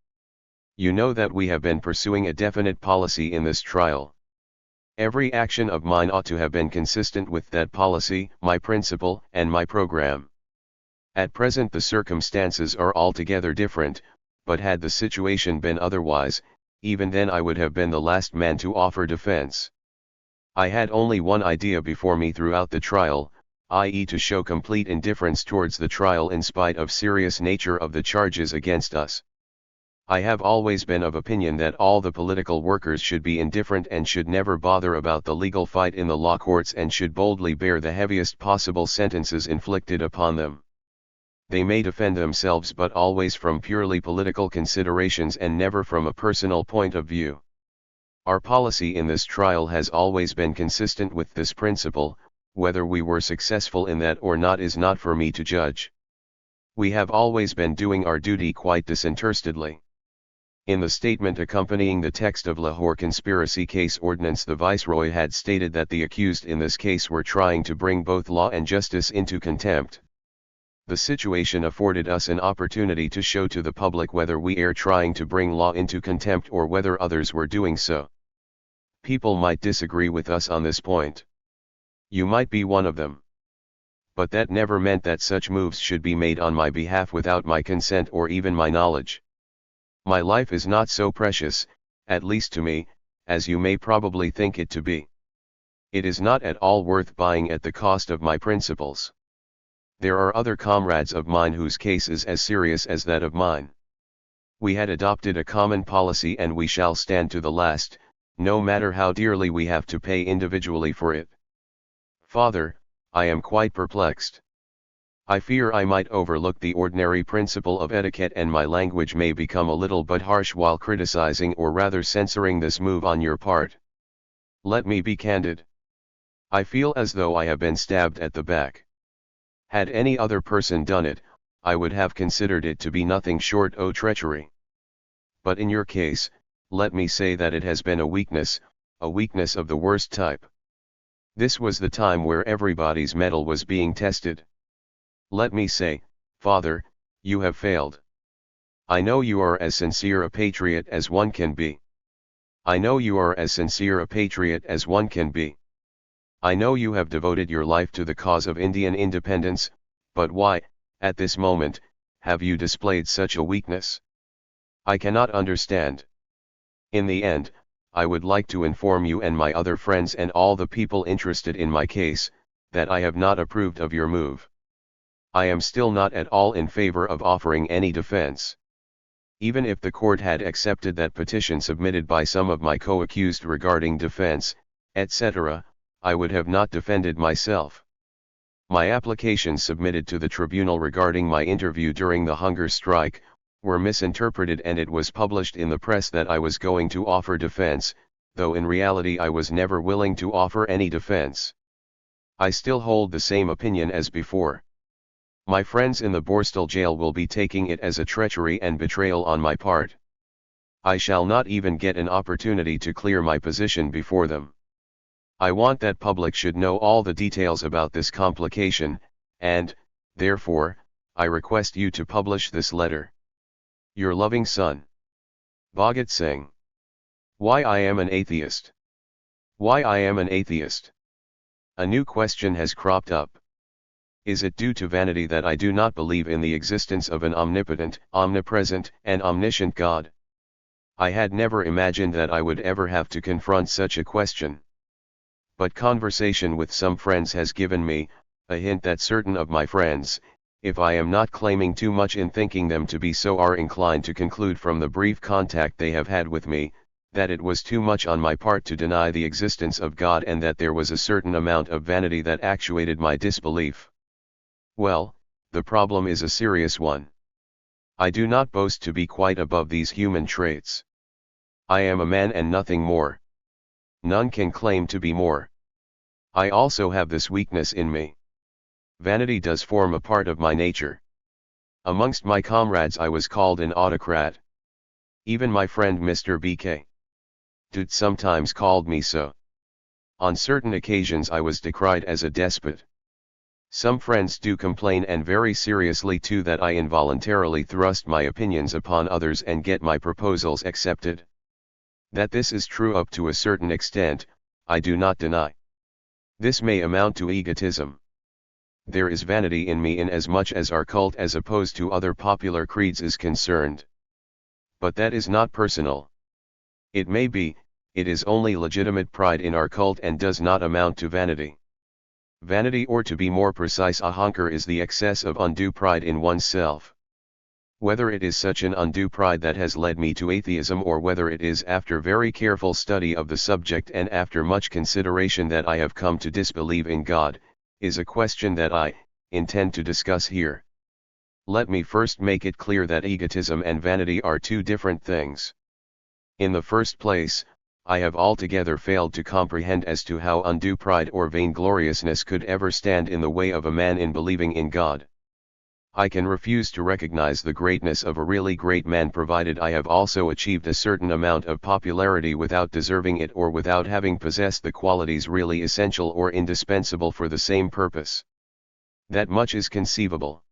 You know that we have been pursuing a definite policy in this trial. Every action of mine ought to have been consistent with that policy, my principle, and my program. At present the circumstances are altogether different, but had the situation been otherwise, even then I would have been the last man to offer defense. I had only one idea before me throughout the trial, i.e. to show complete indifference towards the trial in spite of serious nature of the charges against us. I have always been of opinion that all the political workers should be indifferent and should never bother about the legal fight in the law courts and should boldly bear the heaviest possible sentences inflicted upon them. They may defend themselves but always from purely political considerations and never from a personal point of view. Our policy in this trial has always been consistent with this principle. Whether we were successful in that or not is not for me to judge. We have always been doing our duty quite disinterestedly. In the statement accompanying the text of Lahore conspiracy case ordinance, the Viceroy had stated that the accused in this case were trying to bring both law and justice into contempt. The situation afforded us an opportunity to show to the public whether we are trying to bring law into contempt or whether others were doing so. People might disagree with us on this point. You might be one of them. But that never meant that such moves should be made on my behalf without my consent or even my knowledge. My life is not so precious, at least to me, as you may probably think it to be. It is not at all worth buying at the cost of my principles. There are other comrades of mine whose case is as serious as that of mine. We had adopted a common policy and we shall stand to the last, no matter how dearly we have to pay individually for it. Father, I am quite perplexed. I fear I might overlook the ordinary principle of etiquette and my language may become a little but harsh while criticizing or rather censoring this move on your part. Let me be candid. I feel as though I have been stabbed at the back. Had any other person done it, I would have considered it to be nothing short of treachery. But in your case, let me say that it has been a weakness of the worst type. This was the time where everybody's mettle was being tested. Let me say, Father, you have failed. I know you are as sincere a patriot as one can be. I know you are as sincere a patriot as one can be. I know you have devoted your life to the cause of Indian independence, but why, at this moment, have you displayed such a weakness? I cannot understand. In the end, I would like to inform you and my other friends and all the people interested in my case, that I have not approved of your move. I am still not at all in favor of offering any defense. Even if the court had accepted that petition submitted by some of my co-accused regarding defense, etc., I would have not defended myself. My applications submitted to the tribunal regarding my interview during the hunger strike, were misinterpreted and it was published in the press that I was going to offer defense, though in reality I was never willing to offer any defense. I still hold the same opinion as before. My friends in the Borstal jail will be taking it as a treachery and betrayal on my part. I shall not even get an opportunity to clear my position before them. I want that public should know all the details about this complication, and, therefore, I request you to publish this letter. Your loving son, Bhagat Singh. Why I am an atheist? Why I am an atheist? A new question has cropped up. Is it due to vanity that I do not believe in the existence of an omnipotent, omnipresent, and omniscient God? I had never imagined that I would ever have to confront such a question. But conversation with some friends has given me a hint that certain of my friends, if I am not claiming too much in thinking them to be so, are inclined to conclude from the brief contact they have had with me, that it was too much on my part to deny the existence of God, and that there was a certain amount of vanity that actuated my disbelief. Well, the problem is a serious one. I do not boast to be quite above these human traits. I am a man and nothing more. None can claim to be more. I also have this weakness in me. Vanity does form a part of my nature. Amongst my comrades I was called an autocrat. Even my friend Mr. B.K. Dude sometimes called me so. On certain occasions I was decried as a despot. Some friends do complain, and very seriously too, that I involuntarily thrust my opinions upon others and get my proposals accepted. That this is true up to a certain extent, I do not deny. This may amount to egotism. There is vanity in me in as much as our cult, as opposed to other popular creeds, is concerned. But that is not personal. It may be, it is only legitimate pride in our cult and does not amount to vanity. Vanity, or to be more precise, ahankar, is the excess of undue pride in oneself. Whether it is such an undue pride that has led me to atheism, or whether it is after very careful study of the subject and after much consideration that I have come to disbelieve in God, is a question that I intend to discuss here. Let me first make it clear that egotism and vanity are two different things. In the first place, I have altogether failed to comprehend as to how undue pride or vaingloriousness could ever stand in the way of a man in believing in God. I can refuse to recognize the greatness of a really great man provided I have also achieved a certain amount of popularity without deserving it, or without having possessed the qualities really essential or indispensable for the same purpose. That much is conceivable.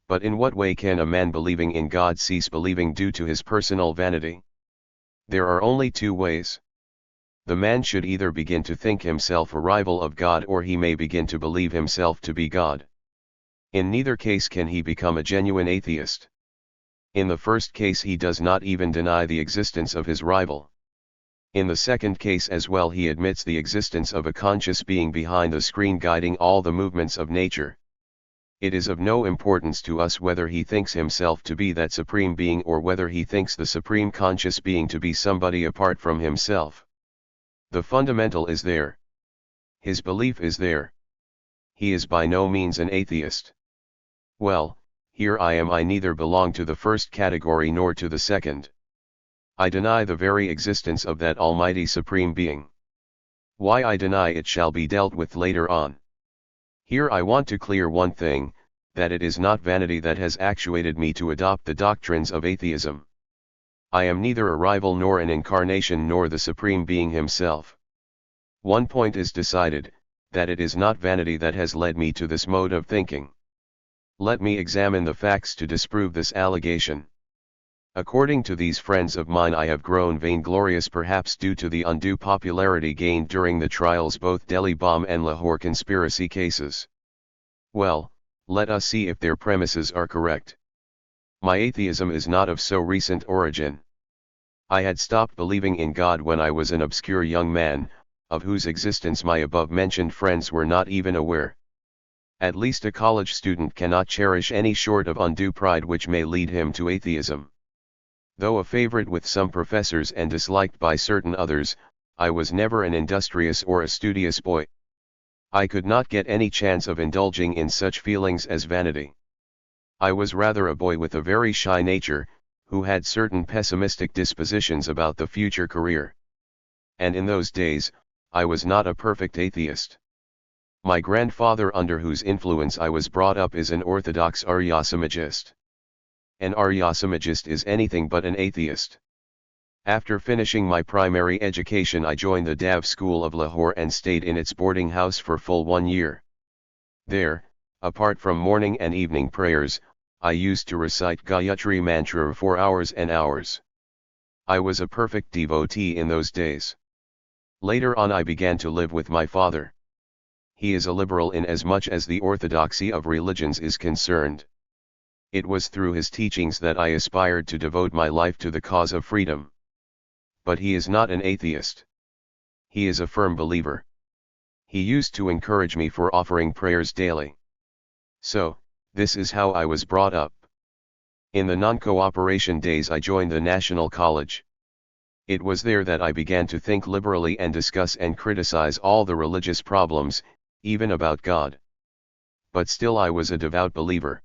But in what way can a man believing in God cease believing due to his personal vanity? There are only two ways. The man should either begin to think himself a rival of God, or he may begin to believe himself to be God. In neither case can he become a genuine atheist. In the first case he does not even deny the existence of his rival. In the second case as well he admits the existence of a conscious being behind the screen guiding all the movements of nature. It is of no importance to us whether he thinks himself to be that supreme being, or whether he thinks the supreme conscious being to be somebody apart from himself. The fundamental is there. His belief is there. He is by no means an atheist. Well, here I neither belong to the first category nor to the second. I deny the very existence of that almighty supreme being. Why I deny it shall be dealt with later on. Here I want to clear one thing, that it is not vanity that has actuated me to adopt the doctrines of atheism. I am neither a rival nor an incarnation nor the Supreme Being himself. One point is decided, that it is not vanity that has led me to this mode of thinking. Let me examine the facts to disprove this allegation. According to these friends of mine, I have grown vainglorious, perhaps due to the undue popularity gained during the trials, both Delhi bomb and Lahore conspiracy cases. Well, let us see if their premises are correct. My atheism is not of so recent origin. I had stopped believing in God when I was an obscure young man, of whose existence my above-mentioned friends were not even aware. At least a college student cannot cherish any sort of undue pride which may lead him to atheism. Though a favorite with some professors and disliked by certain others, I was never an industrious or a studious boy. I could not get any chance of indulging in such feelings as vanity. I was rather a boy with a very shy nature, who had certain pessimistic dispositions about the future career. And in those days, I was not a perfect atheist. My grandfather, under whose influence I was brought up, is an orthodox Arya-Samajist. An Arya-Samajist is anything but an atheist. After finishing my primary education, I joined the Dav School of Lahore and stayed in its boarding house for full 1 year. There, Apart from morning and evening prayers, I used to recite Gayatri mantra for hours and hours. I was a perfect devotee in those days. Later on I began to live with my father. He is a liberal in as much as the orthodoxy of religions is concerned. It was through his teachings that I aspired to devote my life to the cause of freedom. But he is not an atheist. He is a firm believer. He used to encourage me for offering prayers daily. So, this is how I was brought up. In the non-cooperation days I joined the National College. It was there that I began to think liberally and discuss and criticize all the religious problems, even about God. But still I was a devout believer.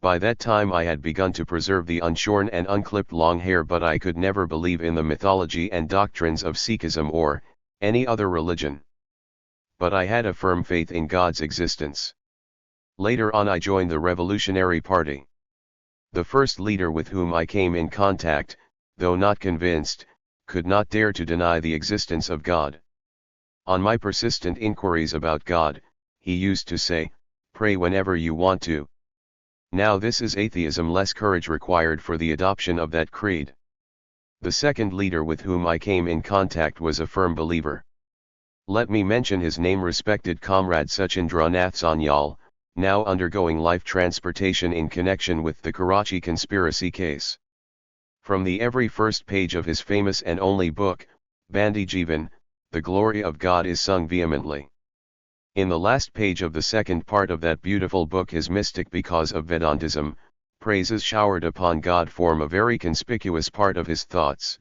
By that time I had begun to preserve the unshorn and unclipped long hair, but I could never believe in the mythology and doctrines of Sikhism or any other religion. But I had a firm faith in God's existence. Later on I joined the Revolutionary Party. The first leader with whom I came in contact, though not convinced, could not dare to deny the existence of God. On my persistent inquiries about God, he used to say, "Pray whenever you want to." Now this is atheism, less courage required for the adoption of that creed. The second leader with whom I came in contact was a firm believer. Let me mention his name, respected comrade Sachindranath Sanyal, now undergoing life transportation in connection with the Karachi conspiracy case. From the every first page of his famous and only book, Bandi Jivan, the glory of God is sung vehemently. In the last page of the second part of that beautiful book, his mystic because of Vedantism, praises showered upon God form a very conspicuous part of his thoughts.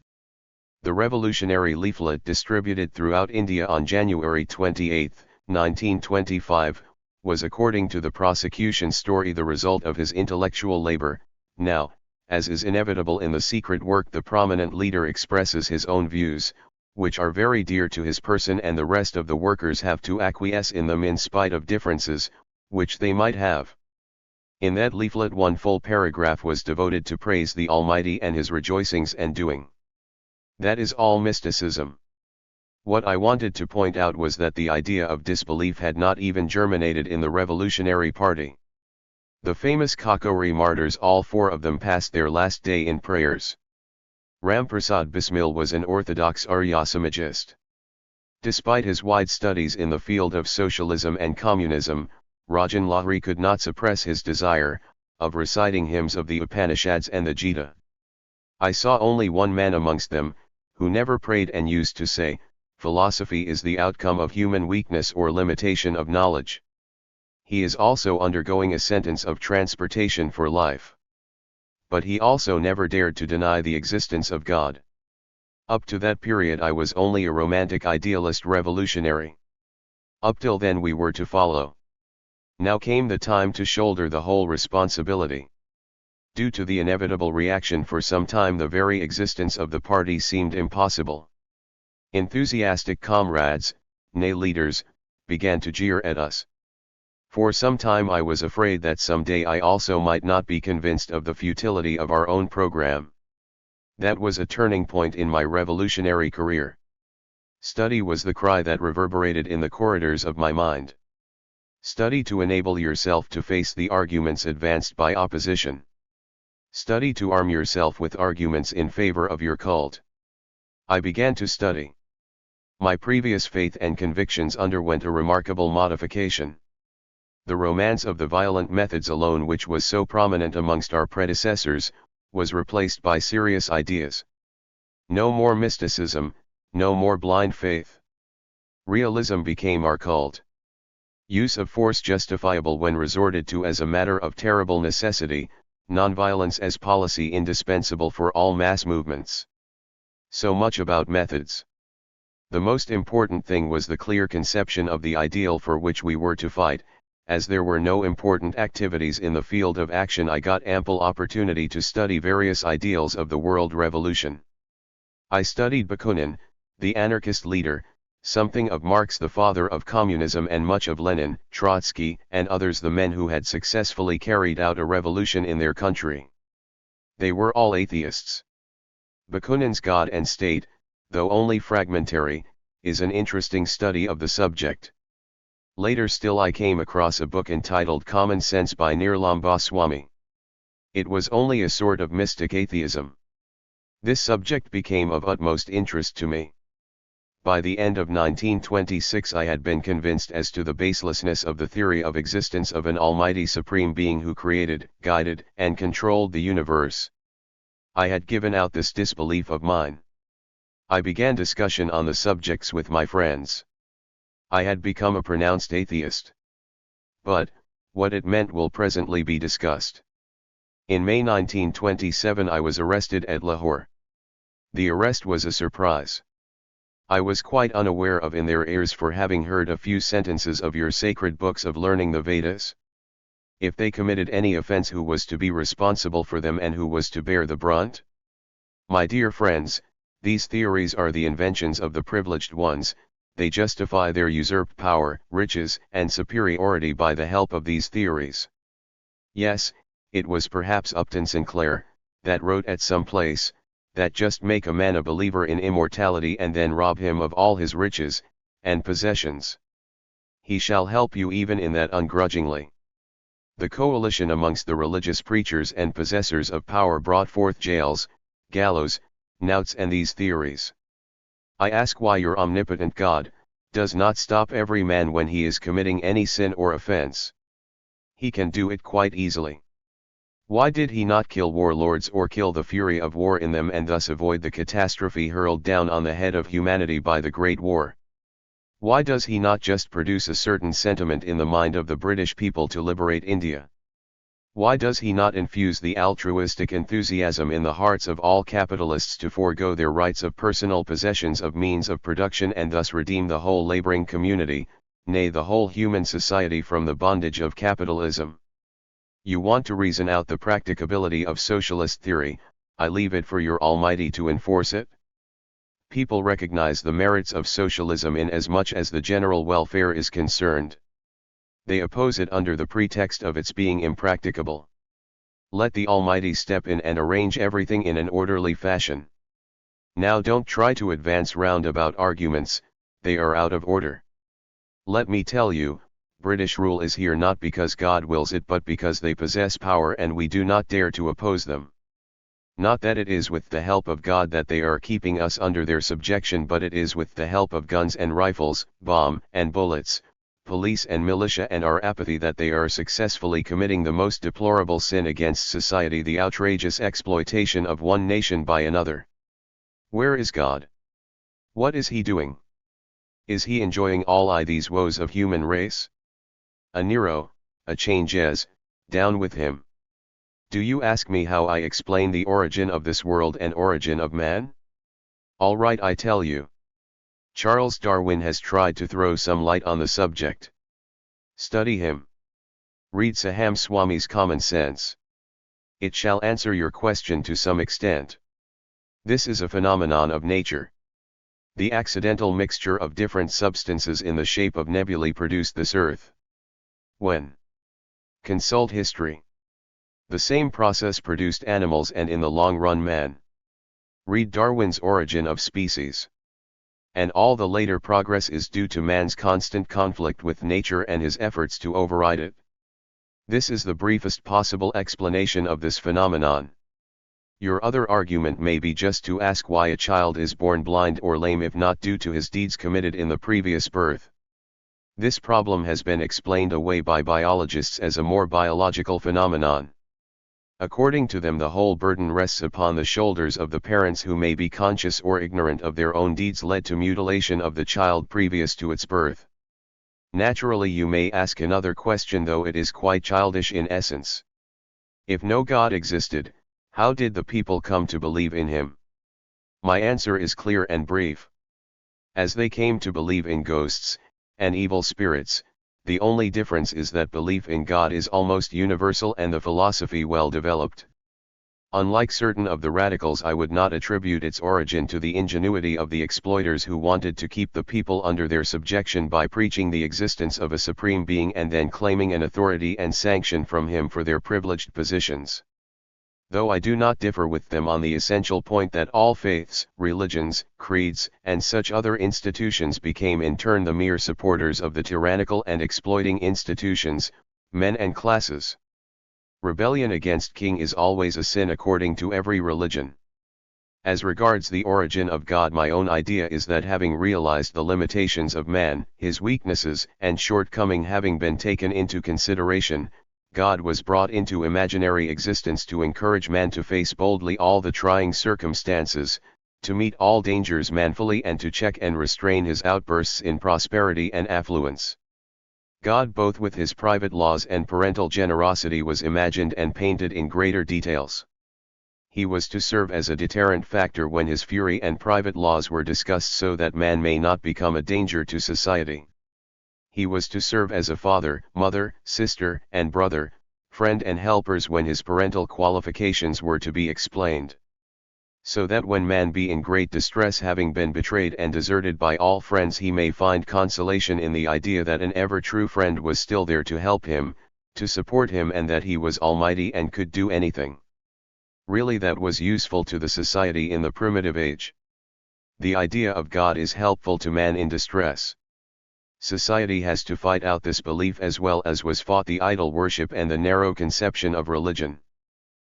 The revolutionary leaflet distributed throughout India on January 28, 1925, was, according to the prosecution story, the result of his intellectual labor. Now, as is inevitable in the secret work, the prominent leader expresses his own views, which are very dear to his person, and the rest of the workers have to acquiesce in them in spite of differences, which they might have. In that leaflet one full paragraph was devoted to praise the Almighty and his rejoicings and doing. That is all mysticism. What I wanted to point out was that the idea of disbelief had not even germinated in the Revolutionary Party. The famous Kakori martyrs, all four of them, passed their last day in prayers. Ramprasad Bismil was an orthodox Arya-Samajist. Despite his wide studies in the field of socialism and communism, Rajan Lahiri could not suppress his desire of reciting hymns of the Upanishads and the Gita. I saw only one man amongst them, who never prayed and used to say, "Philosophy is the outcome of human weakness or limitation of knowledge." He is also undergoing a sentence of transportation for life. But he also never dared to deny the existence of God. Up to that period I was only a romantic idealist revolutionary. Up till then we were to follow. Now came the time to shoulder the whole responsibility. Due to the inevitable reaction, for some time the very existence of the party seemed impossible. Enthusiastic comrades, nay leaders, began to jeer at us. For some time I was afraid that someday I also might not be convinced of the futility of our own program. That was a turning point in my revolutionary career. Study was the cry that reverberated in the corridors of my mind. Study to enable yourself to face the arguments advanced by opposition. Study to arm yourself with arguments in favor of your cult. I began to study. My previous faith and convictions underwent a remarkable modification. The romance of the violent methods alone, which was so prominent amongst our predecessors, was replaced by serious ideas. No more mysticism, no more blind faith. Realism became our cult. Use of force justifiable when resorted to as a matter of terrible necessity, nonviolence as policy indispensable for all mass movements. So much about methods. The most important thing was the clear conception of the ideal for which we were to fight. As there were no important activities in the field of action, I got ample opportunity to study various ideals of the world revolution. I studied Bakunin, the anarchist leader, something of Marx, the father of communism, and much of Lenin, Trotsky, and others, the men who had successfully carried out a revolution in their country. They were all atheists. Bakunin's God and State, though only fragmentary, is an interesting study of the subject. Later still I came across a book entitled Common Sense by Nirlam Goswami. It was only a sort of mystic atheism. This subject became of utmost interest to me. By the end of 1926 I had been convinced as to the baselessness of the theory of existence of an almighty supreme being who created, guided, and controlled the universe. I had given out this disbelief of mine. I began discussion on the subjects with my friends. I had become a pronounced atheist. But, what it meant will presently be discussed. In May 1927 I was arrested at Lahore. The arrest was a surprise. I was quite unaware of in their ears for having heard a few sentences of your sacred books of learning the Vedas. If they committed any offense, who was to be responsible for them and who was to bear the brunt? My dear friends, these theories are the inventions of the privileged ones. They justify their usurped power, riches, and superiority by the help of these theories. Yes, it was perhaps Upton Sinclair that wrote at some place, that just make a man a believer in immortality and then rob him of all his riches and possessions. He shall help you even in that ungrudgingly. The coalition amongst the religious preachers and possessors of power brought forth jails, gallows, knouts and these theories. I ask why your omnipotent God does not stop every man when he is committing any sin or offense. He can do it quite easily. Why did he not kill warlords or kill the fury of war in them and thus avoid the catastrophe hurled down on the head of humanity by the Great War? Why does he not just produce a certain sentiment in the mind of the British people to liberate India? Why does he not infuse the altruistic enthusiasm in the hearts of all capitalists to forego their rights of personal possessions of means of production and thus redeem the whole laboring community, nay the whole human society from the bondage of capitalism? You want to reason out the practicability of socialist theory, I leave it for your Almighty to enforce it. People recognize the merits of socialism in as much as the general welfare is concerned. They oppose it under the pretext of its being impracticable. Let the Almighty step in and arrange everything in an orderly fashion. Now don't try to advance roundabout arguments, they are out of order. Let me tell you, British rule is here not because God wills it but because they possess power and we do not dare to oppose them. Not that it is with the help of God that they are keeping us under their subjection, but it is with the help of guns and rifles, bomb and bullets, police and militia and our apathy that they are successfully committing the most deplorable sin against society, the outrageous exploitation of one nation by another. Where is God? What is he doing? Is he enjoying all these woes of human race? A Nero, a Changes, down with him. Do you ask me how I explain the origin of this world and origin of man? All right, I tell you. Charles Darwin has tried to throw some light on the subject. Study him. Read Saham Swami's Common Sense. It shall answer your question to some extent. This is a phenomenon of nature. The accidental mixture of different substances in the shape of nebulae produced this earth. When? Consult history. The same process produced animals and in the long run man. Read Darwin's Origin of Species. And all the later progress is due to man's constant conflict with nature and his efforts to override it. This is the briefest possible explanation of this phenomenon. Your other argument may be just to ask why a child is born blind or lame if not due to his deeds committed in the previous birth. This problem has been explained away by biologists as a more biological phenomenon. According to them, the whole burden rests upon the shoulders of the parents, who may be conscious or ignorant of their own deeds led to mutilation of the child previous to its birth. Naturally, you may ask another question, though it is quite childish in essence. If no God existed, how did the people come to believe in him? My answer is clear and brief. As they came to believe in ghosts and evil spirits, the only difference is that belief in God is almost universal and the philosophy well developed. Unlike certain of the radicals, I would not attribute its origin to the ingenuity of the exploiters who wanted to keep the people under their subjection by preaching the existence of a supreme being and then claiming an authority and sanction from him for their privileged positions. though I do not differ with them on the essential point that all faiths, religions, creeds, and such other institutions became in turn the mere supporters of the tyrannical and exploiting institutions, men and classes. Rebellion against king is always a sin according to every religion. As regards the origin of God, my own idea is that having realized the limitations of man, his weaknesses and shortcoming having been taken into consideration, God was brought into imaginary existence to encourage man to face boldly all the trying circumstances, to meet all dangers manfully and to check and restrain his outbursts in prosperity and affluence. God, both with his private laws and parental generosity, was imagined and painted in greater details. He was to serve as a deterrent factor when his fury and private laws were discussed so that man may not become a danger to society. He was to serve as a father, mother, sister, and brother, friend and helpers when his parental qualifications were to be explained. So that when man be in great distress, having been betrayed and deserted by all friends, he may find consolation in the idea that an ever true friend was still there to help him, to support him, and that he was almighty and could do anything really that was useful to the society in the primitive age. The idea of God is helpful to man in distress. Society has to fight out this belief as well as was fought the idol worship and the narrow conception of religion.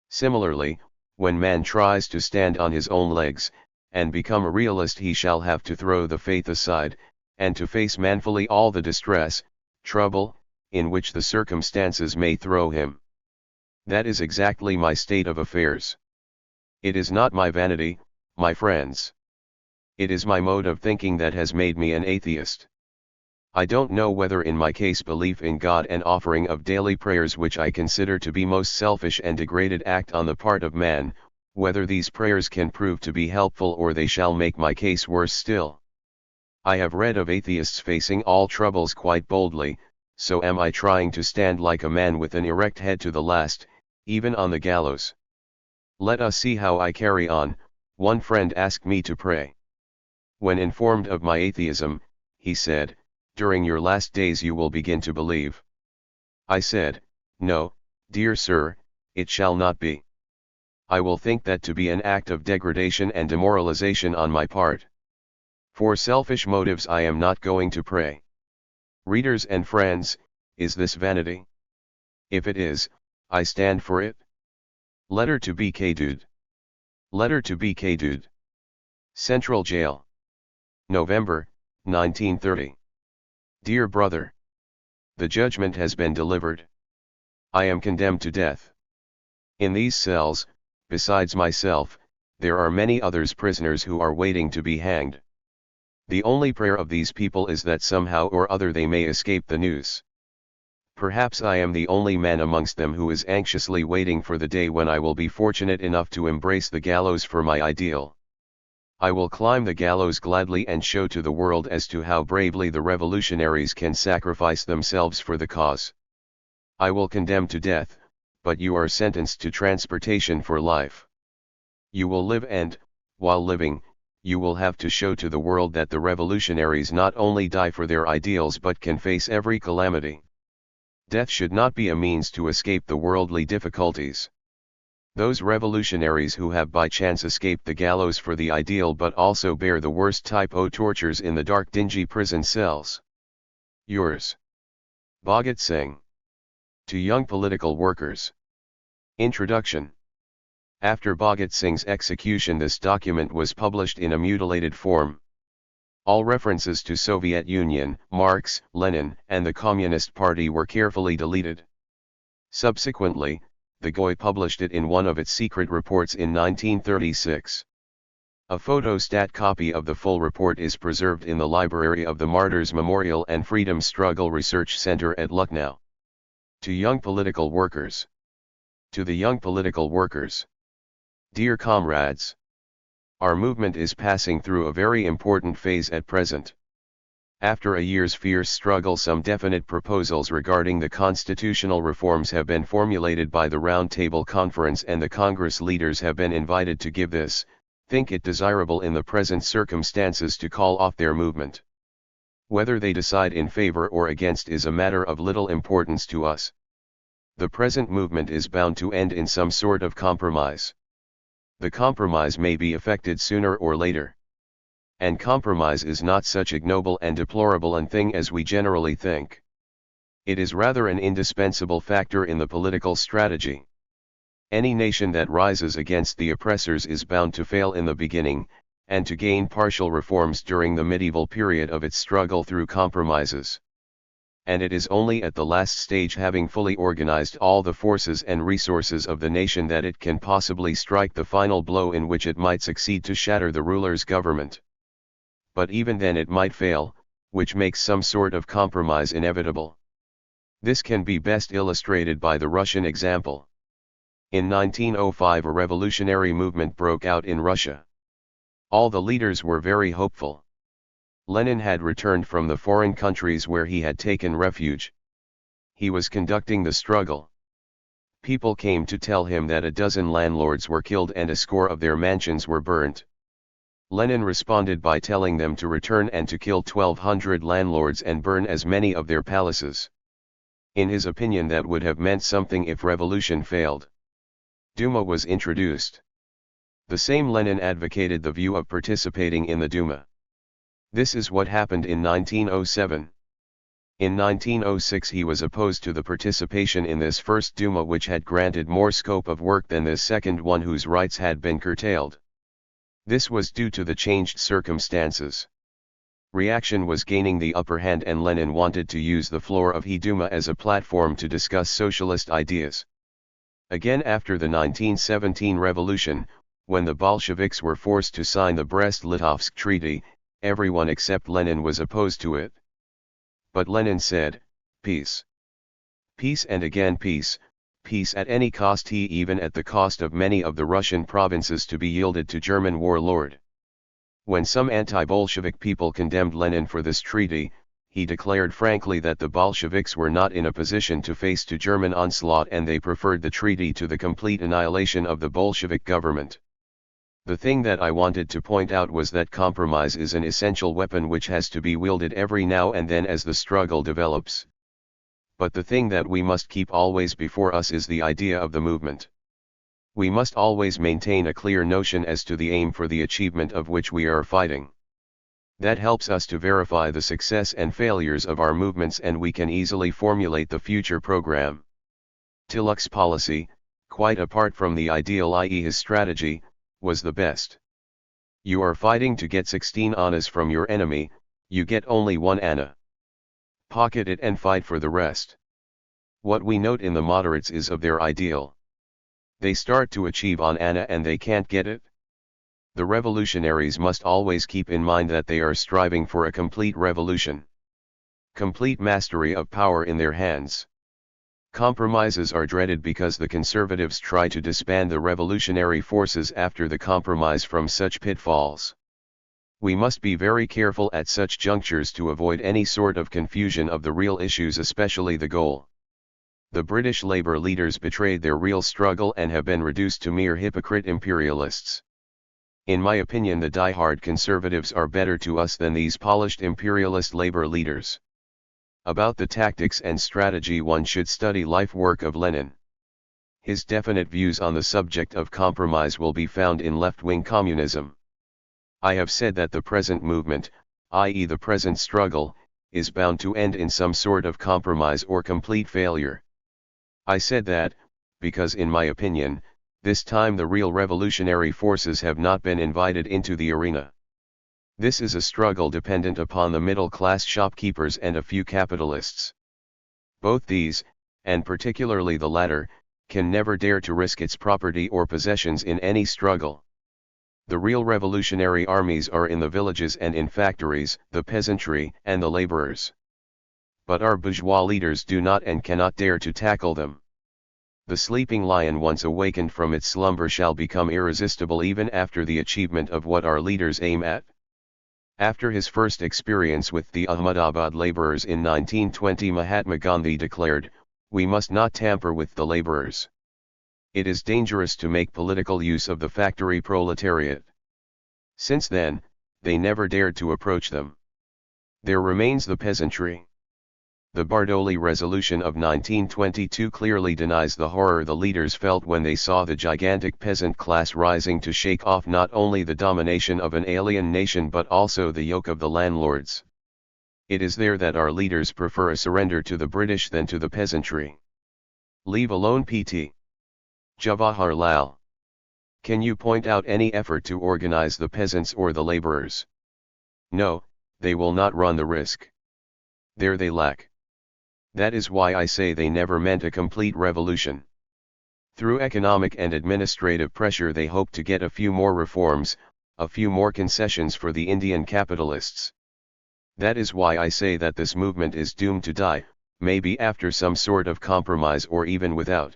Similarly, when man tries to stand on his own legs, and become a realist, he shall have to throw the faith aside, and to face manfully all the distress, trouble, in which the circumstances may throw him. That is exactly my state of affairs. It is not my vanity, my friends. It is my mode of thinking that has made me an atheist. I don't know whether in my case belief in God and offering of daily prayers, which I consider to be most selfish and degraded act on the part of man, whether these prayers can prove to be helpful or they shall make my case worse still. I have read of atheists facing all troubles quite boldly, so am I trying to stand like a man with an erect head to the last, even on the gallows. Let us see how I carry on. One friend asked me to pray. When informed of my atheism, he said, "During your last days you will begin to believe." I said, "No, dear sir, it shall not be. I will think that to be an act of degradation and demoralization on my part. For selfish motives I am not going to pray." Readers and friends, is this vanity? If it is, I stand for it. Letter to B.K. Dude. Letter to B.K. Dude. Central Jail. November, 1930. Dear brother. The judgment has been delivered. I am condemned to death. In these cells, besides myself, there are many others prisoners who are waiting to be hanged. The only prayer of these people is that somehow or other they may escape the noose. Perhaps I am the only man amongst them who is anxiously waiting for the day when I will be fortunate enough to embrace the gallows for my ideal. I will climb the gallows gladly and show to the world as to how bravely the revolutionaries can sacrifice themselves for the cause. I will condemn to death, but you are sentenced to transportation for life. You will live and, while living, you will have to show to the world that the revolutionaries not only die for their ideals but can face every calamity. Death should not be a means to escape the worldly difficulties. Those revolutionaries who have by chance escaped the gallows for the ideal but also bear the worst type O tortures in the dark dingy prison cells. Yours. Bhagat Singh. To young political workers. Introduction. After Bhagat Singh's execution, this document was published in a mutilated form. All references to Soviet Union, Marx, Lenin, and the Communist Party were carefully deleted. Subsequently, the GOI published it in one of its secret reports in 1936. A photostat copy of the full report is preserved in the library of the Martyrs Memorial and Freedom Struggle Research Center at Lucknow. To young political workers. To the young political workers. Dear comrades. Our movement is passing through a very important phase at present. After a year's fierce struggle, some definite proposals regarding the constitutional reforms have been formulated by the Round Table Conference, and the Congress leaders have been invited to give this, think it desirable in the present circumstances to call off their movement. Whether they decide in favor or against is a matter of little importance to us. The present movement is bound to end in some sort of compromise. The compromise may be effected sooner or later. And compromise is not such ignoble and deplorable a thing as we generally think. It is rather an indispensable factor in the political strategy. Any nation that rises against the oppressors is bound to fail in the beginning, and to gain partial reforms during the medieval period of its struggle through compromises. And it is only at the last stage, having fully organized all the forces and resources of the nation, that it can possibly strike the final blow in which it might succeed to shatter the ruler's government. But even then it might fail, which makes some sort of compromise inevitable. This can be best illustrated by the Russian example. In 1905 a revolutionary movement broke out in Russia. All the leaders were very hopeful. Lenin had returned from the foreign countries where he had taken refuge. He was conducting the struggle. People came to tell him that a dozen landlords were killed and a score of their mansions were burnt. Lenin responded by telling them to return and to kill 1,200 landlords and burn as many of their palaces. In his opinion, that would have meant something if revolution failed. Duma was introduced. The same Lenin advocated the view of participating in the Duma. This is what happened in 1907. In 1906 he was opposed to the participation in this first Duma, which had granted more scope of work than this second one, whose rights had been curtailed. This was due to the changed circumstances. Reaction was gaining the upper hand, and Lenin wanted to use the floor of the Duma as a platform to discuss socialist ideas. Again, after the 1917 revolution, when the Bolsheviks were forced to sign the Brest-Litovsk Treaty, everyone except Lenin was opposed to it. But Lenin said, "Peace. Peace and again peace, peace at any cost, even at the cost of many of the Russian provinces to be yielded to German warlord." When some anti-Bolshevik people condemned Lenin for this treaty, he declared frankly that the Bolsheviks were not in a position to face to German onslaught, and they preferred the treaty to the complete annihilation of the Bolshevik government. The thing that I wanted to point out was that compromise is an essential weapon which has to be wielded every now and then as the struggle develops. But the thing that we must keep always before us is the idea of the movement. We must always maintain a clear notion as to the aim for the achievement of which we are fighting. That helps us to verify the success and failures of our movements, and we can easily formulate the future program. Tilak's policy, quite apart from the ideal, i.e. his strategy, was the best. You are fighting to get 16 annas from your enemy, you get only 1 anna. Pocket it and fight for the rest. What we note in the moderates is of their ideal. They start to achieve 1 anna and they can't get it. The revolutionaries must always keep in mind that they are striving for a complete revolution. Complete mastery of power in their hands. Compromises are dreaded because the conservatives try to disband the revolutionary forces after the compromise from such pitfalls. We must be very careful at such junctures to avoid any sort of confusion of the real issues, especially the goal. The British Labour leaders betrayed their real struggle and have been reduced to mere hypocrite imperialists. In my opinion, the die-hard conservatives are better to us than these polished imperialist Labour leaders. About the tactics and strategy, one should study life work of Lenin. His definite views on the subject of compromise will be found in left-wing communism. I have said that the present movement, i.e. the present struggle, is bound to end in some sort of compromise or complete failure. I said that, because in my opinion, this time the real revolutionary forces have not been invited into the arena. This is a struggle dependent upon the middle-class shopkeepers and a few capitalists. Both these, and particularly the latter, can never dare to risk its property or possessions in any struggle. The real revolutionary armies are in the villages and in factories, the peasantry and the laborers. But our bourgeois leaders do not and cannot dare to tackle them. The sleeping lion, once awakened from its slumber, shall become irresistible even after the achievement of what our leaders aim at. After his first experience with the Ahmadabad laborers in 1920, Mahatma Gandhi declared, "We must not tamper with the laborers. It is dangerous to make political use of the factory proletariat." Since then, they never dared to approach them. There remains the peasantry. The Bardoli Resolution of 1922 clearly denies the horror the leaders felt when they saw the gigantic peasant class rising to shake off not only the domination of an alien nation but also the yoke of the landlords. It is there that our leaders prefer a surrender to the British than to the peasantry. Leave alone Pt. Jawaharlal. Can you point out any effort to organize the peasants or the laborers? No, they will not run the risk. There they lack. That is why I say they never meant a complete revolution. Through economic and administrative pressure they hope to get a few more reforms, a few more concessions for the Indian capitalists. That is why I say that this movement is doomed to die, maybe after some sort of compromise or even without.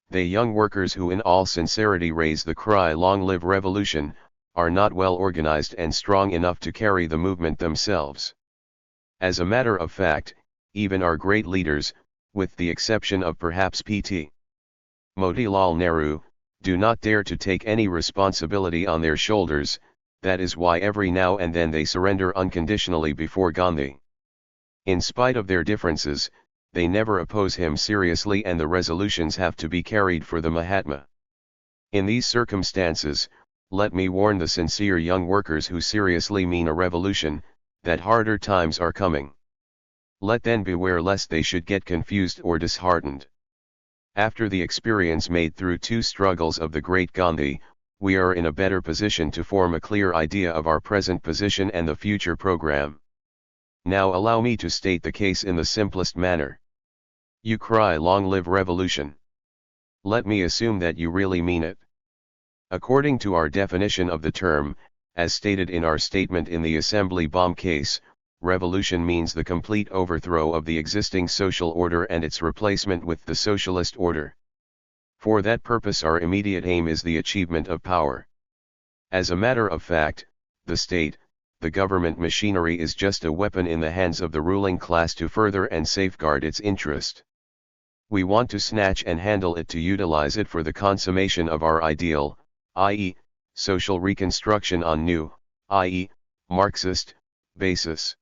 They young workers who in all sincerity raise the cry "Long live revolution," are not well organized and strong enough to carry the movement themselves. As a matter of fact, even our great leaders, with the exception of perhaps P.T. Motilal Nehru, do not dare to take any responsibility on their shoulders. That is why every now and then they surrender unconditionally before Gandhi. In spite of their differences, they never oppose him seriously and the resolutions have to be carried for the Mahatma. In these circumstances, let me warn the sincere young workers who seriously mean a revolution, that harder times are coming. Let them beware lest they should get confused or disheartened. After the experience made through 2 struggles of the great Gandhi, we are in a better position to form a clear idea of our present position and the future program. Now allow me to state the case in the simplest manner. You cry "Long live revolution." Let me assume that you really mean it. According to our definition of the term, as stated in our statement in the Assembly bomb case, revolution means the complete overthrow of the existing social order and its replacement with the socialist order. For that purpose our immediate aim is the achievement of power. As a matter of fact, the state, the government machinery is just a weapon in the hands of the ruling class to further and safeguard its interest. We want to snatch and handle it to utilize it for the consummation of our ideal, i.e., social reconstruction on new, i.e., Marxist, basis.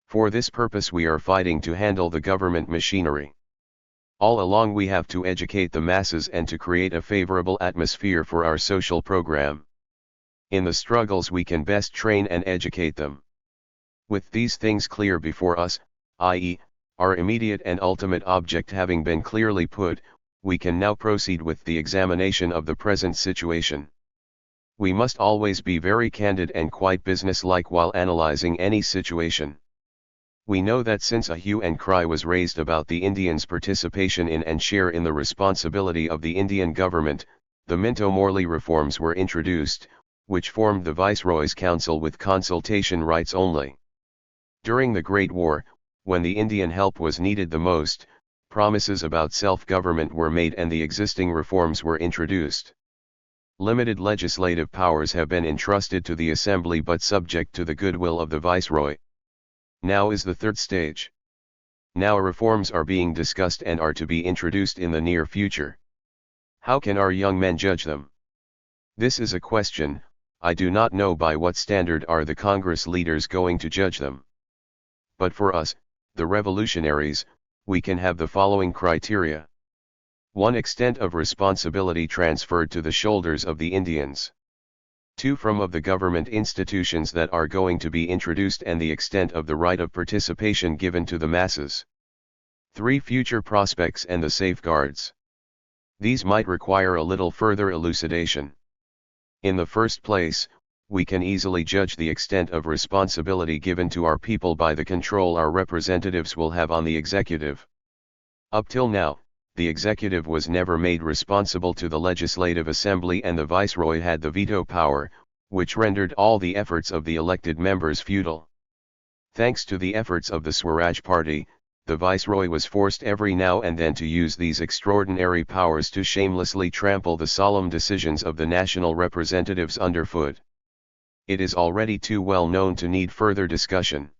For this purpose we are fighting to handle the government machinery. All along we have to educate the masses and to create a favorable atmosphere for our social program. In the struggles we can best train and educate them. With these things clear before us, i.e., our immediate and ultimate object having been clearly put, we can now proceed with the examination of the present situation. We must always be very candid and quite businesslike while analyzing any situation. We know that since a hue and cry was raised about the Indians' participation in and share in the responsibility of the Indian government, the Minto-Morley reforms were introduced, which formed the Viceroy's Council with consultation rights only. During the Great War, when the Indian help was needed the most, promises about self-government were made and the existing reforms were introduced. Limited legislative powers have been entrusted to the Assembly but subject to the goodwill of the Viceroy. Now is the third stage. Now reforms are being discussed and are to be introduced in the near future. How can our young men judge them? This is a question. I do not know by what standard are the Congress leaders going to judge them. But for us, the revolutionaries, we can have the following criteria. 1. Extent of responsibility transferred to the shoulders of the Indians. 2. From of the government institutions that are going to be introduced and the extent of the right of participation given to the masses. 3. Future prospects and the safeguards. These might require a little further elucidation. In the first place, we can easily judge the extent of responsibility given to our people by the control our representatives will have on the executive. Up till now, the executive was never made responsible to the Legislative Assembly and the Viceroy had the veto power, which rendered all the efforts of the elected members futile. Thanks to the efforts of the Swaraj Party, the Viceroy was forced every now and then to use these extraordinary powers to shamelessly trample the solemn decisions of the national representatives underfoot. It is already too well known to need further discussion.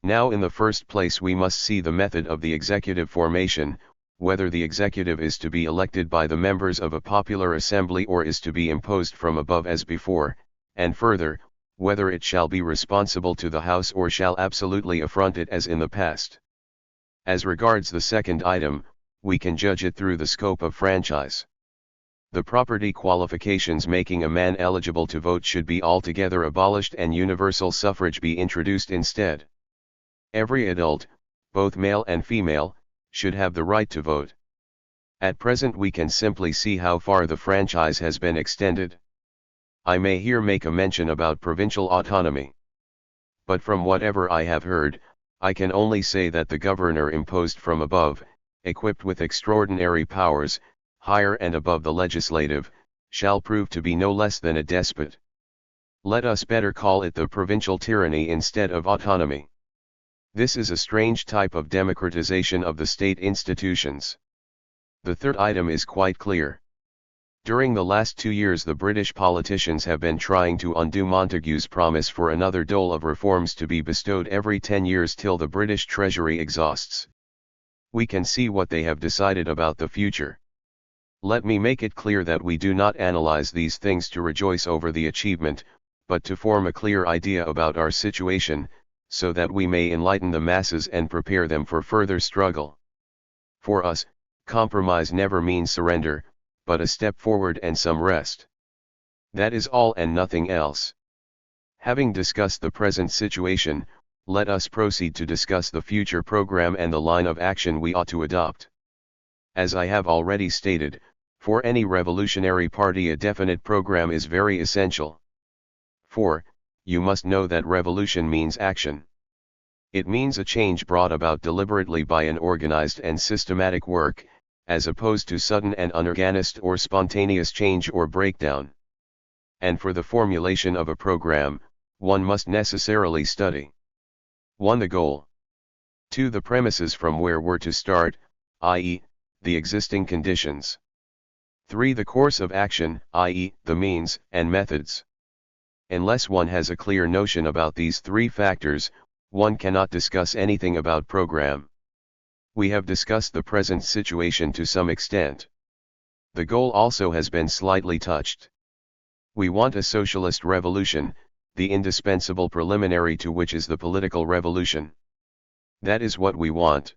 Now in the first place we must see the method of the executive formation, whether the executive is to be elected by the members of a popular assembly or is to be imposed from above as before, and further, whether it shall be responsible to the House or shall absolutely affront it as in the past. As regards the second item, we can judge it through the scope of franchise. The property qualifications making a man eligible to vote should be altogether abolished and universal suffrage be introduced instead. Every adult, both male and female, should have the right to vote. At present we can simply see how far the franchise has been extended. I may here make a mention about provincial autonomy. But from whatever I have heard, I can only say that the governor imposed from above, equipped with extraordinary powers, higher and above the legislative, shall prove to be no less than a despot. Let us better call it the provincial tyranny instead of autonomy. This is a strange type of democratization of the state institutions. The third item is quite clear. During the last 2 years the British politicians have been trying to undo Montagu's promise for another dole of reforms to be bestowed every 10 years till the British Treasury exhausts. We can see what they have decided about the future. Let me make it clear that we do not analyze these things to rejoice over the achievement, but to form a clear idea about our situation, so that we may enlighten the masses and prepare them for further struggle. For us, compromise never means surrender, but a step forward and some rest. That is all and nothing else. Having discussed the present situation, let us proceed to discuss the future program and the line of action we ought to adopt. As I have already stated, for any revolutionary party a definite program is very essential. For, you must know that revolution means action. It means a change brought about deliberately by an organized and systematic work, as opposed to sudden and unorganized or spontaneous change or breakdown. And for the formulation of a program, one must necessarily study 1. The goal. 2. The premises from where we're to start, i.e., the existing conditions. 3. The course of action, i.e., the means and methods. Unless one has a clear notion about these 3 factors, one cannot discuss anything about program. We have discussed the present situation to some extent. The goal also has been slightly touched. We want a socialist revolution, the indispensable preliminary to which is the political revolution. That is what we want.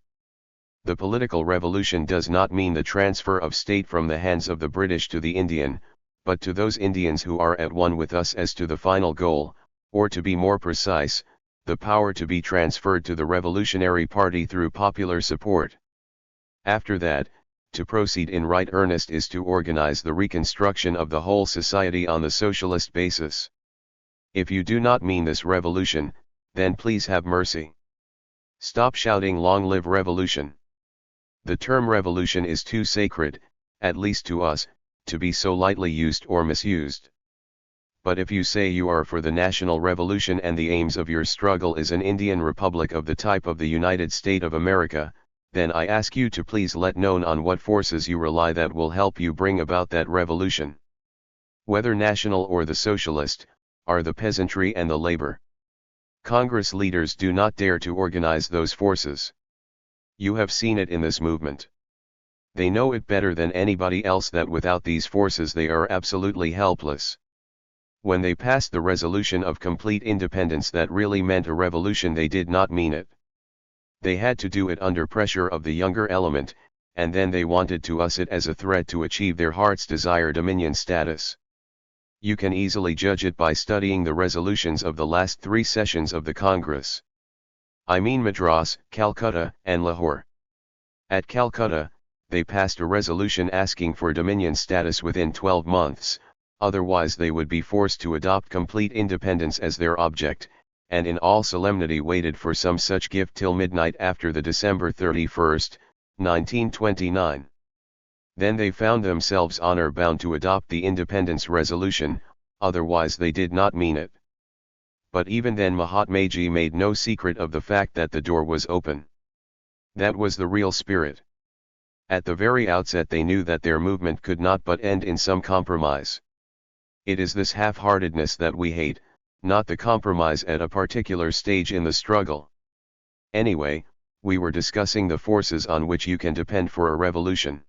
The political revolution does not mean the transfer of state from the hands of the British to the Indian, but to those Indians who are at one with us as to the final goal, or to be more precise, the power to be transferred to the Revolutionary Party through popular support. After that, to proceed in right earnest is to organize the reconstruction of the whole society on the socialist basis. If you do not mean this revolution, then please have mercy. Stop shouting "Long live revolution." The term revolution is too sacred, at least to us, to be so lightly used or misused. But if you say you are for the national revolution and the aims of your struggle is an Indian republic of the type of the United States of America, then I ask you to please let known on what forces you rely that will help you bring about that revolution. Whether national or the socialist, are the peasantry and the labor. Congress leaders do not dare to organize those forces. You have seen it in this movement. They know it better than anybody else that without these forces they are absolutely helpless. When they passed the resolution of complete independence that really meant a revolution, they did not mean it. They had to do it under pressure of the younger element, and then they wanted to use it as a threat to achieve their heart's desire dominion status. You can easily judge it by studying the resolutions of the last 3 sessions of the Congress. I mean Madras, Calcutta, and Lahore. At Calcutta, they passed a resolution asking for dominion status within 12 months, otherwise they would be forced to adopt complete independence as their object, and in all solemnity waited for some such gift till midnight after the December 31st, 1929. Then they found themselves honor-bound to adopt the independence resolution, otherwise they did not mean it. But even then Mahatmaji made no secret of the fact that the door was open. That was the real spirit. At the very outset they knew that their movement could not but end in some compromise. It is this half-heartedness that we hate, not the compromise at a particular stage in the struggle. Anyway, we were discussing the forces on which you can depend for a revolution.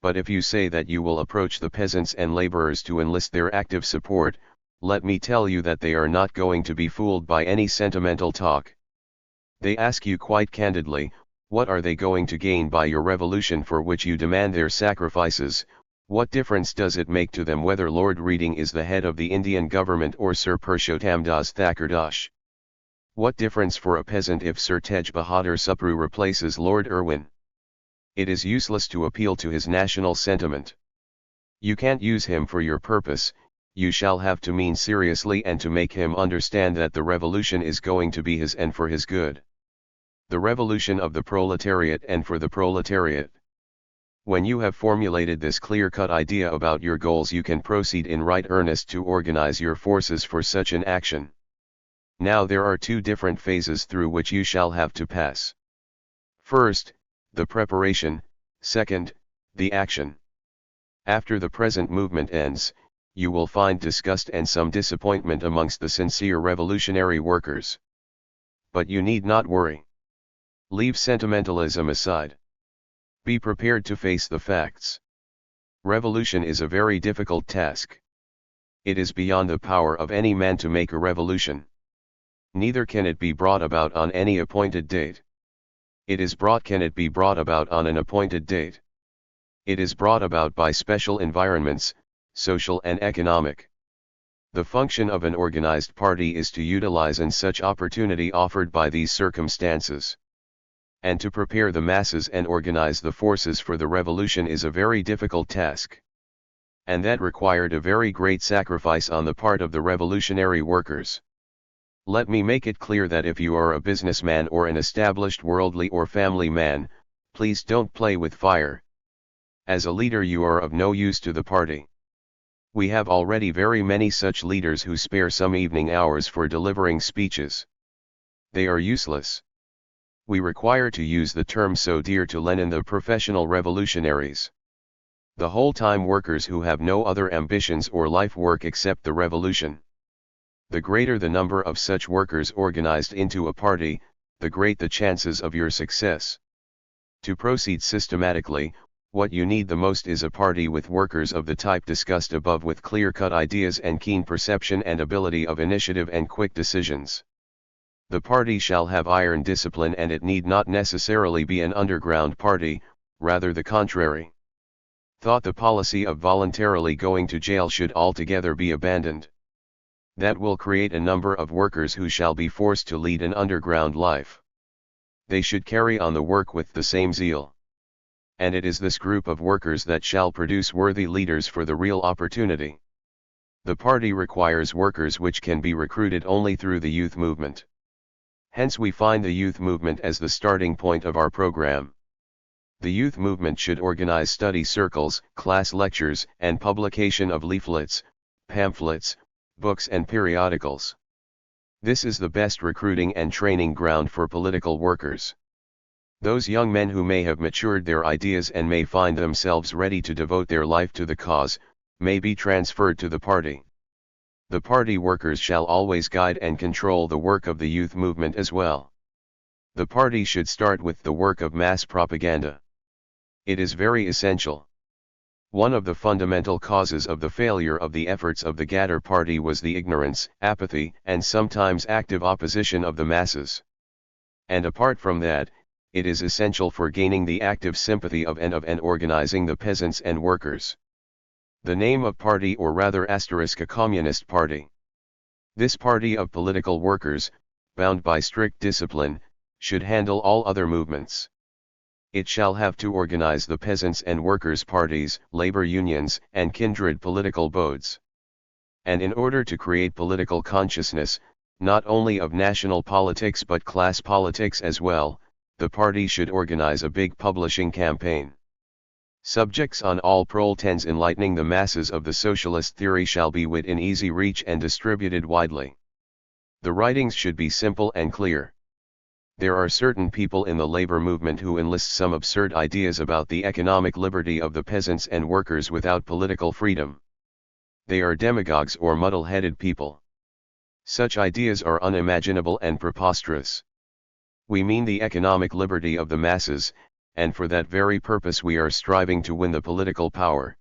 But if you say that you will approach the peasants and laborers to enlist their active support, let me tell you that they are not going to be fooled by any sentimental talk. They ask you quite candidly, What are they going to gain by your revolution for which you demand their sacrifices? What difference does it make to them whether Lord Reading is the head of the Indian government or Sir Purushottam Das Thakurdash? What difference for a peasant if Sir Tej Bahadur Supru replaces Lord Irwin? It is useless to appeal to his national sentiment. You can't use him for your purpose. You shall have to mean seriously and to make him understand that the revolution is going to be his and for his good. The revolution of the proletariat and for the proletariat. When you have formulated this clear-cut idea about your goals, you can proceed in right earnest to organize your forces for such an action. Now there are two different phases through which you shall have to pass. First, the preparation, second, the action. After the present movement ends, you will find disgust and some disappointment amongst the sincere revolutionary workers. But you need not worry. Leave sentimentalism aside. Be prepared to face the facts. Revolution is a very difficult task. It is beyond the power of any man to make a revolution. Neither can it be brought about on any appointed date. Can it be brought about on an appointed date? It is brought about by special environments, social and economic. The function of an organized party is to utilize in such opportunity offered by these circumstances. And to prepare the masses and organize the forces for the revolution is a very difficult task. And that required a very great sacrifice on the part of the revolutionary workers. Let me make it clear that if you are a businessman or an established worldly or family man, please don't play with fire. As a leader you are of no use to the party. We have already very many such leaders who spare some evening hours for delivering speeches. They are useless. We require, to use the term so dear to Lenin, the professional revolutionaries. The whole-time workers who have no other ambitions or life work except the revolution. The greater the number of such workers organized into a party, the great the chances of your success. To proceed systematically, what you need the most is a party with workers of the type discussed above, with clear-cut ideas and keen perception and ability of initiative and quick decisions. The party shall have iron discipline, and it need not necessarily be an underground party, rather the contrary. The policy of voluntarily going to jail should altogether be abandoned. That will create a number of workers who shall be forced to lead an underground life. They should carry on the work with the same zeal. And it is this group of workers that shall produce worthy leaders for the real opportunity. The party requires workers which can be recruited only through the youth movement. Hence we find the youth movement as the starting point of our program. The youth movement should organize study circles, class lectures, and publication of leaflets, pamphlets, books and periodicals. This is the best recruiting and training ground for political workers. Those young men who may have matured their ideas and may find themselves ready to devote their life to the cause, may be transferred to the party. The party workers shall always guide and control the work of the youth movement as well. The party should start with the work of mass propaganda. It is very essential. One of the fundamental causes of the failure of the efforts of the Ghadar party was the ignorance, apathy, and sometimes active opposition of the masses. And apart from that, it is essential for gaining the active sympathy of and organizing the peasants and workers. The name of party, or rather a communist party. This party of political workers, bound by strict discipline, should handle all other movements. It shall have to organize the peasants and workers' parties, labor unions, and kindred political bodes. And in order to create political consciousness, not only of national politics but class politics as well, the party should organize a big publishing campaign. Subjects on all proletarians enlightening the masses of the socialist theory shall be within easy reach and distributed widely. The writings should be simple and clear. There are certain people in the labor movement who enlist some absurd ideas about the economic liberty of the peasants and workers without political freedom. They are demagogues or muddle-headed people. Such ideas are unimaginable and preposterous. We mean the economic liberty of the masses, and for that very purpose we are striving to win the political power.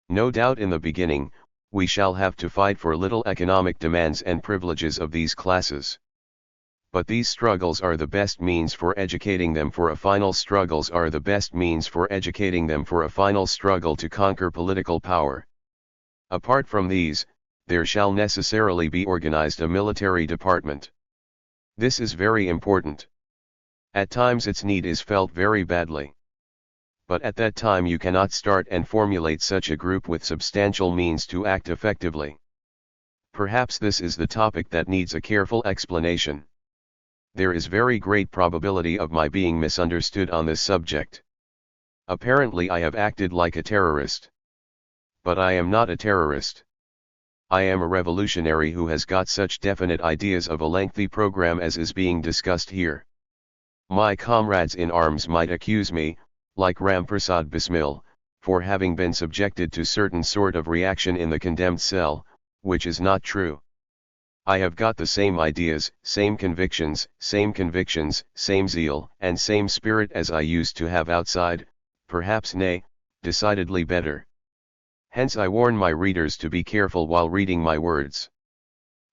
No doubt in the beginning, we shall have to fight for little economic demands and privileges of these classes. But these struggles are the best means for educating them for a final struggles are the best means for educating them for a final struggle to conquer political power. Apart from these, there shall necessarily be organized a military department. This is very important. At times its need is felt very badly. But at that time you cannot start and formulate such a group with substantial means to act effectively. Perhaps this is the topic that needs a careful explanation. There is very great probability of my being misunderstood on this subject. Apparently I have acted like a terrorist. But I am not a terrorist. I am a revolutionary who has got such definite ideas of a lengthy program as is being discussed here. My comrades in arms might accuse me, like Ramprasad Bismil, for having been subjected to certain sort of reaction in the condemned cell, which is not true. I have got the same ideas, same convictions, same zeal, and same spirit as I used to have outside, perhaps nay, decidedly better. Hence I warn my readers to be careful while reading my words.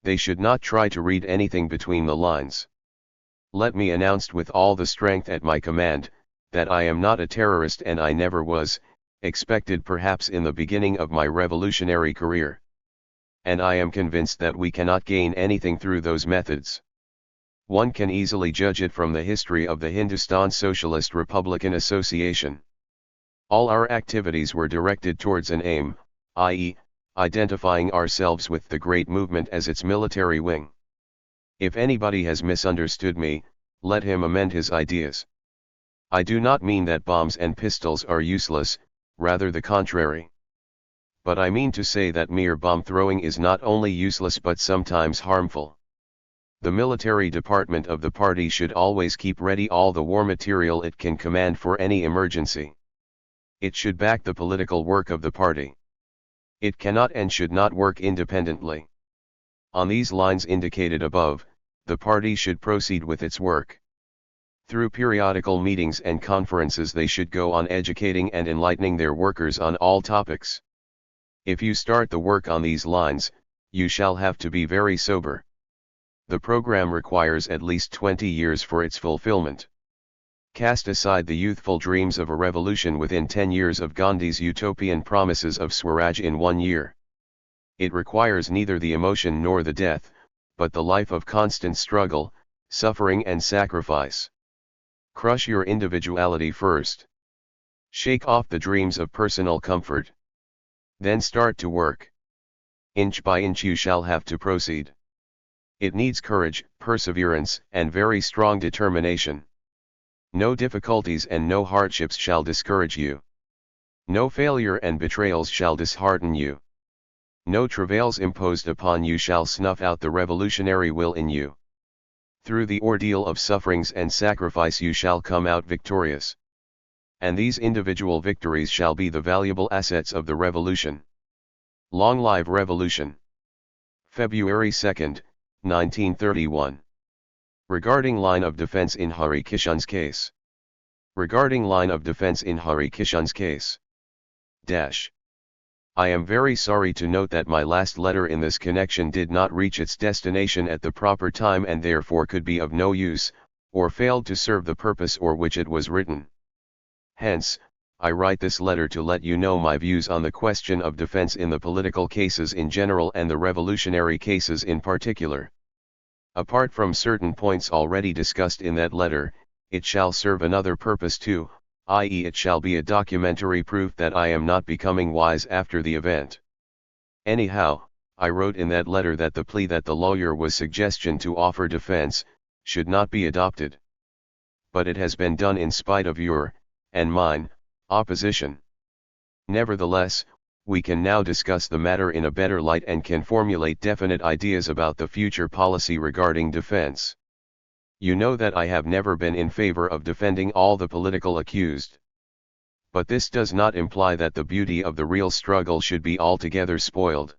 They should not try to read anything between the lines. Let me announce with all the strength at my command, that I am not a terrorist and I never was, expected perhaps in the beginning of my revolutionary career. And I am convinced that we cannot gain anything through those methods. One can easily judge it from the history of the Hindustan Socialist Republican Association. All our activities were directed towards an aim, i.e., identifying ourselves with the great movement as its military wing. If anybody has misunderstood me, let him amend his ideas. I do not mean that bombs and pistols are useless, rather the contrary. But I mean to say that mere bomb throwing is not only useless but sometimes harmful. The military department of the party should always keep ready all the war material it can command for any emergency. It should back the political work of the party. It cannot and should not work independently. On these lines indicated above, the party should proceed with its work. Through periodical meetings and conferences they should go on educating and enlightening their workers on all topics. If you start the work on these lines, you shall have to be very sober. The program requires at least 20 years for its fulfillment. Cast aside the youthful dreams of a revolution within 10 years of Gandhi's utopian promises of Swaraj in 1 year. It requires neither the emotion nor the death, but the life of constant struggle, suffering and sacrifice. Crush your individuality first. Shake off the dreams of personal comfort. Then start to work. Inch by inch you shall have to proceed. It needs courage, perseverance, and very strong determination. No difficulties and no hardships shall discourage you. No failure and betrayals shall dishearten you. No travails imposed upon you shall snuff out the revolutionary will in you. Through the ordeal of sufferings and sacrifice you shall come out victorious. And these individual victories shall be the valuable assets of the revolution. Long live revolution! February 2, 1931. Regarding line of defense in Hari Kishan's case. Regarding line of defense in Hari Kishan's case. I am very sorry to note that my last letter in this connection did not reach its destination at the proper time and therefore could be of no use, or failed to serve the purpose for which it was written. Hence, I write this letter to let you know my views on the question of defense in the political cases in general and the revolutionary cases in particular. Apart from certain points already discussed in that letter, it shall serve another purpose too, i.e. it shall be a documentary proof that I am not becoming wise after the event. Anyhow, I wrote in that letter that the plea that the lawyer was suggestion to offer defense, should not be adopted. But it has been done in spite of your, and mine, opposition. Nevertheless, we can now discuss the matter in a better light and can formulate definite ideas about the future policy regarding defense. You know that I have never been in favor of defending all the political accused. But this does not imply that the beauty of the real struggle should be altogether spoiled.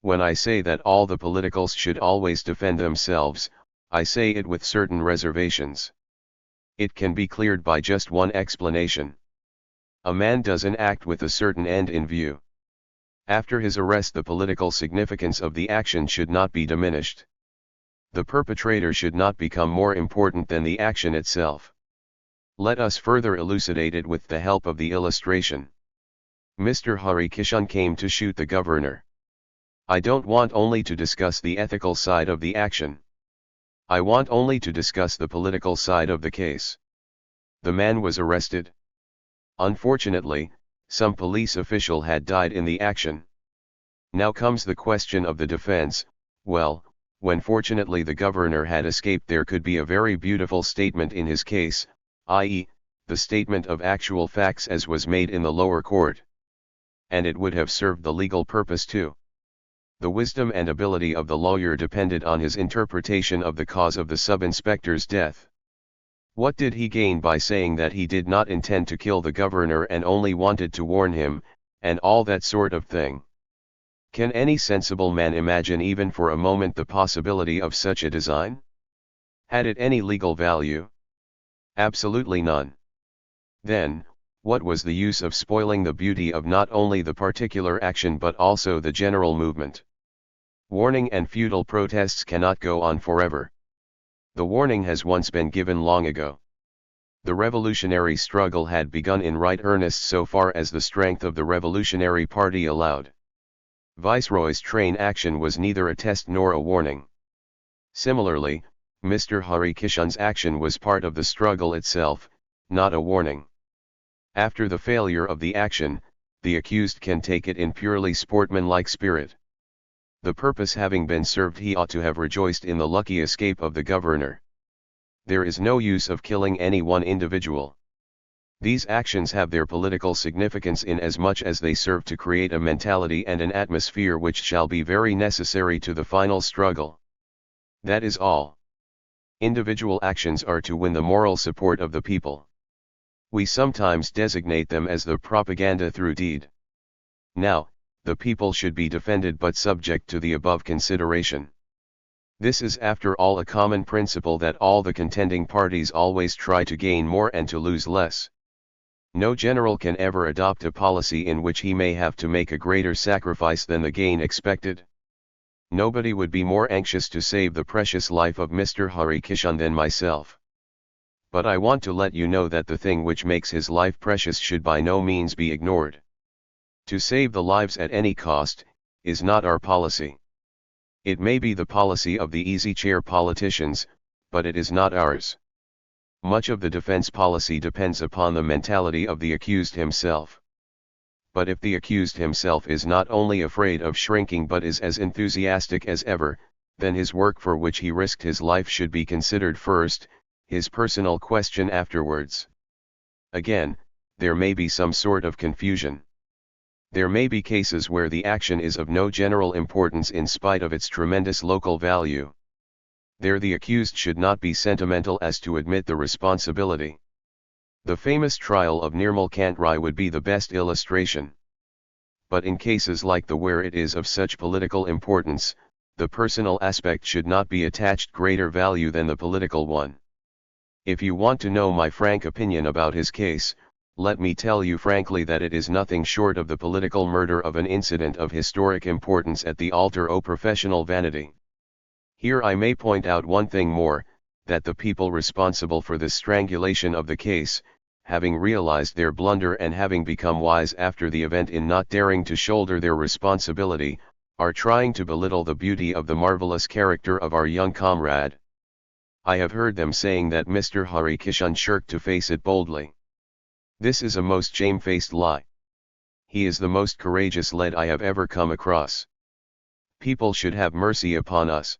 When I say that all the politicals should always defend themselves, I say it with certain reservations. It can be cleared by just one explanation. A man does an act with a certain end in view. After his arrest, the political significance of the action should not be diminished. The perpetrator should not become more important than the action itself. Let us further elucidate it with the help of the illustration. Mr. Hari Kishan came to shoot the governor. I don't want only to discuss the ethical side of the action. I want only to discuss the political side of the case. The man was arrested. Unfortunately, some police official had died in the action. Now comes the question of the defense. Well, when fortunately the governor had escaped, there could be a very beautiful statement in his case, i.e., the statement of actual facts as was made in the lower court. And it would have served the legal purpose too. The wisdom and ability of the lawyer depended on his interpretation of the cause of the sub-inspector's death. What did he gain by saying that he did not intend to kill the governor and only wanted to warn him, and all that sort of thing? Can any sensible man imagine even for a moment the possibility of such a design? Had it any legal value? Absolutely none. Then, what was the use of spoiling the beauty of not only the particular action but also the general movement? Warning and futile protests cannot go on forever. The warning has once been given long ago. The revolutionary struggle had begun in right earnest so far as the strength of the revolutionary party allowed. Viceroy's train action was neither a test nor a warning. Similarly, Mr. Hari Kishan's action was part of the struggle itself, not a warning. After the failure of the action, the accused can take it in purely sportsmanlike spirit. The purpose having been served, he ought to have rejoiced in the lucky escape of the governor. There is no use of killing any one individual. These actions have their political significance in as much as they serve to create a mentality and an atmosphere which shall be very necessary to the final struggle. That is all. Individual actions are to win the moral support of the people. We sometimes designate them as the propaganda through deed. Now, the people should be defended but subject to the above consideration. This is after all a common principle that all the contending parties always try to gain more and to lose less. No general can ever adopt a policy in which he may have to make a greater sacrifice than the gain expected. Nobody would be more anxious to save the precious life of Mr. Hari Kishan than myself. But I want to let you know that the thing which makes his life precious should by no means be ignored. To save the lives at any cost, is not our policy. It may be the policy of the easy chair politicians, but it is not ours. Much of the defense policy depends upon the mentality of the accused himself. But if the accused himself is not only afraid of shrinking but is as enthusiastic as ever, then his work for which he risked his life should be considered first, his personal question afterwards. Again, there may be some sort of confusion. There may be cases where the action is of no general importance in spite of its tremendous local value. There the accused should not be sentimental as to admit the responsibility. The famous trial of Nirmal Kantrai would be the best illustration. But in cases like the where it is of such political importance, the personal aspect should not be attached greater value than the political one. If you want to know my frank opinion about his case, let me tell you frankly that it is nothing short of the political murder of an incident of historic importance at the altar of professional vanity. Here I may point out one thing more, that the people responsible for this strangulation of the case, having realized their blunder and having become wise after the event in not daring to shoulder their responsibility, are trying to belittle the beauty of the marvelous character of our young comrade. I have heard them saying that Mr. Hari Kishan shirked to face it boldly. This is a most shamefaced lie. He is the most courageous lad I have ever come across. People should have mercy upon us.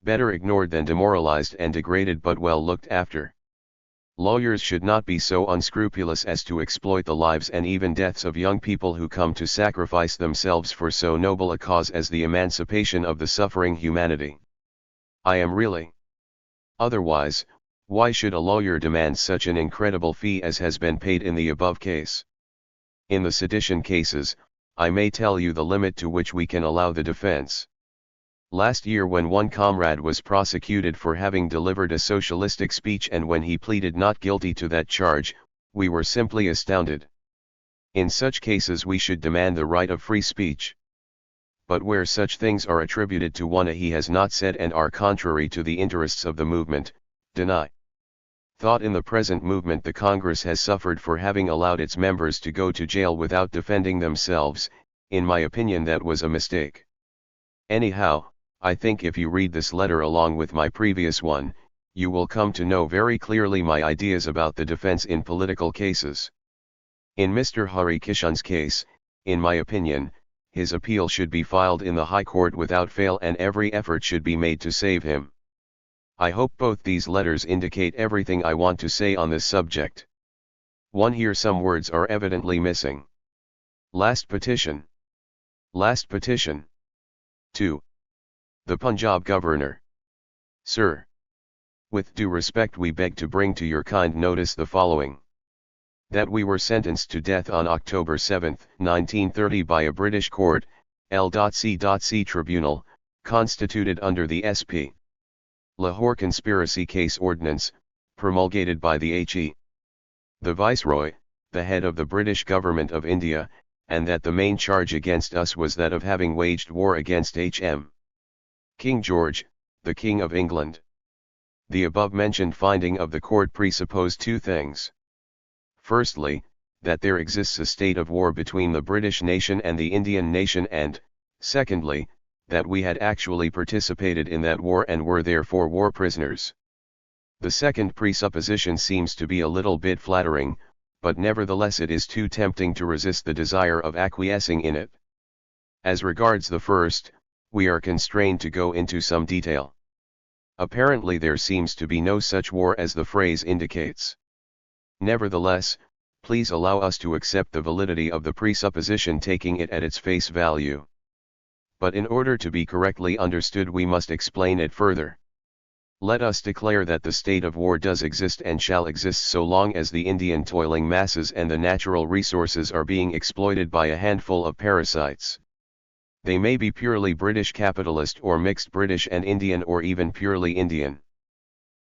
Better ignored than demoralized and degraded but well looked after. Lawyers should not be so unscrupulous as to exploit the lives and even deaths of young people who come to sacrifice themselves for so noble a cause as the emancipation of the suffering humanity. I am really. Otherwise, why should a lawyer demand such an incredible fee as has been paid in the above case? In the sedition cases, I may tell you the limit to which we can allow the defense. Last year when one comrade was prosecuted for having delivered a socialistic speech and when he pleaded not guilty to that charge, we were simply astounded. In such cases we should demand the right of free speech. but where such things are attributed to one he has not said and are contrary to the interests of the movement, deny. Thought in the present movement the Congress has suffered for having allowed its members to go to jail without defending themselves. In my opinion that was a mistake. Anyhow, I think if you read this letter along with my previous one, you will come to know very clearly my ideas about the defense in political cases. In Mr. Hari Kishan's case, in my opinion, his appeal should be filed in the High Court without fail and every effort should be made to save him. I hope both these letters indicate everything I want to say on this subject. 1. Here some words are evidently missing. Last petition. Last petition. 2. The Punjab Governor. Sir. With due respect we beg to bring to your kind notice the following. That we were sentenced to death on October 7, 1930 by a British court, L.C.C. Tribunal, constituted under the S.P. Lahore Conspiracy Case Ordinance, promulgated by the H.E. the Viceroy, the head of the British Government of India, and that the main charge against us was that of having waged war against H.M. King George, the King of England. The above-mentioned finding of the court presupposed two things. Firstly, that there exists a state of war between the British nation and the Indian nation and, secondly, that we had actually participated in that war and were therefore war prisoners. The second presupposition seems to be a little bit flattering, but nevertheless it is too tempting to resist the desire of acquiescing in it. As regards the first, we are constrained to go into some detail. Apparently there seems to be no such war as the phrase indicates. Nevertheless, please allow us to accept the validity of the presupposition taking it at its face value. But in order to be correctly understood we must explain it further. Let us declare that the state of war does exist and shall exist so long as the Indian toiling masses and the natural resources are being exploited by a handful of parasites. They may be purely British capitalist or mixed British and Indian or even purely Indian.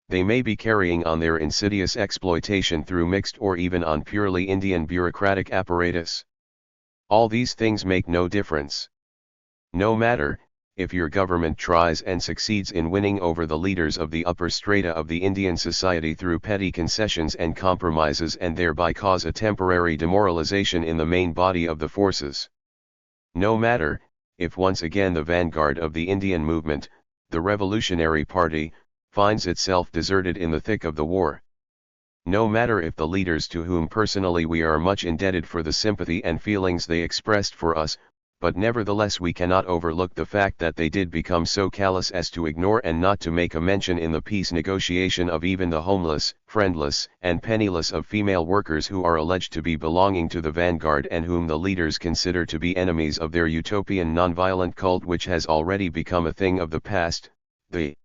They may be carrying on their insidious exploitation through mixed or even on purely Indian bureaucratic apparatus. All these things make no difference. No matter, if your government tries and succeeds in winning over the leaders of the upper strata of the Indian society through petty concessions and compromises and thereby cause a temporary demoralization in the main body of the forces. No matter, if once again the vanguard of the Indian movement, the Revolutionary Party, finds itself deserted in the thick of the war. No matter if the leaders to whom personally we are much indebted for the sympathy and feelings they expressed for us, but nevertheless we cannot overlook the fact that they did become so callous as to ignore and not to make a mention in the peace negotiation of even the homeless, friendless, and penniless of female workers who are alleged to be belonging to the vanguard and whom the leaders consider to be enemies of their utopian nonviolent cult which has already become a thing of the past, the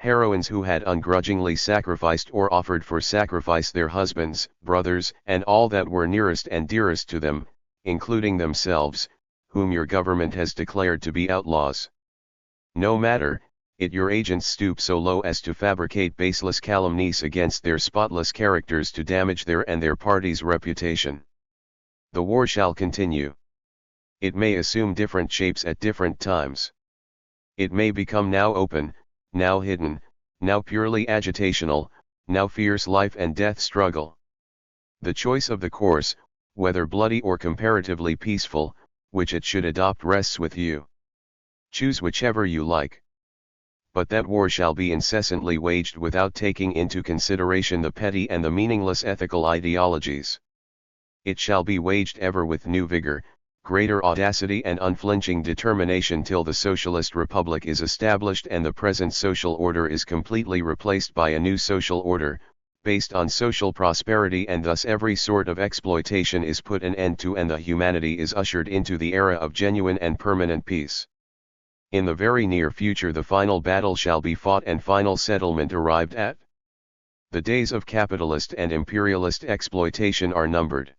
heroines who had ungrudgingly sacrificed or offered for sacrifice their husbands, brothers, and all that were nearest and dearest to them, including themselves, whom your government has declared to be outlaws. No matter, it your agents stoop so low as to fabricate baseless calumnies against their spotless characters to damage their and their party's reputation. The war shall continue. It may assume different shapes at different times. It may become now open, now hidden, now purely agitational, now fierce life and death struggle. The choice of the course, whether bloody or comparatively peaceful, which it should adopt rests with you. Choose whichever you like. But that war shall be incessantly waged without taking into consideration the petty and the meaningless ethical ideologies. It shall be waged ever with new vigor, greater audacity and unflinching determination till the socialist republic is established and the present social order is completely replaced by a new social order, based on social prosperity, and thus every sort of exploitation is put an end to and the humanity is ushered into the era of genuine and permanent peace. In the very near future the final battle shall be fought and final settlement arrived at. The days of capitalist and imperialist exploitation are numbered.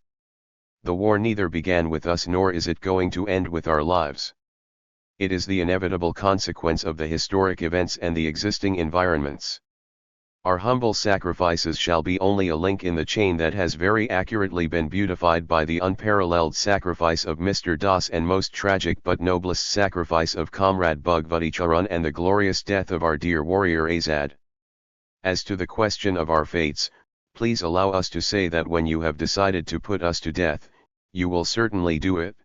The war neither began with us nor is it going to end with our lives. It is the inevitable consequence of the historic events and the existing environments. Our humble sacrifices shall be only a link in the chain that has very accurately been beautified by the unparalleled sacrifice of Mr. Das and most tragic but noblest sacrifice of Comrade Bhagavaticharan and the glorious death of our dear warrior Azad. As to the question of our fates, please allow us to say that when you have decided to put us to death, you will certainly do it.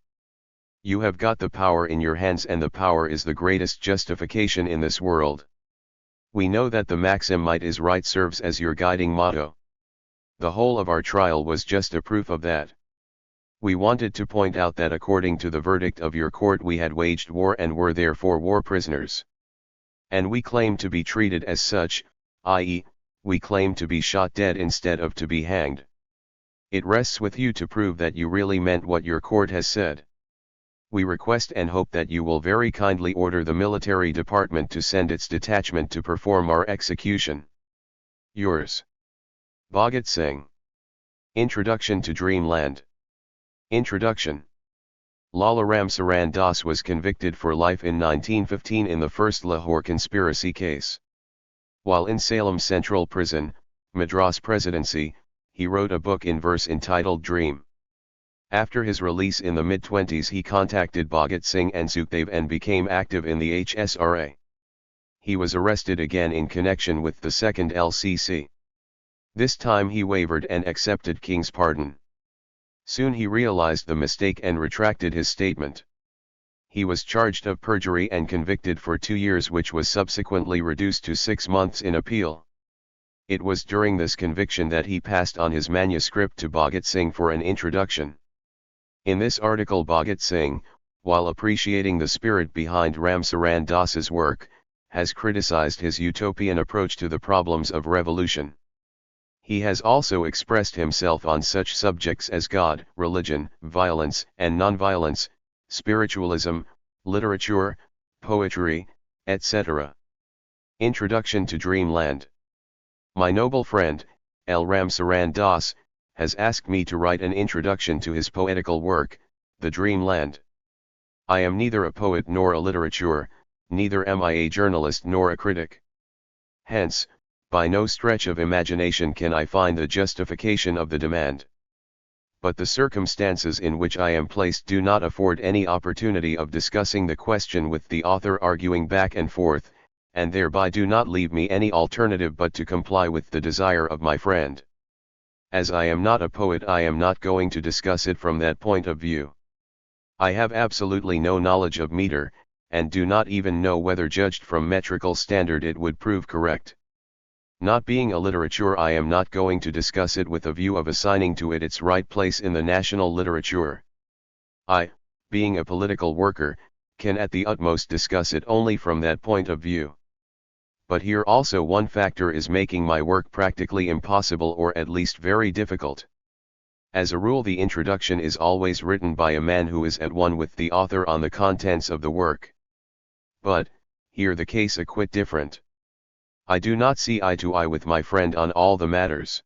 You have got the power in your hands, and the power is the greatest justification in this world. We know that the maxim "might is right" serves as your guiding motto. The whole of our trial was just a proof of that. We wanted to point out that according to the verdict of your court we had waged war and were therefore war prisoners. And we claim to be treated as such, i.e., we claim to be shot dead instead of to be hanged. It rests with you to prove that you really meant what your court has said. We request and hope that you will very kindly order the military department to send its detachment to perform our execution. Yours, Bhagat Singh. Introduction to Dreamland. Introduction. Lala Ramsaran Das was convicted for life in 1915 in the first Lahore conspiracy case. While in Salem Central Prison, Madras Presidency, he wrote a book in verse entitled Dream. After his release in the mid-20s he contacted Bhagat Singh and Sukhdev and became active in the HSRA. He was arrested again in connection with the second LCC. This time he wavered and accepted King's pardon. Soon he realized the mistake and retracted his statement. He was charged of perjury and convicted for 2 years, which was subsequently reduced to 6 months in appeal. It was during this conviction that he passed on his manuscript to Bhagat Singh for an introduction. In this article Bhagat Singh, while appreciating the spirit behind Ramsaran Das's work, has criticized his utopian approach to the problems of revolution. He has also expressed himself on such subjects as God, religion, violence and nonviolence, spiritualism, literature, poetry, etc. Introduction to Dreamland. My noble friend, L. Ramsaran Das, has asked me to write an introduction to his poetical work, The Dreamland. I am neither a poet nor a literature, neither am I a journalist nor a critic. Hence, by no stretch of imagination can I find the justification of the demand. But the circumstances in which I am placed do not afford any opportunity of discussing the question with the author arguing back and forth, and thereby do not leave me any alternative but to comply with the desire of my friend. As I am not a poet, I am not going to discuss it from that point of view. I have absolutely no knowledge of meter, and do not even know whether judged from metrical standard it would prove correct. Not being a literature, I am not going to discuss it with a view of assigning to it its right place in the national literature. I, being a political worker, can at the utmost discuss it only from that point of view. But here also one factor is making my work practically impossible, or at least very difficult. As a rule, the introduction is always written by a man who is at one with the author on the contents of the work. But, here the case a quite different. I do not see eye to eye with my friend on all the matters.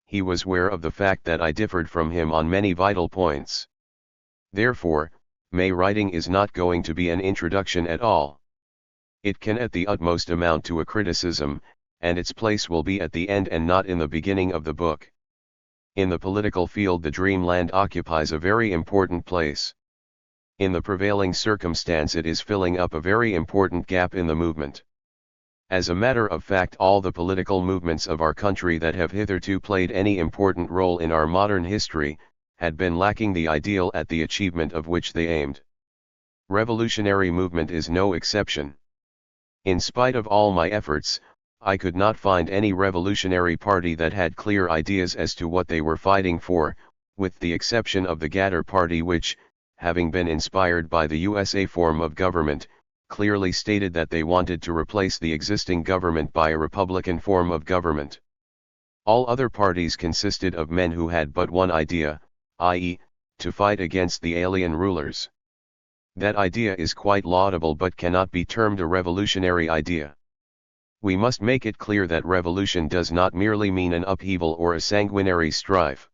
He was aware of the fact that I differed from him on many vital points. Therefore, my writing is not going to be an introduction at all. It can at the utmost amount to a criticism, and its place will be at the end and not in the beginning of the book. In the political field, the Dreamland occupies a very important place. In the prevailing circumstance, it is filling up a very important gap in the movement. As a matter of fact, all the political movements of our country that have hitherto played any important role in our modern history, had been lacking the ideal at the achievement of which they aimed. Revolutionary movement is no exception. In spite of all my efforts, I could not find any revolutionary party that had clear ideas as to what they were fighting for, with the exception of the Ghadar Party, which, having been inspired by the USA form of government, clearly stated that they wanted to replace the existing government by a republican form of government. All other parties consisted of men who had but one idea, i.e., to fight against the alien rulers. That idea is quite laudable but cannot be termed a revolutionary idea. We must make it clear that revolution does not merely mean an upheaval or a sanguinary strife.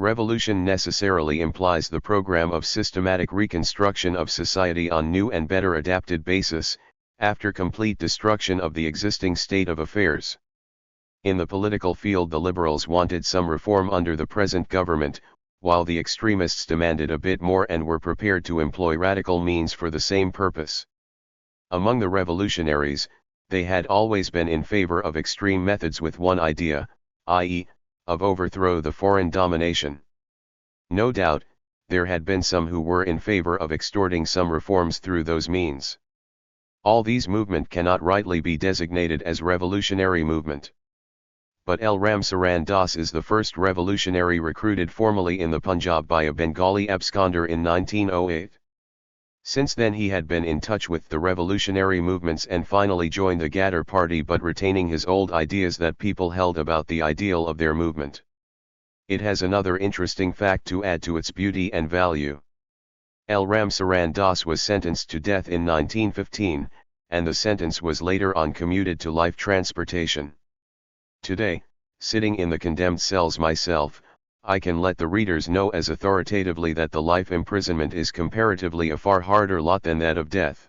Revolution necessarily implies the program of systematic reconstruction of society on new and better adapted basis, after complete destruction of the existing state of affairs. In the political field, the liberals wanted some reform under the present government, while the extremists demanded a bit more and were prepared to employ radical means for the same purpose. Among the revolutionaries, they had always been in favor of extreme methods with one idea, i.e., of overthrow the foreign domination. No doubt, there had been some who were in favor of extorting some reforms through those means. All these movement cannot rightly be designated as revolutionary movement. But L. Ram Saran Das is the first revolutionary recruited formally in the Punjab by a Bengali absconder in 1908. Since then he had been in touch with the revolutionary movements and finally joined the Ghadar party, but retaining his old ideas that people held about the ideal of their movement. It has another interesting fact to add to its beauty and value. L. Ram Saran Das was sentenced to death in 1915, and the sentence was later on commuted to life transportation. Today, sitting in the condemned cells myself, I can let the readers know as authoritatively that the life imprisonment is comparatively a far harder lot than that of death.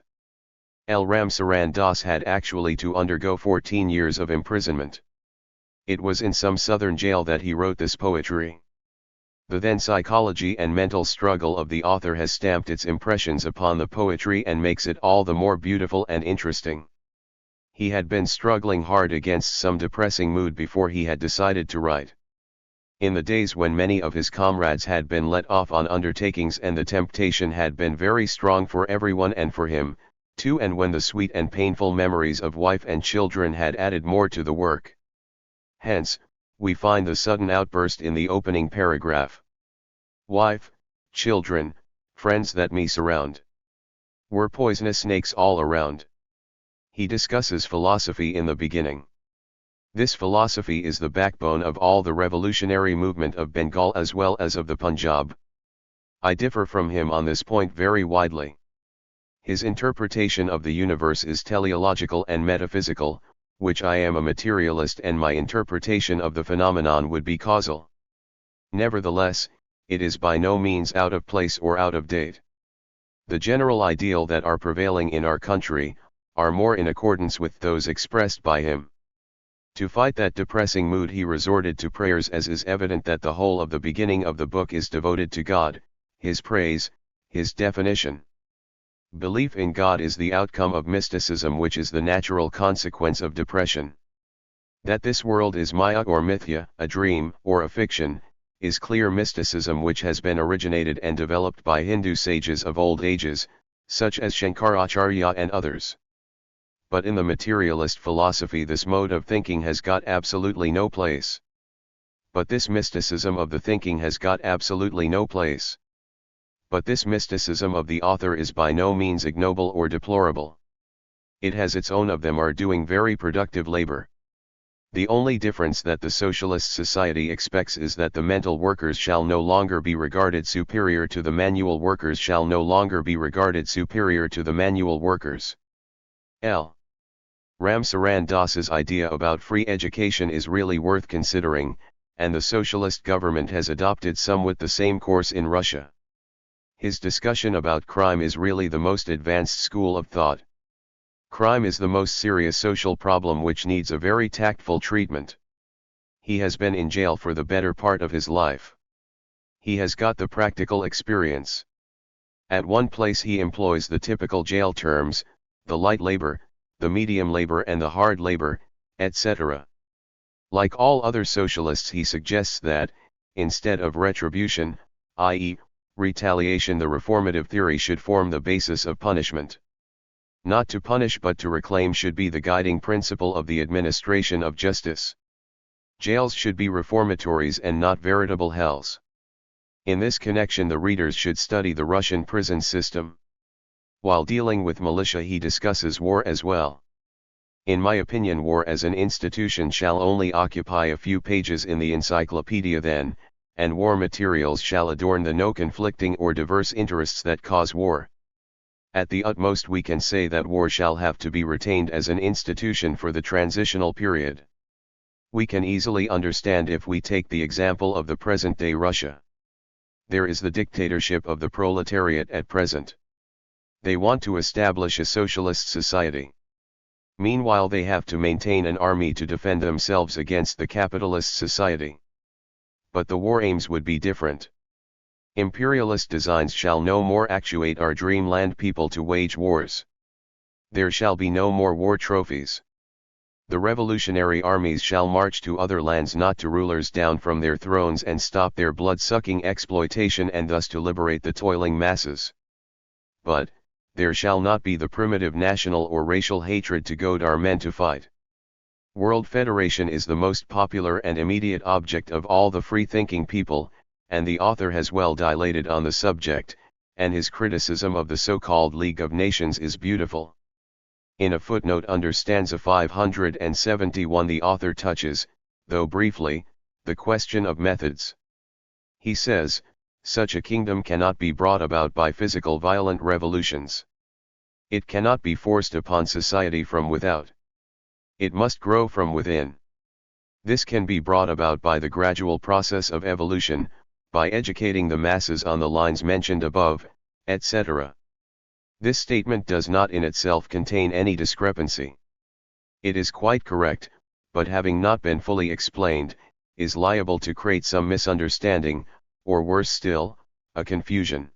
L. Ram Saran Das had actually to undergo 14 years of imprisonment. It was in some southern jail that he wrote this poetry. The then psychology and mental struggle of the author has stamped its impressions upon the poetry and makes it all the more beautiful and interesting. He had been struggling hard against some depressing mood before he had decided to write. In the days when many of his comrades had been let off on undertakings and the temptation had been very strong for everyone and for him, too, and when the sweet and painful memories of wife and children had added more to the work. Hence, we find the sudden outburst in the opening paragraph. Wife, children, friends that me surround, were poisonous snakes all around. He discusses philosophy in the beginning. This philosophy is the backbone of all the revolutionary movement of Bengal as well as of the Punjab. I differ from him on this point very widely. His interpretation of the universe is teleological and metaphysical, which I am a materialist, and my interpretation of the phenomenon would be causal. Nevertheless, it is by no means out of place or out of date. The general ideal that are prevailing in our country are more in accordance with those expressed by him. To fight that depressing mood he resorted to prayers, as is evident that the whole of the beginning of the book is devoted to God, His praise, His definition. Belief in God is the outcome of mysticism, which is the natural consequence of depression. That this world is Maya or Mithya, a dream or a fiction, is clear mysticism which has been originated and developed by Hindu sages of old ages, such as Shankaracharya and others. But in the materialist philosophy this mode of thinking has got absolutely no place. But this mysticism of the thinking has got absolutely no place. But this mysticism of the author is by no means ignoble or deplorable. It has its own of them are doing very productive labor. The only difference that the socialist society expects is that the mental workers shall no longer be regarded superior to the manual workers, shall no longer be regarded superior to the manual workers. L. Ram Saran Das's idea about free education is really worth considering, and the socialist government has adopted somewhat the same course in Russia. His discussion about crime is really the most advanced school of thought. Crime is the most serious social problem which needs a very tactful treatment. He has been in jail for the better part of his life. He has got the practical experience. At one place he employs the typical jail terms, the light labor, the medium labor and the hard labor, etc. Like all other socialists he suggests that, instead of retribution, i.e., retaliation, the reformative theory should form the basis of punishment. Not to punish but to reclaim should be the guiding principle of the administration of justice. Jails should be reformatories and not veritable hells. In this connection the readers should study the Russian prison system. While dealing with militia he discusses war as well. In my opinion war as an institution shall only occupy a few pages in the encyclopedia then, and war materials shall adorn the no conflicting or diverse interests that cause war. At the utmost we can say that war shall have to be retained as an institution for the transitional period. We can easily understand if we take the example of the present-day Russia. There is the dictatorship of the proletariat at present. They want to establish a socialist society. Meanwhile they have to maintain an army to defend themselves against the capitalist society. But the war aims would be different. Imperialist designs shall no more actuate our dreamland people to wage wars. There shall be no more war trophies. The revolutionary armies shall march to other lands, not to rulers down from their thrones, and stop their blood-sucking exploitation and thus to liberate the toiling masses. But, there shall not be the primitive national or racial hatred to goad our men to fight. World Federation is the most popular and immediate object of all the free-thinking people, and the author has well dilated on the subject, and his criticism of the so-called League of Nations is beautiful. In a footnote under stanza 571 the author touches, though briefly, the question of methods. He says, such a kingdom cannot be brought about by physical violent revolutions. It cannot be forced upon society from without. It must grow from within. This can be brought about by the gradual process of evolution, by educating the masses on the lines mentioned above, etc. This statement does not in itself contain any discrepancy. It is quite correct, but having not been fully explained, is liable to create some misunderstanding, or worse still, a confusion.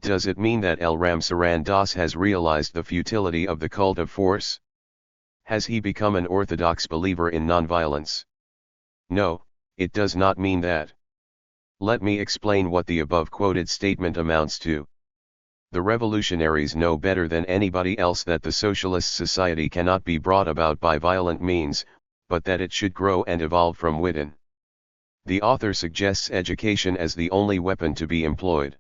Does it mean that L. Ram Saran Das has realized the futility of the cult of force? Has he become an orthodox believer in nonviolence? No, it does not mean that. Let me explain what the above quoted statement amounts to. The revolutionaries know better than anybody else that the socialist society cannot be brought about by violent means, but that it should grow and evolve from within. The author suggests education as the only weapon to be employed.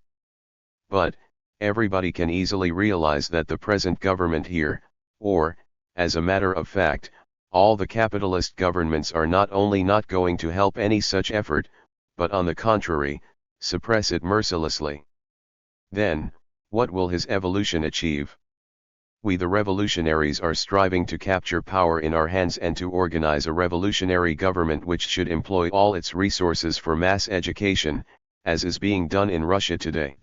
But, everybody can easily realize that the present government here, or, as a matter of fact, all the capitalist governments are not only not going to help any such effort, but on the contrary, suppress it mercilessly. Then, what will his evolution achieve? We the revolutionaries are striving to capture power in our hands and to organize a revolutionary government which should employ all its resources for mass education, as is being done in Russia today.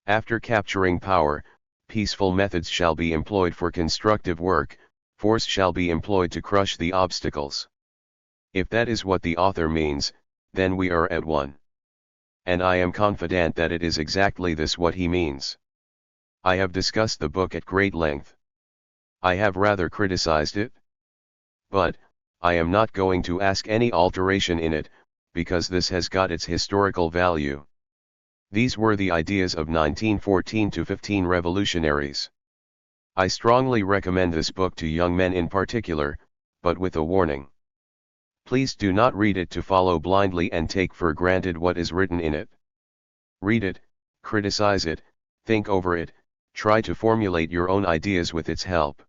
After capturing power, peaceful methods shall be employed for constructive work, force shall be employed to crush the obstacles. If that is what the author means, then we are at one. And I am confident that it is exactly this what he means. I have discussed the book at great length. I have rather criticized it. But, I am not going to ask any alteration in it, because this has got its historical value. These were the ideas of 1914-15 revolutionaries. I strongly recommend this book to young men in particular, but with a warning. Please do not read it to follow blindly and take for granted what is written in it. Read it, criticize it, think over it, try to formulate your own ideas with its help.